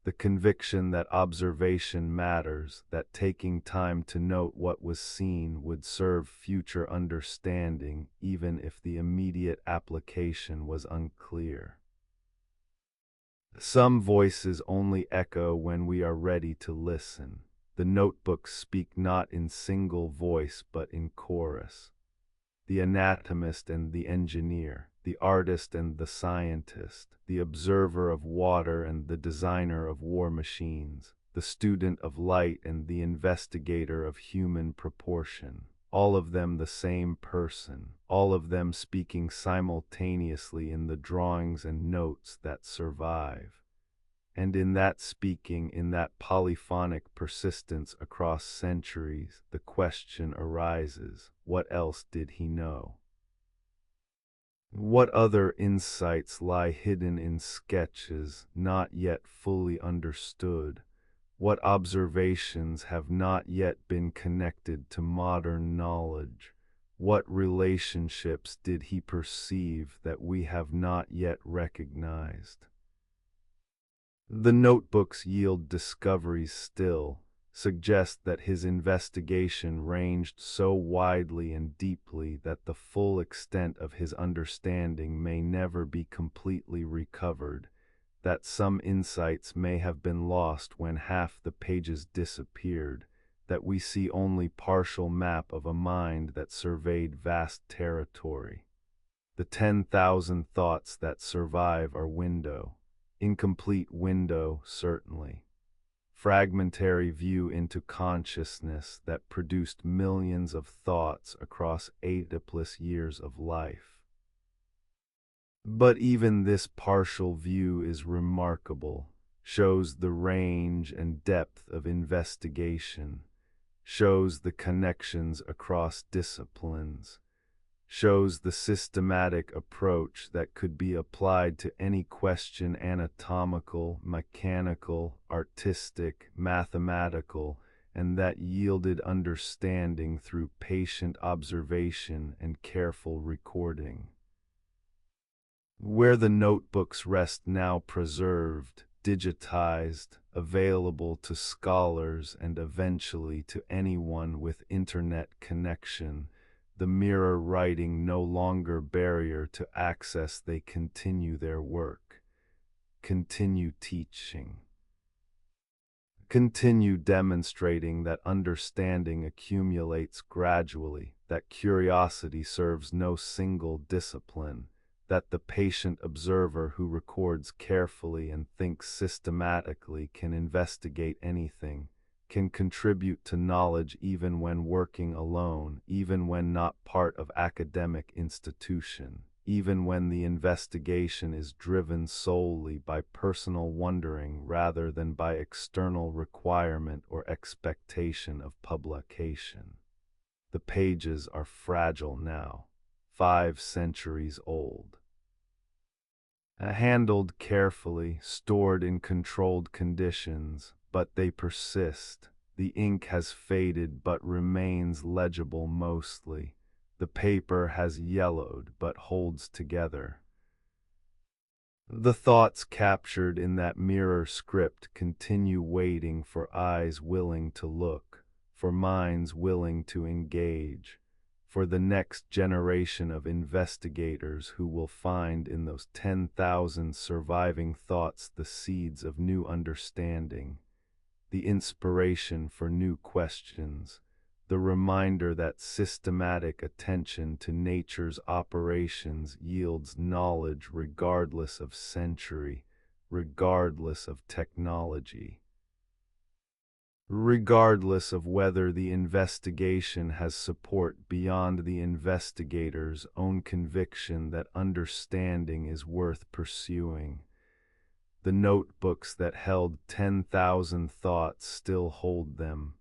the conviction that observation matters, that taking time to note what was seen would serve future understanding even if the immediate application was unclear. Some voices only echo when we are ready to listen. The notebooks speak not in single voice but in chorus. The anatomist and the engineer, the artist and the scientist, the observer of water and the designer of war machines, the student of light and the investigator of human proportion, all of them the same person, all of them speaking simultaneously in the drawings and notes that survive. And in that speaking, in that polyphonic persistence across centuries, the question arises, what else did he know? What other insights lie hidden in sketches not yet fully understood? What observations have not yet been connected to modern knowledge? What relationships did he perceive that we have not yet recognized? The notebooks yield discoveries still, suggest that his investigation ranged so widely and deeply that the full extent of his understanding may never be completely recovered, that some insights may have been lost when half the pages disappeared, that we see only partial map of a mind that surveyed vast territory. The 10,000 thoughts that survive are window. Incomplete window, certainly. Fragmentary view into consciousness that produced millions of thoughts across 8+ years of life. But even this partial view is remarkable, shows the range and depth of investigation, shows the connections across disciplines, shows the systematic approach that could be applied to any question, anatomical, mechanical, artistic, mathematical, and that yielded understanding through patient observation and careful recording. Where the notebooks rest now preserved, digitized, available to scholars and eventually to anyone with internet connection, the mirror writing no longer barrier to access, they continue their work, continue teaching. Continue demonstrating that understanding accumulates gradually, that curiosity serves no single discipline, that the patient observer who records carefully and thinks systematically can investigate anything, can contribute to knowledge even when working alone, even when not part of academic institution, even when the investigation is driven solely by personal wondering rather than by external requirement or expectation of publication. The pages are fragile now, 5 centuries old. Handled carefully, stored in controlled conditions, but they persist. The ink has faded but remains legible mostly. The paper has yellowed but holds together. The thoughts captured in that mirror script continue waiting for eyes willing to look, for minds willing to engage, for the next generation of investigators who will find in those 10,000 surviving thoughts the seeds of new understanding, the inspiration for new questions, the reminder that systematic attention to nature's operations yields knowledge regardless of century, regardless of technology. Regardless of whether the investigation has support beyond the investigator's own conviction that understanding is worth pursuing. The notebooks that held 10,000 thoughts still hold them,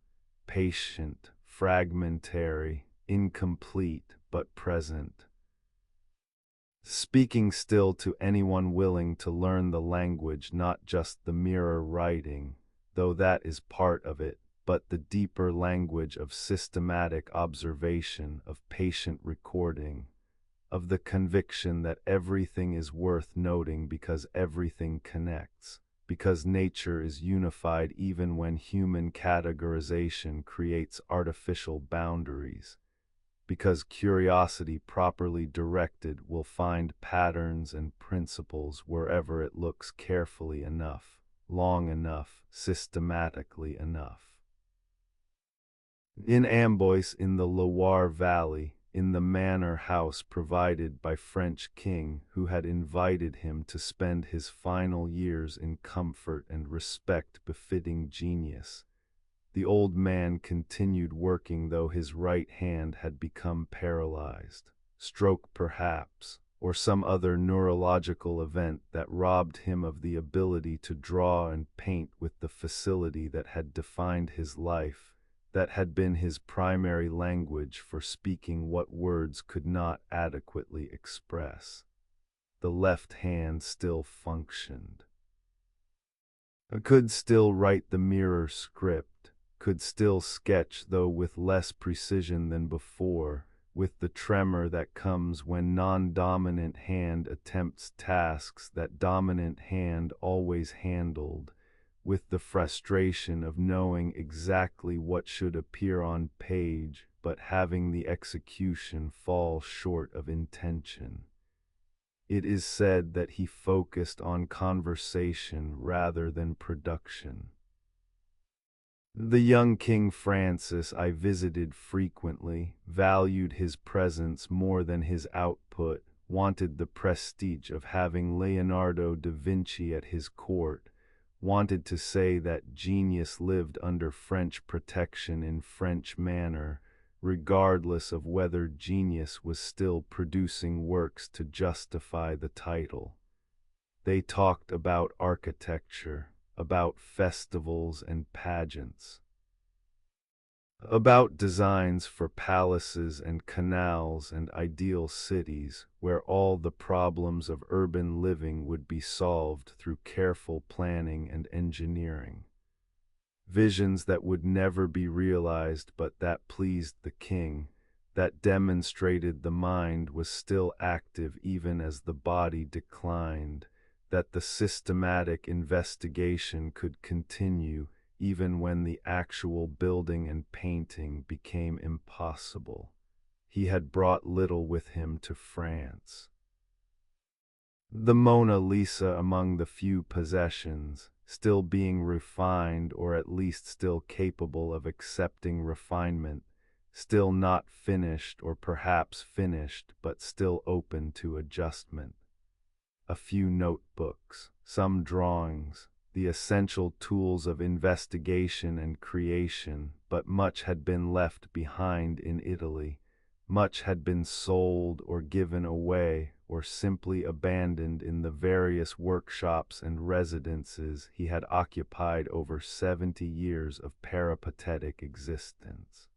patient, fragmentary, incomplete, but present. Speaking still to anyone willing to learn the language, not just the mirror writing, though that is part of it, but the deeper language of systematic observation, of patient recording, of the conviction that everything is worth noting because everything connects, because nature is unified even when human categorization creates artificial boundaries, because curiosity properly directed will find patterns and principles wherever it looks carefully enough, long enough, systematically enough. In Amboise in the Loire Valley, in the manor house provided by French king who had invited him to spend his final years in comfort and respect befitting genius, the old man continued working though his right hand had become paralyzed. Stroke perhaps, or some other neurological event that robbed him of the ability to draw and paint with the facility that had defined his life, that had been his primary language for speaking what words could not adequately express. The left hand still functioned. Could still write the mirror script, could still sketch though with less precision than before, with the tremor that comes when non-dominant hand attempts tasks that dominant hand always handled, with the frustration of knowing exactly what should appear on page, but having the execution fall short of intention. It is said that he focused on conversation rather than production. The young King Francis I visited frequently, valued his presence more than his output, wanted the prestige of having Leonardo da Vinci at his court, wanted to say that genius lived under French protection in French manner, regardless of whether genius was still producing works to justify the title. They talked about architecture, about festivals and pageants, about designs for palaces and canals and ideal cities where all the problems of urban living would be solved through careful planning and engineering. Visions that would never be realized but that pleased the king, that demonstrated the mind was still active even as the body declined, that the systematic investigation could continue even when the actual building and painting became impossible. He had brought little with him to France. The Mona Lisa among the few possessions, still being refined or at least still capable of accepting refinement, still not finished or perhaps finished but still open to adjustment. A few notebooks, some drawings, the essential tools of investigation and creation, but much had been left behind in Italy. Much had been sold or given away or simply abandoned in the various workshops and residences he had occupied over 70 years of peripatetic existence.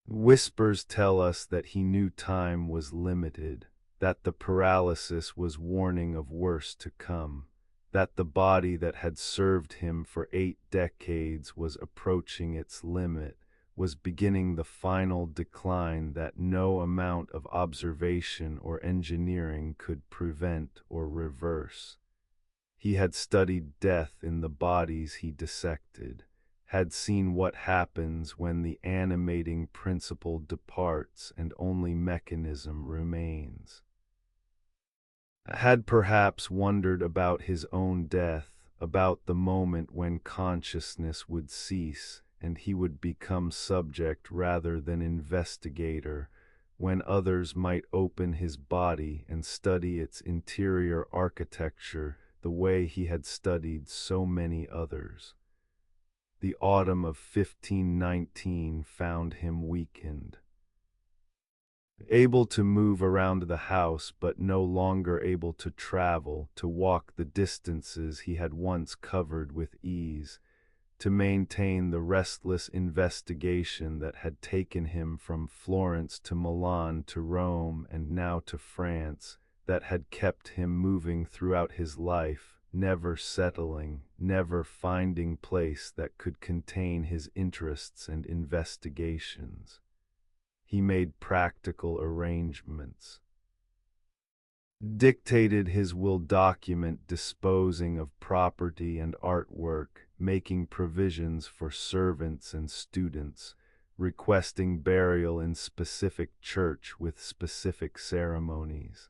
Whispers tell us that he knew time was limited, that the paralysis was warning of worse to come, that the body that had served him for 8 decades was approaching its limit, was beginning the final decline that no amount of observation or engineering could prevent or reverse. He had studied death in the bodies he dissected, had seen what happens when the animating principle departs and only mechanism remains. Had perhaps wondered about his own death, about the moment when consciousness would cease and he would become subject rather than investigator, when others might open his body and study its interior architecture the way he had studied so many others. The autumn of 1519 found him weakened, able to move around the house but no longer able to travel, to walk the distances he had once covered with ease, to maintain the restless investigation that had taken him from Florence to Milan to Rome and now to France, that had kept him moving throughout his life, never settling, never finding place that could contain his interests and investigations. He made practical arrangements, dictated his will document disposing of property and artwork, making provisions for servants and students, requesting burial in specific church with specific ceremonies.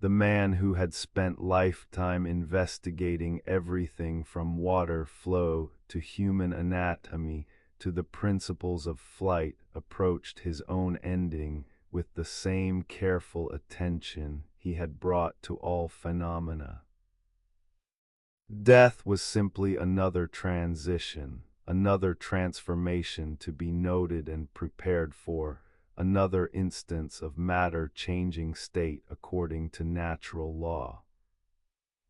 The man who had spent lifetime investigating everything from water flow to human anatomy to the principles of flight approached his own ending with the same careful attention he had brought to all phenomena. Death was simply another transition, another transformation to be noted and prepared for, another instance of matter changing state according to natural law.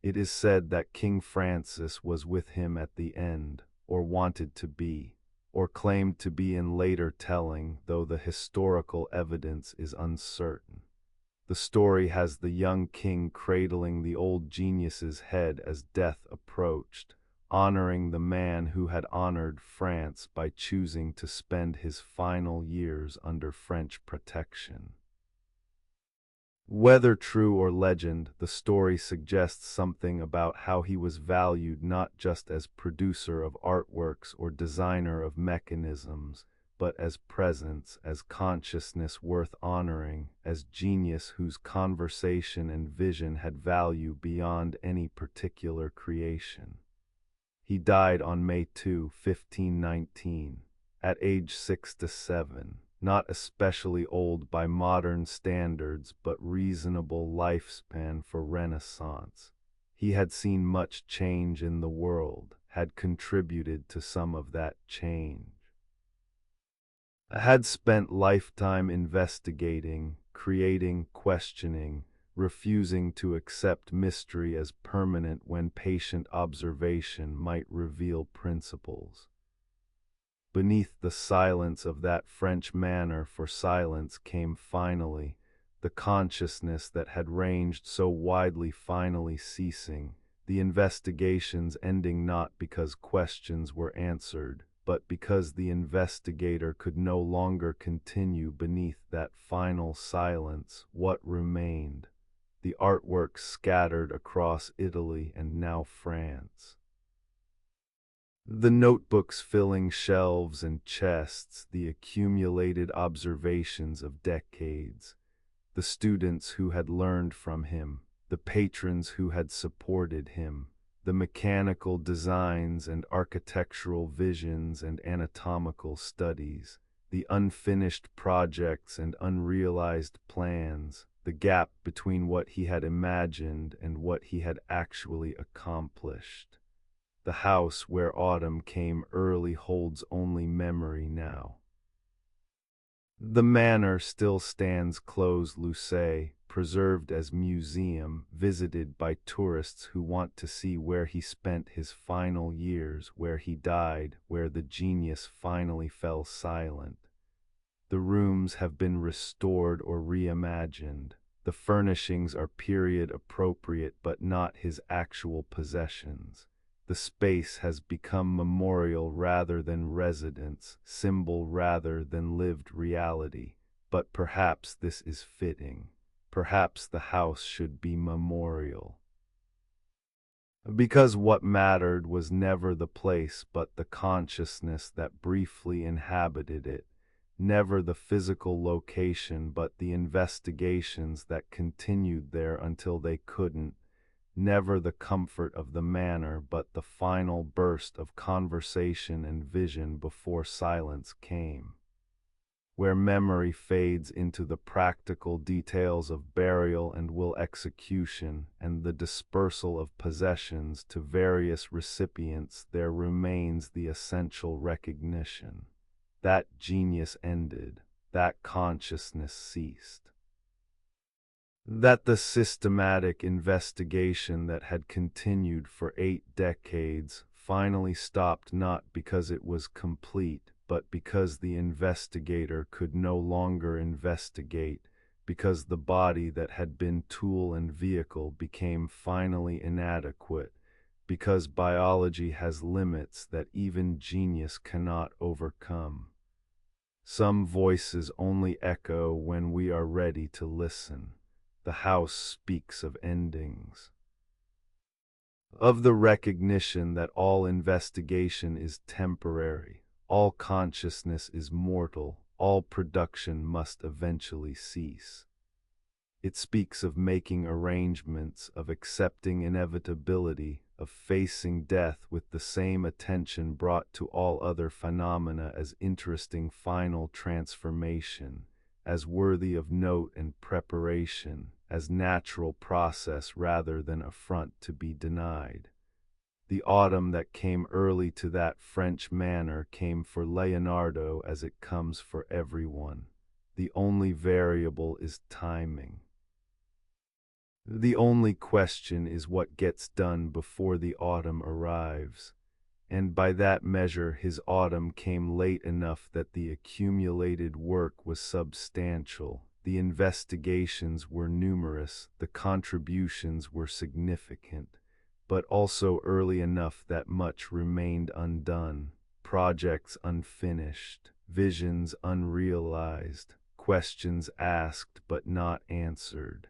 It is said that King Francis was with him at the end, or wanted to be, or claimed to be in later telling, though the historical evidence is uncertain. The story has the young king cradling the old genius's head as death approached, honoring the man who had honored France by choosing to spend his final years under French protection. Whether true or legend, the story suggests something about how he was valued not just as producer of artworks or designer of mechanisms, but as presence, as consciousness worth honoring, as genius whose conversation and vision had value beyond any particular creation. He died on May 2, 1519, at age 67. Not especially old by modern standards, but reasonable lifespan for Renaissance. He had seen much change in the world, had contributed to some of that change. Had spent lifetime investigating, creating, questioning, refusing to accept mystery as permanent when patient observation might reveal principles. Beneath the silence of that French manner for silence came finally the consciousness that had ranged so widely finally ceasing, the investigations ending not because questions were answered, but because the investigator could no longer continue beneath that final silence. What remained? The artwork scattered across Italy and now France. The notebooks filling shelves and chests, the accumulated observations of decades, the students who had learned from him, the patrons who had supported him, the mechanical designs and architectural visions and anatomical studies, the unfinished projects and unrealized plans, the gap between what he had imagined and what he had actually accomplished. The house where autumn came early holds only memory now. The manor still stands closed-loose, preserved as museum, visited by tourists who want to see where he spent his final years, where he died, where the genius finally fell silent. The rooms have been restored or reimagined. The furnishings are period appropriate but not his actual possessions. The space has become memorial rather than residence, symbol rather than lived reality. But perhaps this is fitting. Perhaps the house should be memorial. Because what mattered was never the place but the consciousness that briefly inhabited it, never the physical location but the investigations that continued there until they couldn't, never the comfort of the manor but the final burst of conversation and vision before silence came. Where memory fades into the practical details of burial and will execution and the dispersal of possessions to various recipients, there remains the essential recognition. That genius ended, that consciousness ceased. That the systematic investigation that had continued for 8 decades finally stopped not because it was complete, but because the investigator could no longer investigate, because the body that had been tool and vehicle became finally inadequate, because biology has limits that even genius cannot overcome. Some voices only echo when we are ready to listen. The house speaks of endings, of the recognition that all investigation is temporary, all consciousness is mortal, all production must eventually cease. It speaks of making arrangements, of accepting inevitability, of facing death with the same attention brought to all other phenomena as interesting final transformation, as worthy of note and preparation, as natural process rather than affront to be denied. The autumn that came early to that French manor came for Leonardo as it comes for everyone. The only variable is timing. The only question is what gets done before the autumn arrives. And by that measure his autumn came late enough that the accumulated work was substantial, the investigations were numerous, the contributions were significant, but also early enough that much remained undone, projects unfinished, visions unrealized, questions asked but not answered.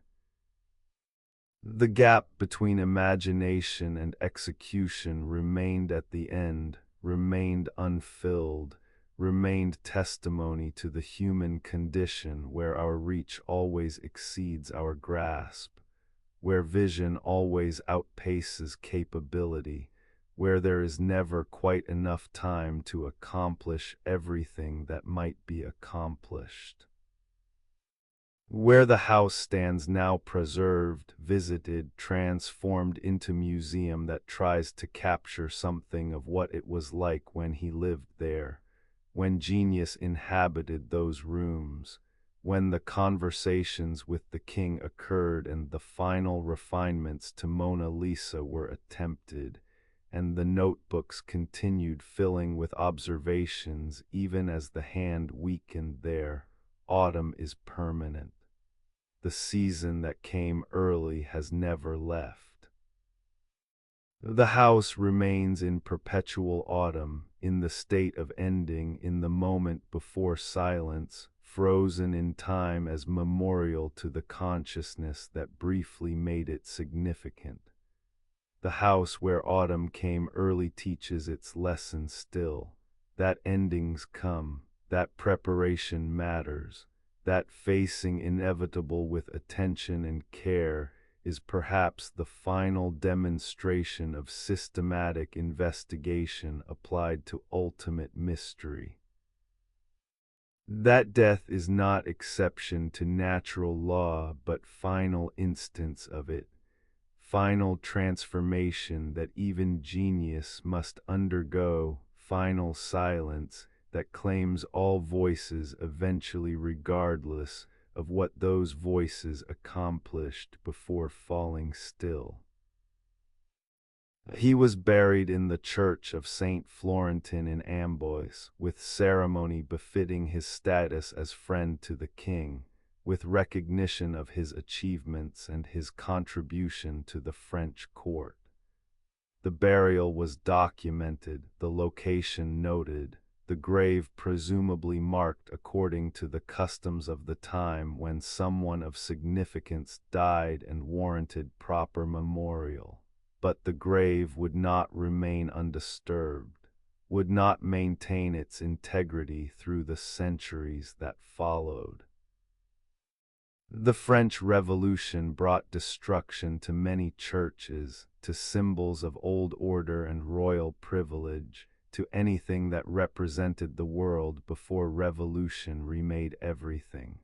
The gap between imagination and execution remained at the end, remained unfilled, remained testimony to the human condition where our reach always exceeds our grasp, where vision always outpaces capability, where there is never quite enough time to accomplish everything that might be accomplished. Where the house stands now preserved, visited, transformed into museum that tries to capture something of what it was like when he lived there, when genius inhabited those rooms, when the conversations with the king occurred and the final refinements to Mona Lisa were attempted, and the notebooks continued filling with observations even as the hand weakened there. Autumn is permanent. The season that came early has never left. The house remains in perpetual autumn, in the state of ending, in the moment before silence, frozen in time as memorial to the consciousness that briefly made it significant. The house where autumn came early teaches its lesson still, that endings come, that preparation matters, that facing inevitable with attention and care is perhaps the final demonstration of systematic investigation applied to ultimate mystery. That death is not exception to natural law, but final instance of it, final transformation that even genius must undergo, final silence that claims all voices eventually regardless of what those voices accomplished before falling still. He was buried in the church of Saint Florentin in Amboise, with ceremony befitting his status as friend to the king, with recognition of his achievements and his contribution to the French court. The burial was documented, the location noted, the grave presumably marked according to the customs of the time when someone of significance died and warranted proper memorial. But the grave would not remain undisturbed, would not maintain its integrity through the centuries that followed. The French Revolution brought destruction to many churches, to symbols of old order and royal privilege, to anything that represented the world before revolution remade everything.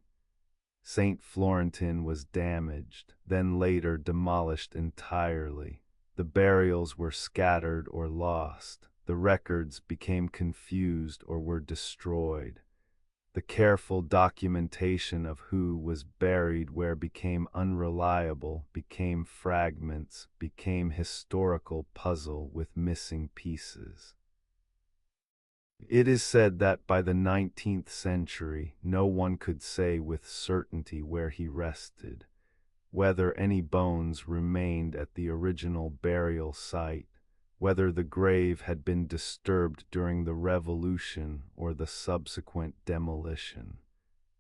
Saint Florentin was damaged, then later demolished entirely. The burials were scattered or lost. The records became confused or were destroyed. The careful documentation of who was buried where became unreliable, became fragments, became historical puzzle with missing pieces. It is said that by the 19th century, no one could say with certainty where he rested, whether any bones remained at the original burial site, whether the grave had been disturbed during the Revolution or the subsequent demolition,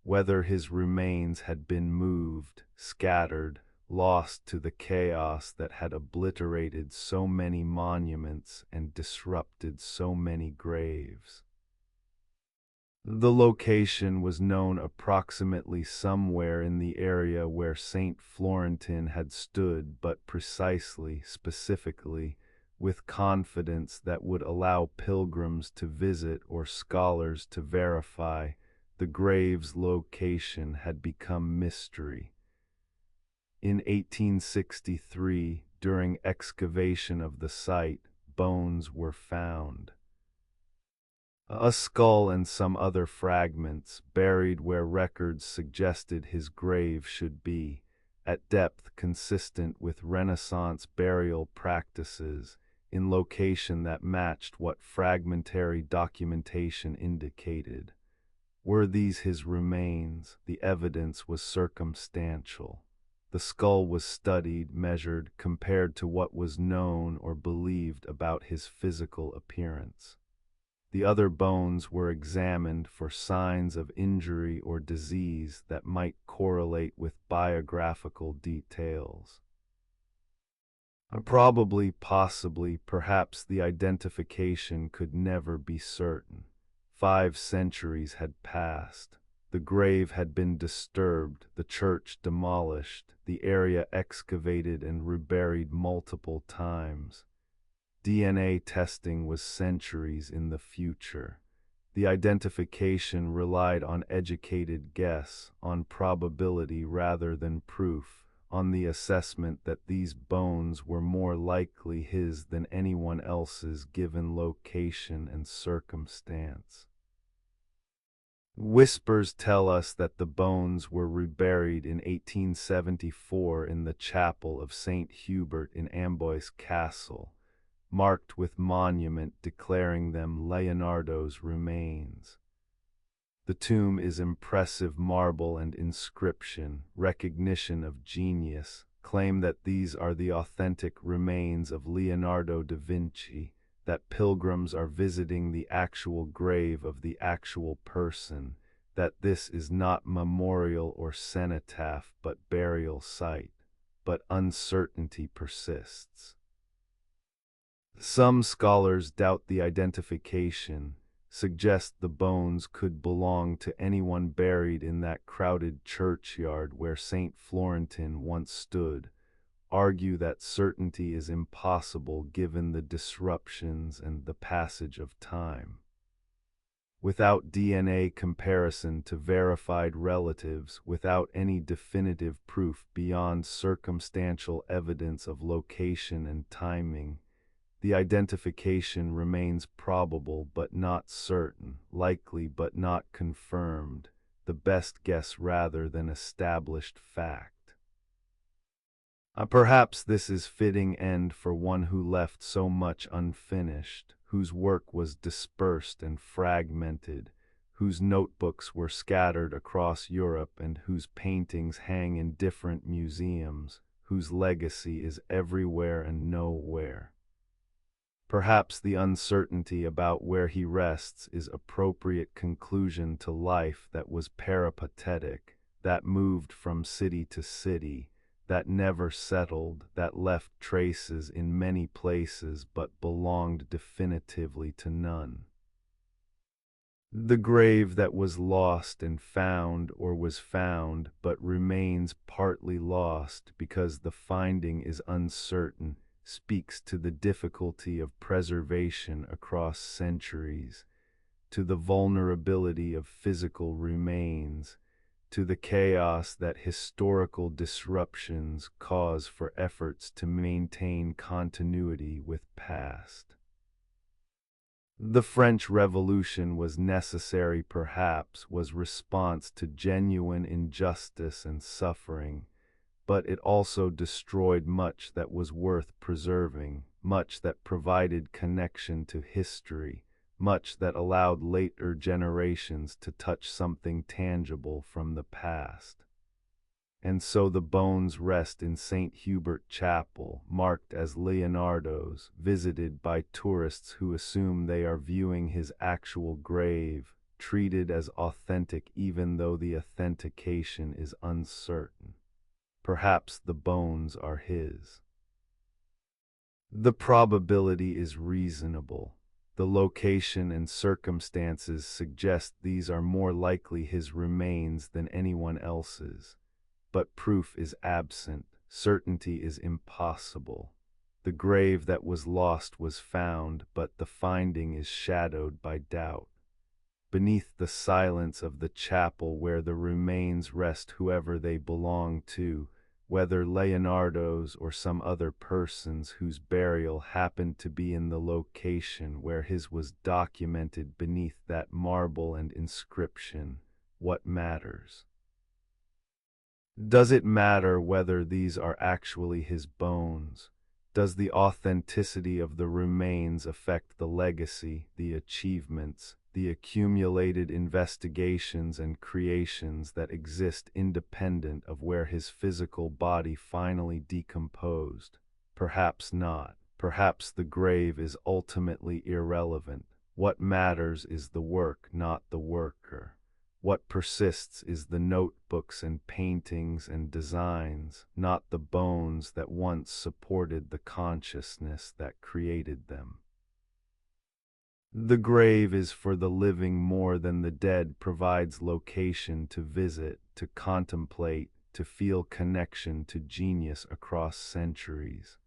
whether his remains had been moved, scattered, lost to the chaos that had obliterated so many monuments and disrupted so many graves. The location was known approximately somewhere in the area where Saint Florentin had stood, but precisely, specifically, with confidence that would allow pilgrims to visit or scholars to verify, the grave's location had become mystery. In 1863, during excavation of the site, bones were found. A skull and some other fragments, buried where records suggested his grave should be, at depth consistent with Renaissance burial practices, in location that matched what fragmentary documentation indicated. Were these his remains, the evidence was circumstantial. The skull was studied, measured, compared to what was known or believed about his physical appearance. The other bones were examined for signs of injury or disease that might correlate with biographical details. Probably, possibly, perhaps the identification could never be certain. 5 centuries had passed. The grave had been disturbed, the church demolished, the area excavated and reburied multiple times. DNA testing was centuries in the future. The identification relied on educated guess, on probability rather than proof, on the assessment that these bones were more likely his than anyone else's given location and circumstance. Whispers tell us that the bones were reburied in 1874 in the chapel of St. Hubert in Amboise Castle, marked with monument declaring them Leonardo's remains. The tomb is impressive marble and inscription, recognition of genius, claim that these are the authentic remains of Leonardo da Vinci, that pilgrims are visiting the actual grave of the actual person, that this is not memorial or cenotaph but burial site, but uncertainty persists. Some scholars doubt the identification, suggest the bones could belong to anyone buried in that crowded churchyard where St. Florentin once stood, argue that certainty is impossible given the disruptions and the passage of time. Without DNA comparison to verified relatives, without any definitive proof beyond circumstantial evidence of location and timing, the identification remains probable but not certain, likely but not confirmed, the best guess rather than established fact. Perhaps this is fitting end for one who left so much unfinished, whose work was dispersed and fragmented, whose notebooks were scattered across Europe and whose paintings hang in different museums, whose legacy is everywhere and nowhere. Perhaps the uncertainty about where he rests is appropriate conclusion to life that was peripatetic, that moved from city to city, that never settled, that left traces in many places but belonged definitively to none. The grave that was lost and found or was found but remains partly lost because the finding is uncertain speaks to the difficulty of preservation across centuries, to the vulnerability of physical remains, to the chaos that historical disruptions cause for efforts to maintain continuity with past. The French Revolution was necessary, perhaps, was response to genuine injustice and suffering, but it also destroyed much that was worth preserving, much that provided connection to history, much that allowed later generations to touch something tangible from the past. And so the bones rest in St. Hubert Chapel, marked as Leonardo's, visited by tourists who assume they are viewing his actual grave, treated as authentic even though the authentication is uncertain. Perhaps the bones are his. The probability is reasonable. The location and circumstances suggest these are more likely his remains than anyone else's. But proof is absent, certainty is impossible. The grave that was lost was found, but the finding is shadowed by doubt. Beneath the silence of the chapel where the remains rest whoever they belong to, whether Leonardo's or some other person's whose burial happened to be in the location where his was documented beneath that marble and inscription, what matters? Does it matter whether these are actually his bones? Does the authenticity of the remains affect the legacy, the achievements, the accumulated investigations and creations that exist independent of where his physical body finally decomposed? Perhaps not. Perhaps the grave is ultimately irrelevant. What matters is the work, not the worker. What persists is the notebooks and paintings and designs, not the bones that once supported the consciousness that created them. The grave is for the living more than the dead provides location to visit, to contemplate, to feel connection to genius across centuries.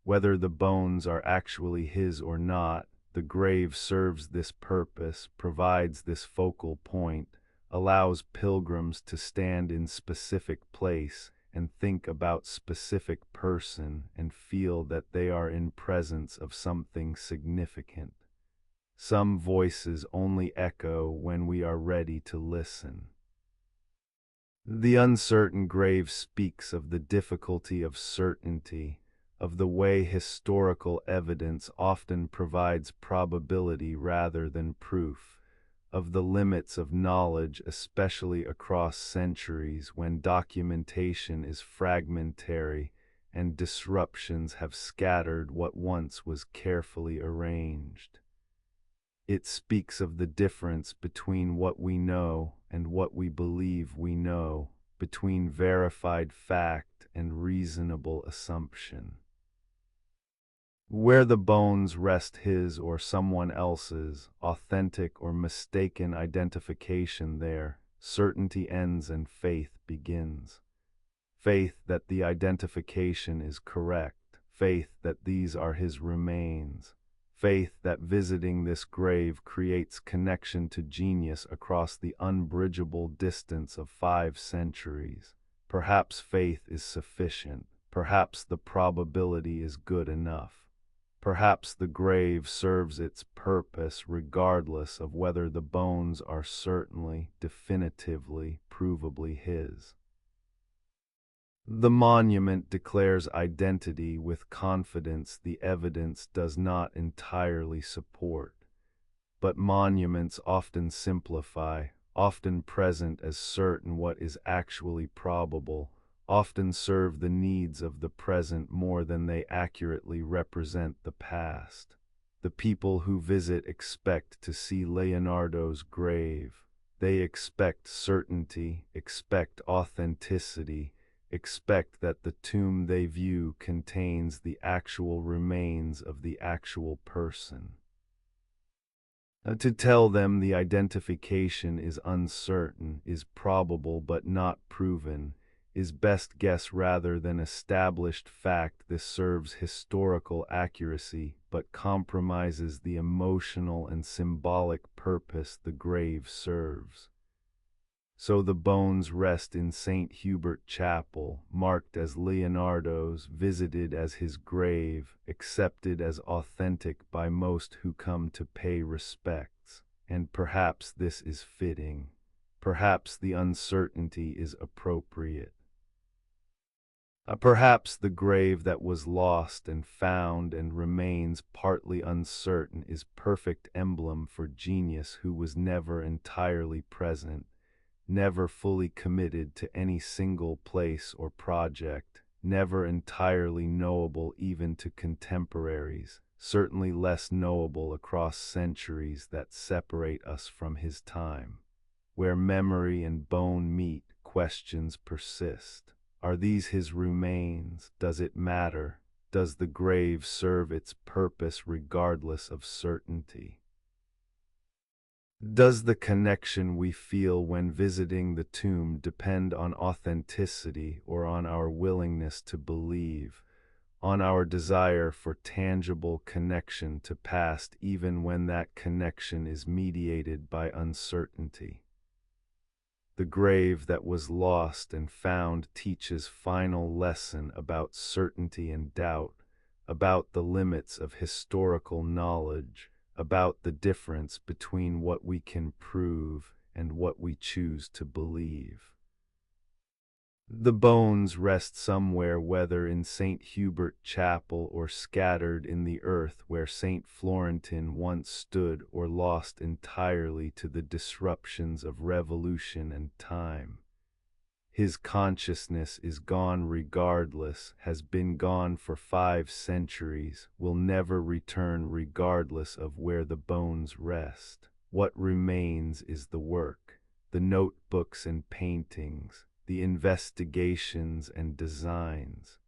Whether the bones are actually his or not, the grave serves this purpose, provides this focal point, allows pilgrims to stand in specific place and think about specific person and feel that they are in presence of something significant. Some voices only echo when we are ready to listen. The uncertain grave speaks of the difficulty of certainty, of the way historical evidence often provides probability rather than proof, of the limits of knowledge especially across centuries when documentation is fragmentary and disruptions have scattered what once was carefully arranged. It speaks of the difference between what we know and what we believe we know, between verified fact and reasonable assumption. Where the bones rest his or someone else's, authentic or mistaken identification there, certainty ends and faith begins. faith that the identification is correct, faith that these are his remains, faith that visiting this grave creates connection to genius across the unbridgeable distance of 5 centuries. Perhaps faith is sufficient. Perhaps the probability is good enough. Perhaps the grave serves its purpose regardless of whether the bones are certainly, definitively, provably his. The monument declares identity with confidence the evidence does not entirely support. But monuments often simplify, often present as certain what is actually probable, often serve the needs of the present more than they accurately represent the past. The people who visit expect to see Leonardo's grave. They expect certainty, expect authenticity, expect that the tomb they view contains the actual remains of the actual person. To tell them the identification is uncertain, is probable but not proven, is best guess rather than established fact. This serves historical accuracy but compromises the emotional and symbolic purpose the grave serves. So the bones rest in St. Hubert Chapel, marked as Leonardo's, visited as his grave, accepted as authentic by most who come to pay respects. And perhaps this is fitting. Perhaps the uncertainty is appropriate. Perhaps the grave that was lost and found and remains partly uncertain is perfect emblem for genius who was never entirely present, never fully committed to any single place or project, never entirely knowable even to contemporaries, certainly less knowable across centuries that separate us from his time. Where memory and bone meet, questions persist. Are these his remains? Does it matter? Does the grave serve its purpose regardless of certainty? Does the connection we feel when visiting the tomb depend on authenticity or on our willingness to believe, on our desire for tangible connection to past even when that connection is mediated by uncertainty? The grave that was lost and found teaches final lesson about certainty and doubt, about the limits of historical knowledge, about the difference between what we can prove and what we choose to believe. The bones rest somewhere, whether in St. Hubert Chapel or scattered in the earth where St. Florentin once stood, or lost entirely to the disruptions of revolution and time. His consciousness is gone regardless, has been gone for 5 centuries, will never return regardless of where the bones rest. What remains is the work, the notebooks and paintings, the investigations and designs,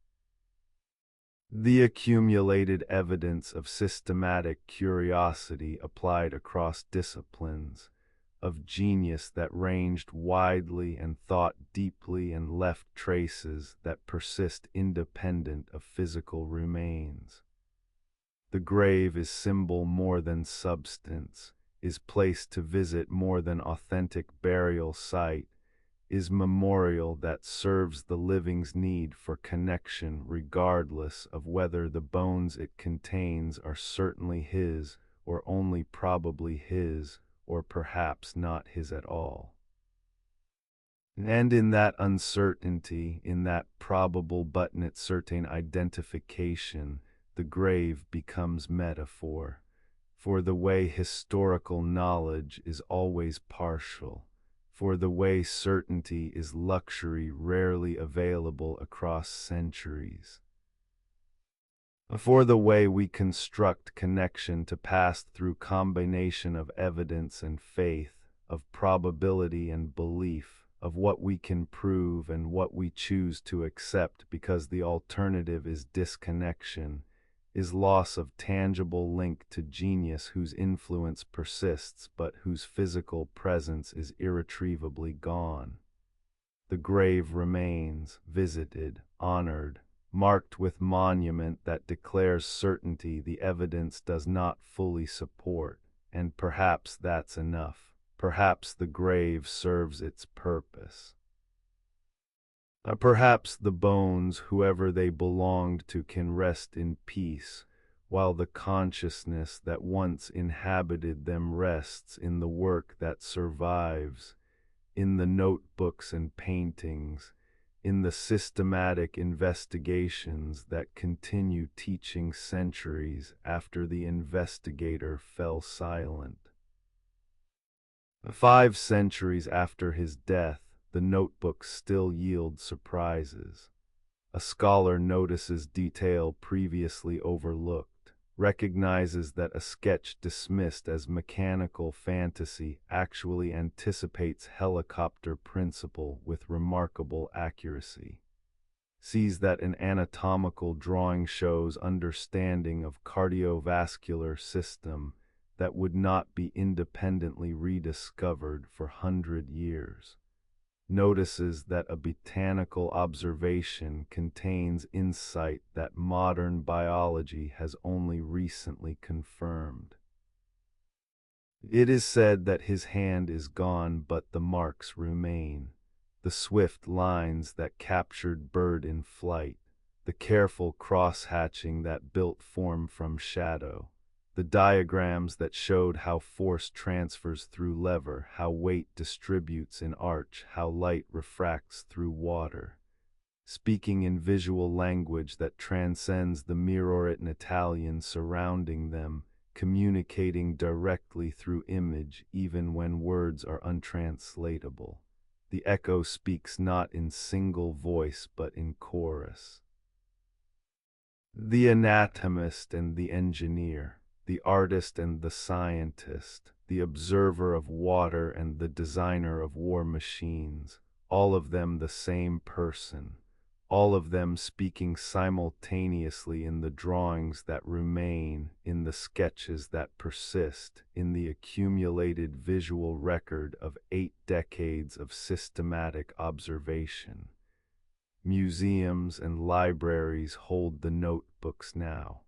the accumulated evidence of systematic curiosity applied across disciplines, of genius that ranged widely and thought deeply and left traces that persist independent of physical remains. The grave is symbol more than substance, is place to visit more than authentic burial site, is memorial that serves the living's need for connection regardless of whether the bones it contains are certainly his, or only probably his, or perhaps not his at all. And in that uncertainty, in that probable but not certain identification, the grave becomes metaphor, for the way historical knowledge is always partial, for the way certainty is luxury rarely available across centuries, for the way we construct connection to pass through combination of evidence and faith, of probability and belief, of what we can prove and what we choose to accept because the alternative is disconnection, is loss of tangible link to genius whose influence persists but whose physical presence is irretrievably gone. The grave remains, visited, honored, marked with monument that declares certainty the evidence does not fully support, and perhaps that's enough. Perhaps the grave serves its purpose. Perhaps the bones, whoever they belonged to, can rest in peace, while the consciousness that once inhabited them rests in the work that survives, in the notebooks and paintings, in the systematic investigations that continue teaching centuries after the investigator fell silent. 5 centuries after his death, the notebooks still yield surprises. A scholar notices detail previously overlooked, recognizes that a sketch dismissed as mechanical fantasy actually anticipates helicopter principle with remarkable accuracy, sees that an anatomical drawing shows understanding of cardiovascular system that would not be independently rediscovered for 100 years, notices that a botanical observation contains insight that modern biology has only recently confirmed. It is said that his hand is gone, but the marks remain, the swift lines that captured bird in flight, the careful cross-hatching that built form from shadow, the diagrams that showed how force transfers through lever, how weight distributes in arch, how light refracts through water. Speaking in visual language that transcends the mirror-written Italian surrounding them, communicating directly through image even when words are untranslatable. The echo speaks not in single voice but in chorus. The anatomist and the engineer, the artist and the scientist, the observer of water and the designer of war machines, all of them the same person, all of them speaking simultaneously in the drawings that remain, in the sketches that persist, in the accumulated visual record of 8 decades of systematic observation. Museums and libraries hold the notebooks now.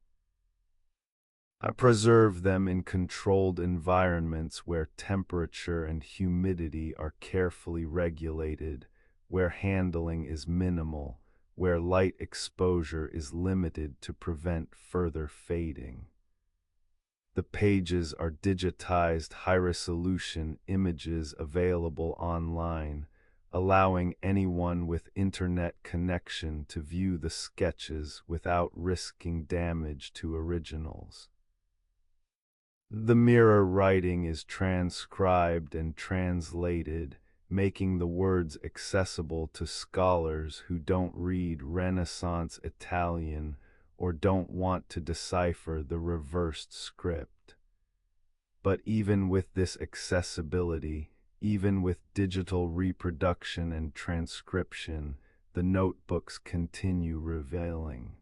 I preserve them in controlled environments where temperature and humidity are carefully regulated, where handling is minimal, where light exposure is limited to prevent further fading. The pages are digitized high-resolution images available online, allowing anyone with internet connection to view the sketches without risking damage to originals. The mirror writing is transcribed and translated, making the words accessible to scholars who don't read Renaissance Italian or don't want to decipher the reversed script. But even with this accessibility, even with digital reproduction and transcription, the notebooks continue revealing.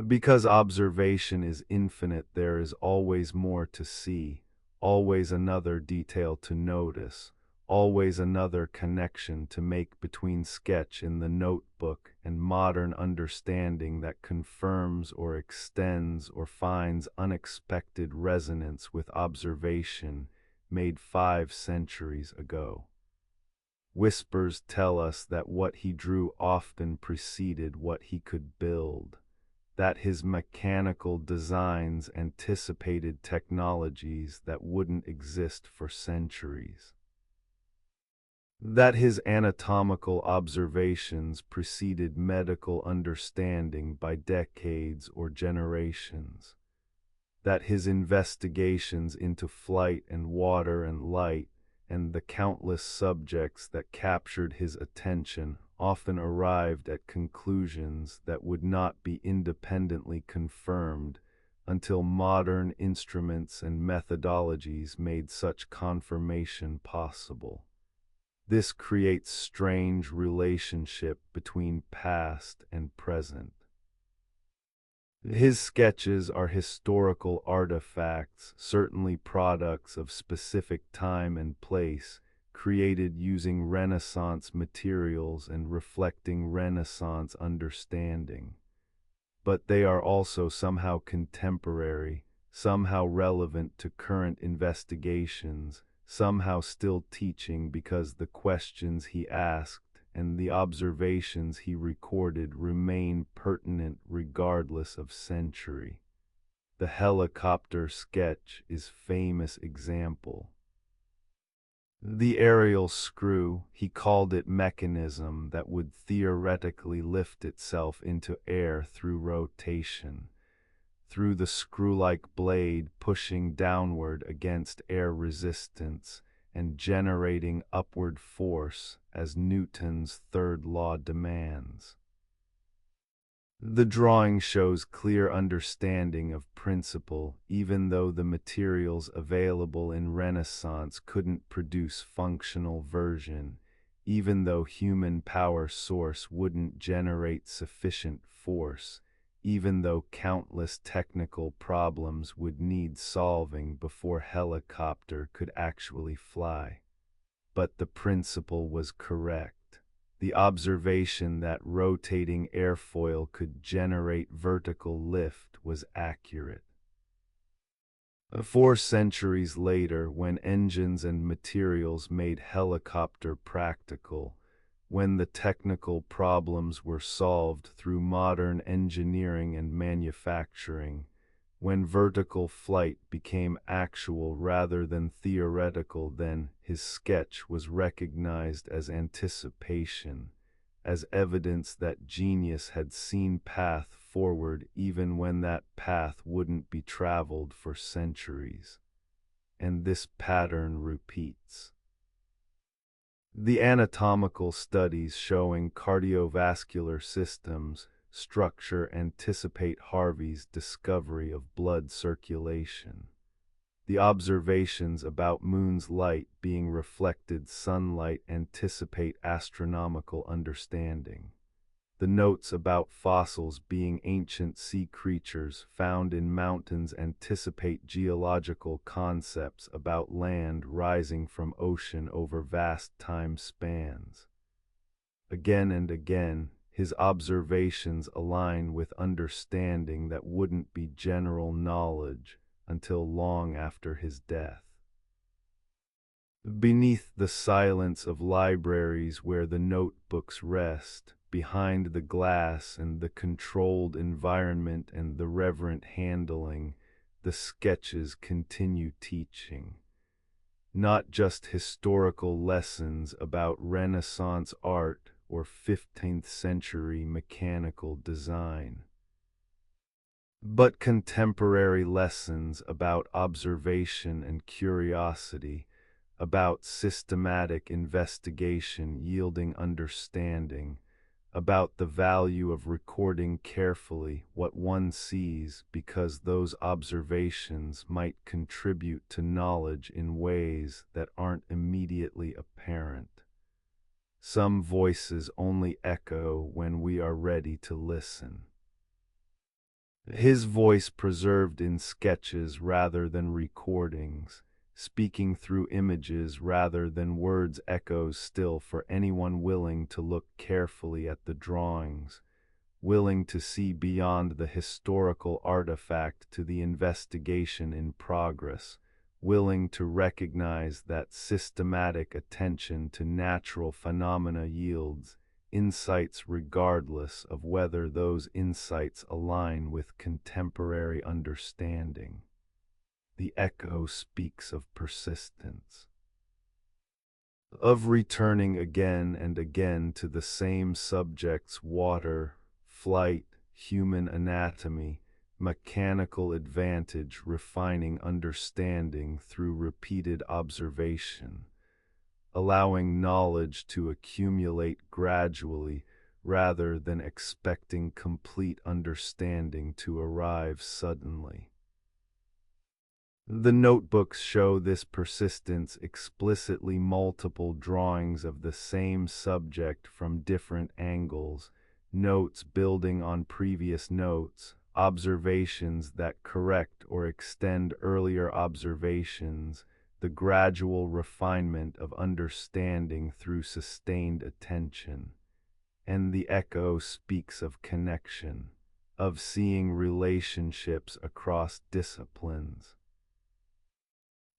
Because observation is infinite, there is always more to see, always another detail to notice, always another connection to make between sketch in the notebook and modern understanding that confirms or extends or finds unexpected resonance with observation made 5 centuries ago. Whispers tell us that what he drew often preceded what he could build, that his mechanical designs anticipated technologies that wouldn't exist for centuries, that his anatomical observations preceded medical understanding by decades or generations, that his investigations into flight and water and light and the countless subjects that captured his attention often arrived at conclusions that would not be independently confirmed until modern instruments and methodologies made such confirmation possible. This creates strange relationship between past and present. His sketches are historical artifacts, certainly products of specific time and place, created using Renaissance materials and reflecting Renaissance understanding. But they are also somehow contemporary, somehow relevant to current investigations, somehow still teaching because the questions he asked and the observations he recorded remain pertinent regardless of century. The helicopter sketch is famous example. The aerial screw, he called it mechanism that would theoretically lift itself into air through rotation, through the screw-like blade pushing downward against air resistance and generating upward force as Newton's third law demands. The drawing shows clear understanding of principle, even though the materials available in Renaissance couldn't produce functional version, even though human power source wouldn't generate sufficient force, even though countless technical problems would need solving before helicopter could actually fly. But the principle was correct. The observation that rotating airfoil could generate vertical lift was accurate. 4 centuries later, when engines and materials made helicopter practical, when the technical problems were solved through modern engineering and manufacturing, when vertical flight became actual rather than theoretical, then his sketch was recognized as anticipation, as evidence that genius had seen path forward even when that path wouldn't be traveled for centuries. And this pattern repeats. The anatomical studies showing cardiovascular systems structure anticipate Harvey's discovery of blood circulation. The observations about moon's light being reflected sunlight anticipate astronomical understanding. The notes about fossils being ancient sea creatures found in mountains anticipate geological concepts about land rising from ocean over vast time spans. Again and again, his observations align with understanding that wouldn't be general knowledge until long after his death. Beneath the silence of libraries where the notebooks rest, behind the glass and the controlled environment and the reverent handling, the sketches continue teaching. Not just historical lessons about Renaissance art or 15th century mechanical design, but contemporary lessons about observation and curiosity, about systematic investigation yielding understanding, about the value of recording carefully what one sees because those observations might contribute to knowledge in ways that aren't immediately apparent. Some voices only echo when we are ready to listen. His voice preserved in sketches rather than recordings, speaking through images rather than words, echoes still for anyone willing to look carefully at the drawings, willing to see beyond the historical artifact to the investigation in progress, willing to recognize that systematic attention to natural phenomena yields insights regardless of whether those insights align with contemporary understanding. The echo speaks of persistence, of returning again and again to the same subjects: water, flight, human anatomy, mechanical advantage, refining understanding through repeated observation, allowing knowledge to accumulate gradually rather than expecting complete understanding to arrive suddenly. The notebooks show this persistence explicitly: multiple drawings of the same subject from different angles, notes building on previous notes, observations that correct or extend earlier observations, the gradual refinement of understanding through sustained attention. And the echo speaks of connection, of seeing relationships across disciplines,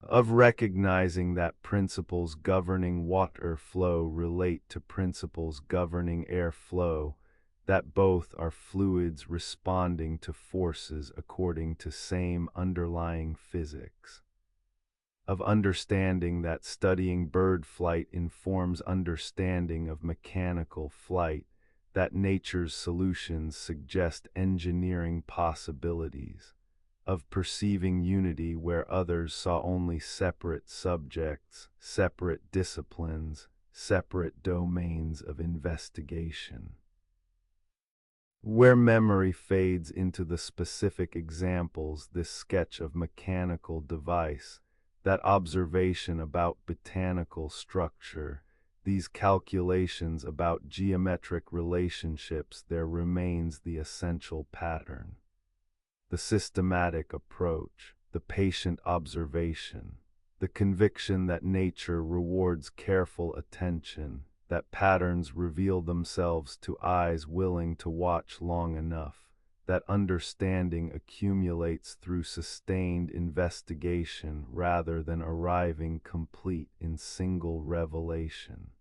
of recognizing that principles governing water flow relate to principles governing air flow, that both are fluids responding to forces according to same underlying physics, of understanding that studying bird flight informs understanding of mechanical flight, that nature's solutions suggest engineering possibilities, of perceiving unity where others saw only separate subjects, separate disciplines, separate domains of investigation. Where memory fades into the specific examples, this sketch of mechanical device, that observation about botanical structure, these calculations about geometric relationships, there remains the essential pattern. The systematic approach, the patient observation, the conviction that nature rewards careful attention, that patterns reveal themselves to eyes willing to watch long enough, that understanding accumulates through sustained investigation rather than arriving complete in single revelation.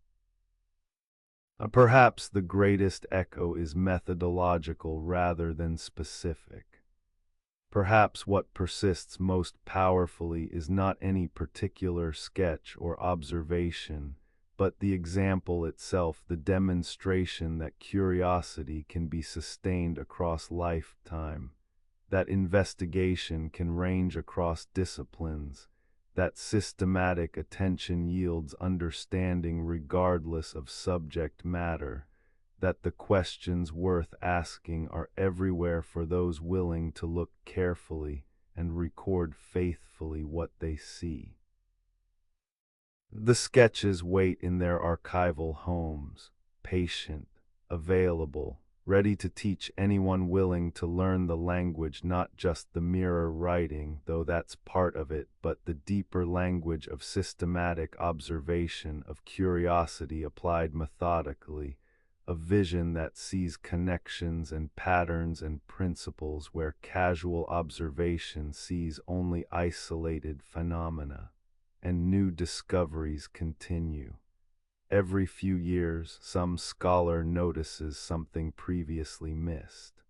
Perhaps the greatest echo is methodological rather than specific. Perhaps what persists most powerfully is not any particular sketch or observation, but the example itself, the demonstration that curiosity can be sustained across lifetime, that investigation can range across disciplines, that systematic attention yields understanding regardless of subject matter, that the questions worth asking are everywhere for those willing to look carefully and record faithfully what they see. The sketches wait in their archival homes, patient, available, ready to teach anyone willing to learn the language, not just the mirror writing, though that's part of it, but the deeper language of systematic observation, of curiosity applied methodically, a vision that sees connections and patterns and principles where casual observation sees only isolated phenomena, and new discoveries continue. Every few years, some scholar notices something previously missed.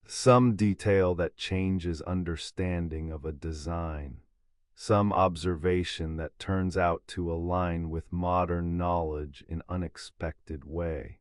Some detail that changes understanding of a design, some observation that turns out to align with modern knowledge in unexpected way,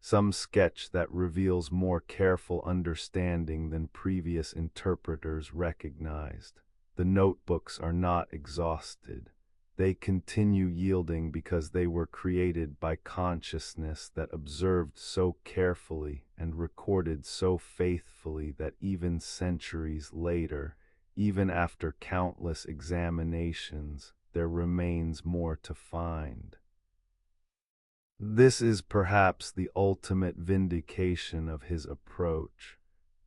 some sketch that reveals more careful understanding than previous interpreters recognized. The notebooks are not exhausted. They continue yielding because they were created by consciousness that observed so carefully and recorded so faithfully that even centuries later, even after countless examinations, there remains more to find. This is perhaps the ultimate vindication of his approach.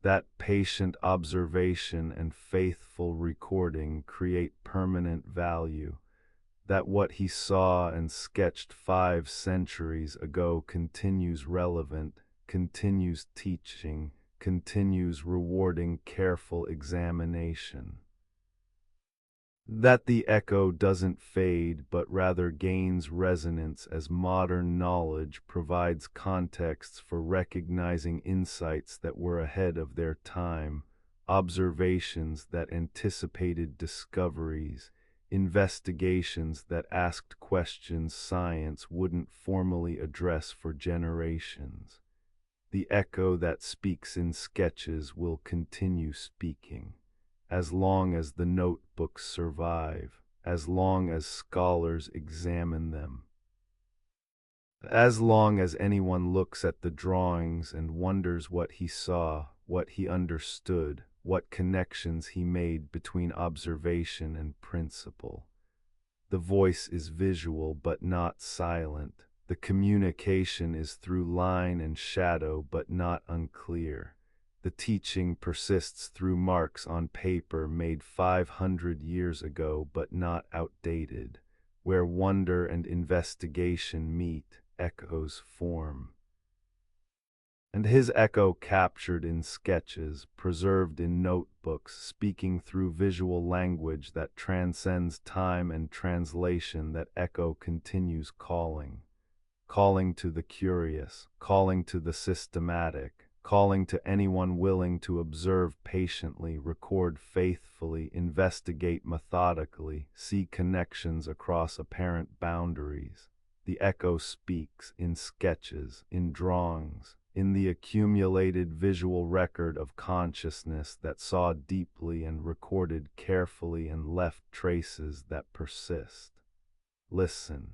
That patient observation and faithful recording create permanent value, that what he saw and sketched 5 centuries ago continues relevant, continues teaching, continues rewarding careful examination. That the echo doesn't fade but rather gains resonance as modern knowledge provides contexts for recognizing insights that were ahead of their time, observations that anticipated discoveries, investigations that asked questions science wouldn't formally address for generations. The echo that speaks in sketches will continue speaking as long as the notebooks survive, as long as scholars examine them, as long as anyone looks at the drawings and wonders what he saw, what he understood, what connections he made between observation and principle. The voice is visual but not silent. The communication is through line and shadow but not unclear. The teaching persists through marks on paper made 500 years ago but not outdated. Where wonder and investigation meet, echoes form. And his echo captured in sketches, preserved in notebooks, speaking through visual language that transcends time and translation, that echo continues calling. Calling to the curious, calling to the systematic, calling to anyone willing to observe patiently, record faithfully, investigate methodically, see connections across apparent boundaries. The echo speaks in sketches, in drawings, in the accumulated visual record of consciousness that saw deeply and recorded carefully and left traces that persist. Listen.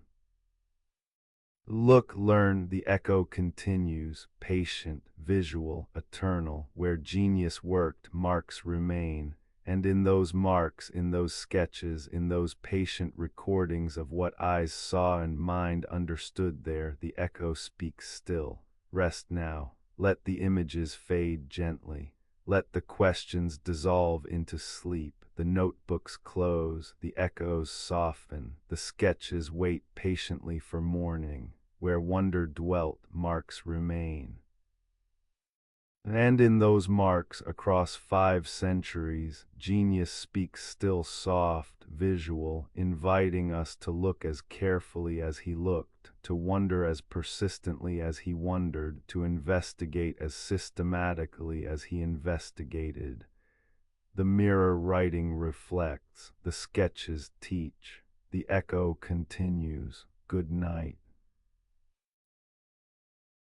Look, learn, the echo continues, patient, visual, eternal. Where genius worked, marks remain. And in those marks, in those sketches, in those patient recordings of what eyes saw and mind understood there, the echo speaks still. Rest now. Let the images fade gently. Let the questions dissolve into sleep. The notebooks close, the echoes soften, the sketches wait patiently for morning. Where wonder dwelt, marks remain. And in those marks, across 5 centuries, genius speaks still, soft, visual, inviting us to look as carefully as he looked, to wonder as persistently as he wondered, to investigate as systematically as he investigated. The mirror writing reflects, the sketches teach, the echo continues. Good night.